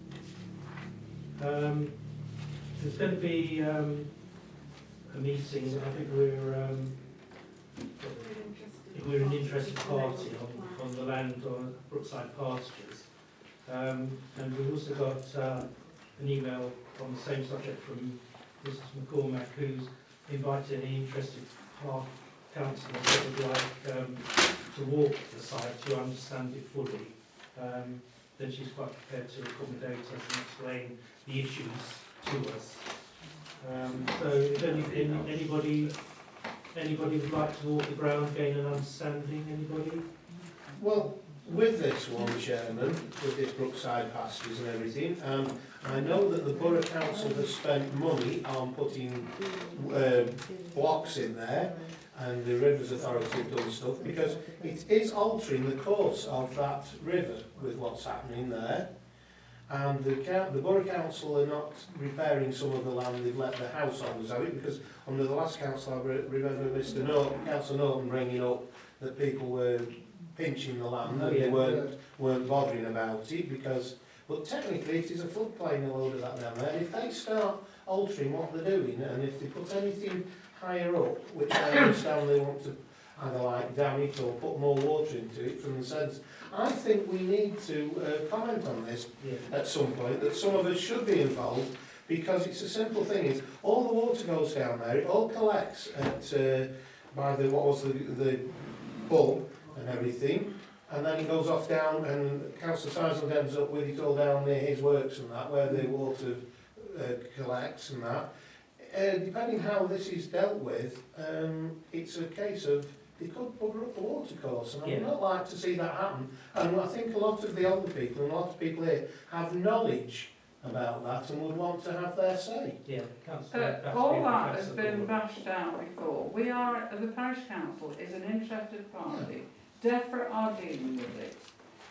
There's going to be a meeting. I think we're an interested party on the land on Brookside Pastures, and we've also got an email on the same subject from Mrs. McCormack, who's invited any interested councillors that would like to walk the site to understand it fully. Then she's quite prepared to accommodate us and explain the issues to us. So if anybody would like to walk the ground, gain an understanding, anybody? Well, with this one, Chairman, with this Brookside Pastures and everything, I know that the Borough Council has spent money on putting blocks in there, and the Rivers Authority have done stuff, because it is altering the course of that river with what's happening there. And the Borough Council are not repairing some of the land they've let the householders have it, because under the last council I remember Mr. Norton, Councillor Norton bringing up that people were pinching the land and they weren't bothering about it, because, but technically it is a floodplain, a load of that down there, and if they start altering what they're doing, and if they put anything higher up, which I understand they want to either like dam it or put more water into it from the sense, I think we need to comment on this at some point, that some of us should be involved, because it's a simple thing, is all the water goes down there, it all collects at by the the bulb and everything, and then it goes off down, and Councillor Seisland ends up with it all down near his works and that, where the water collects and that. Depending how this is dealt with, it's a case of they could bugger up the water course, and I would not like to see that happen. And I think a lot of the older people and a lot of people here have knowledge about that and would want to have their say. Yeah, all that has been bashed out before. We are, the Parish Council is an interested party. DEFRA are dealing with it.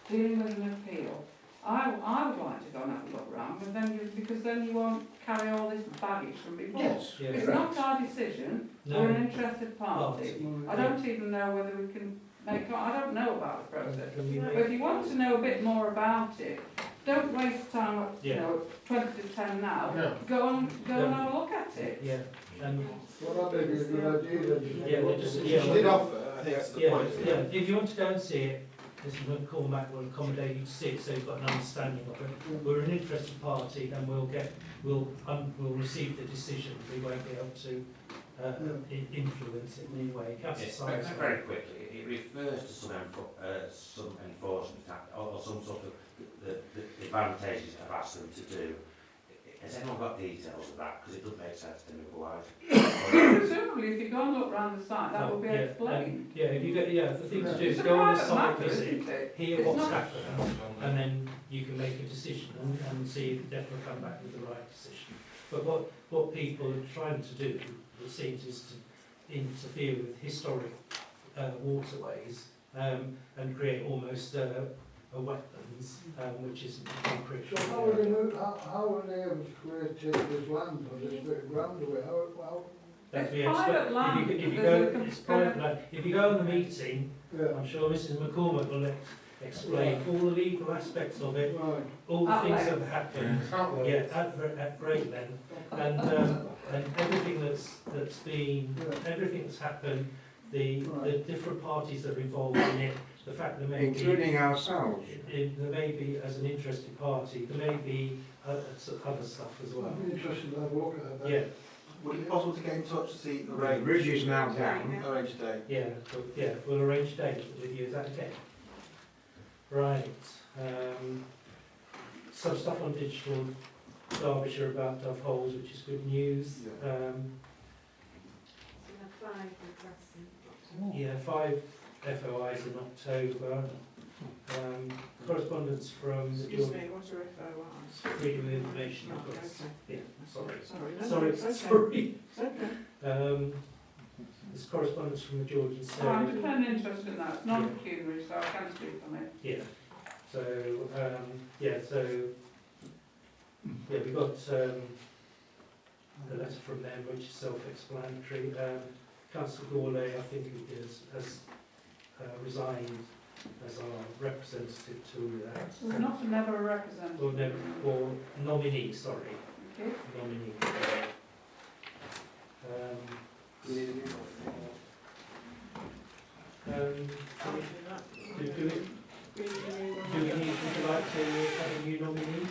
dealing with an appeal, I would like to go and have a look round, but because then you won't carry all this baggage from before. Yes. Yeah. It's not our decision, No. we're an interested party. I don't even know whether we can I don't know about the process. Can we But make- if you want to know a bit more about it, don't waste time at, Yeah. 20 to 10 now. No. Go and have a look at it. Yeah, and, Well, that'd be a good idea, then. yeah, we'll just, She yeah. did offer, I think that's the Yeah, point. yeah, if you want to go and see it, Mr McCormack will accommodate you to see it, so you've got an understanding of it. We're an interested party, and we'll receive the decision, we won't be able to, influence it in any way. Councillor Yes, Simons. very quickly, it refers to some enforcement act, or some sort of the advantages I've asked them to do. Has anyone got details of that? Because it doesn't make sense to me otherwise. Presumably, if you go and look round the site, that will be explained. Yeah, if you go, the thing to do is It's a go on the private site matter, visit, isn't it? hear It's what's not- happened, and then you can make a decision and see if definitely come back with the right decision. But what people are trying to do, it seems, is to interfere with historic waterways and create almost a wetlands, which is concrete. So how are they able to create this land on this bit of ground away? How? That's It's the private expert. land, If you but go, there's a it's private land. If you go on the meeting, Yeah, I'm sure Mrs McCormack will explain all the legal aspects of it, right. all the At things length. that have happened. Can't Yeah, at great length, and everything everything that's happened, the different parties that are involved in it, the fact that maybe Including ourselves. there may be, as an interested party, there may be other stuff as well. I'd be interested to have a look at that. Yeah, Would it be possible to get in touch to see the The range? bridge is now down. Arrange a day. yeah, we'll arrange a date with you, is that okay? Right, some stuff on digital Derbyshire about Dove Holes, which is good news. So we have 5 requests. Yeah, 5 FOIs in October. Correspondence from the Excuse me, what are FOIs? Freedom of Information Oh, Request. okay. Yeah, sorry. Sorry, no, Sorry, it's okay. sorry. It's okay. There's correspondence from the George and I'm Sarah. depending interest in that. It's not pecuniary, so I can speak on it. Yeah. So, we got the letter from them, which is self-explanatory. Councillor Gourlay, I think, has resigned as our representative to that. There's not never a representative. Or nominee, sorry. Okay. Nominee. Do you need a new Would you like to have a new nominee?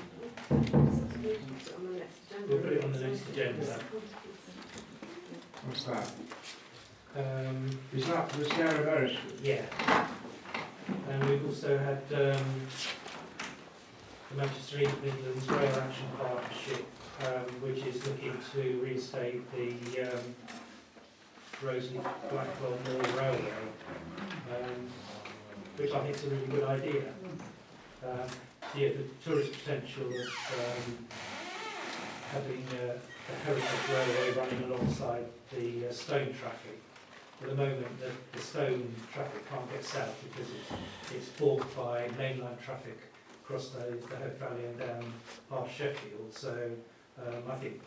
We'll put it on the next agenda. What's that? Is Is that the Sarah Beresford? Yeah. And we've also had the Manchester East Midlands Rail Action Partnership, which is looking to reinstate the Rosebay Blackwell Moor Railway, which I think is a really good idea. The tourist potential of having a heritage railway running alongside the stone traffic. At the moment, the stone traffic can't get south because it's blocked by mainline traffic across the Hope Valley and down past Sheffield. So I think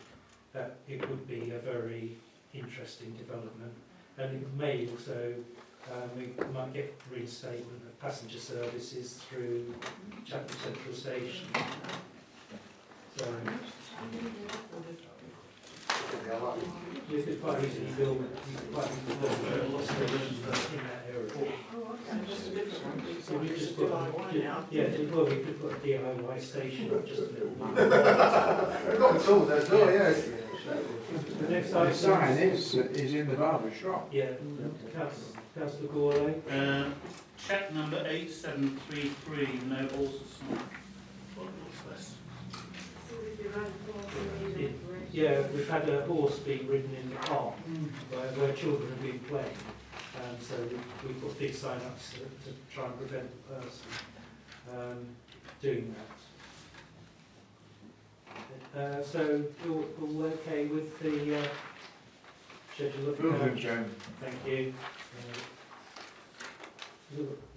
that it would be a very interesting development, and it may also we might get reinstatement of passenger services through Chapel Central Station. So you could quite easily build a bus station in that area. Just a different one. So we just put, Yeah. well, we could put a DIY station up just a little bit. We've got the tools there, so yes. The next The item sign is in the barber shop. Yeah, Councillor Gourlay. Check number 8733, no balls of snow. What's this? Yeah, we've had a horse being ridden in the park where children have been playing. So we put big sign-ups to try and prevent the person doing that. So all okay with the schedule of Movement, Chairman. Thank you.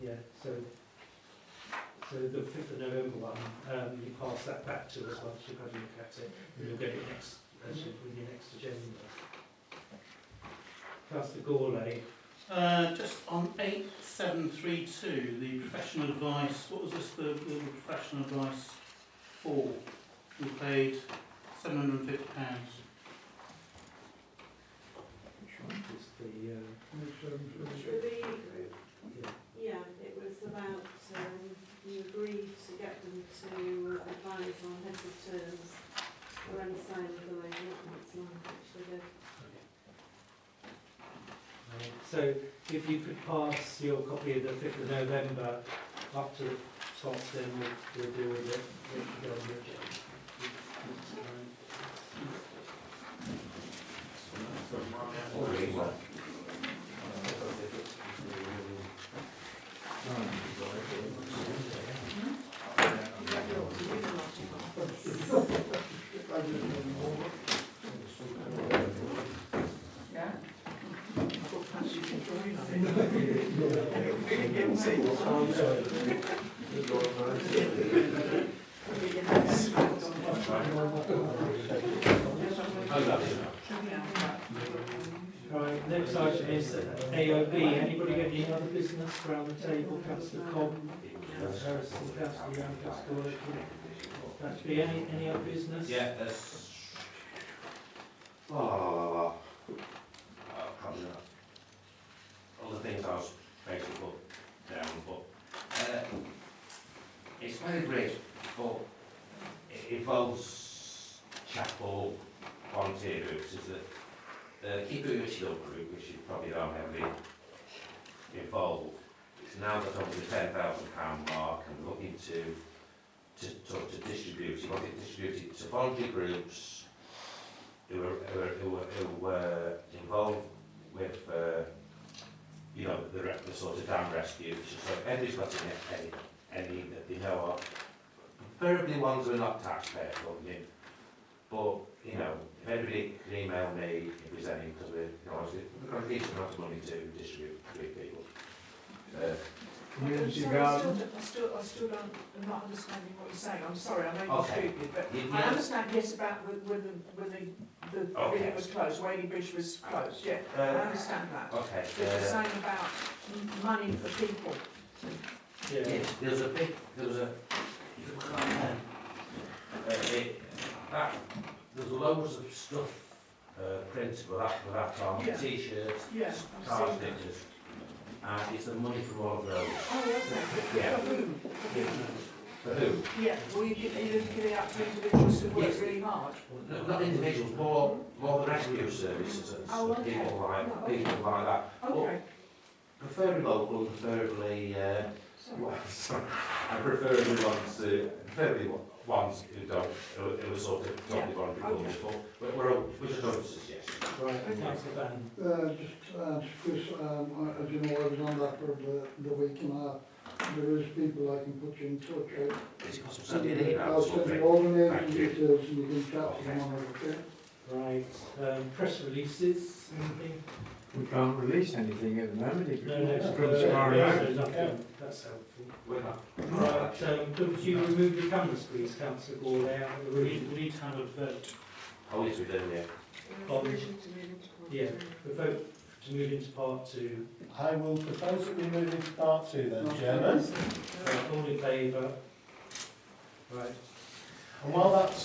Yeah, so So the 5th of November one, you pass that back to us once you've had a look at it, and you'll get it next, with your next agenda. Councillor Gourlay. Just on 8732, the professional advice, what was this the professional advice for? We paid £750. It's the, Yeah, it was about, you agreed to get them to advise on heads of terms or any sign of the allotments line, which they did. so if you could pass your copy of the 5th of November up to the top, then we'll deal with it. Yeah. Right, next item is AOB. Anybody got any other business around the table? Councillor Cobb, Councillor Harrison, Councillor Young, Councillor Gordon. That be any other business? Yeah, there's... probably not. All the things I was basically put down, but it's very brief, but it involves chapel volunteer groups. Is that the Keep It Original group, which you probably don't heavily involved, it's now got over the £10,000 mark and looking to distribute. You want it distributed to voluntary groups who were involved with, you know, the sort of dam rescue. So if anybody's got any that they know of, preferably ones who are not taxpayer funding, but, you know, if anybody can email me if there's any, because we've got a decent amount of money to distribute to people. Community I'm garden. I still don't, I'm not understanding what you're saying. I'm sorry, I know you're Okay. stupid, but Yeah. I understand, yes, about when the Okay. bit was closed, Whaley Bridge was closed, yeah, I understand that. Okay. But you're saying about money for people. Yeah. Yes, there was a, there's loads of stuff printed with that on, Yeah. t-shirts, Yeah, car I've seen that. stickers, and it's the money from all of those. Oh, okay. Yeah. For whom? For who? Yeah, well, you give it out to individuals who work Yes. really hard. No, not individuals, more the rescue services and Oh, okay. people Oh, okay. like that. Okay. Preferably local, preferably, preferably ones who are sort of totally voluntary people, but we're just going to suggest. Right, Councillor Van. Chris, as you know, I was on that for the week and a half. There is people I can put you in touch with. It's got some sending emails. I'll send you all the names and Thank you. details and you can chat to them on it, okay? Right, press releases, anything? We can't release anything at the moment. It No, comes no, from tomorrow night. there's nothing. That's helpful. We're not. Right, could you remove the cameras, please, Councillor Gourlay, out of the We room? need to have a vote. Oh, yes, we do, yeah. Yeah, the vote to move into part 2. I will propose that we move into part 2 then, Chairman. All in favour? Right. And while that's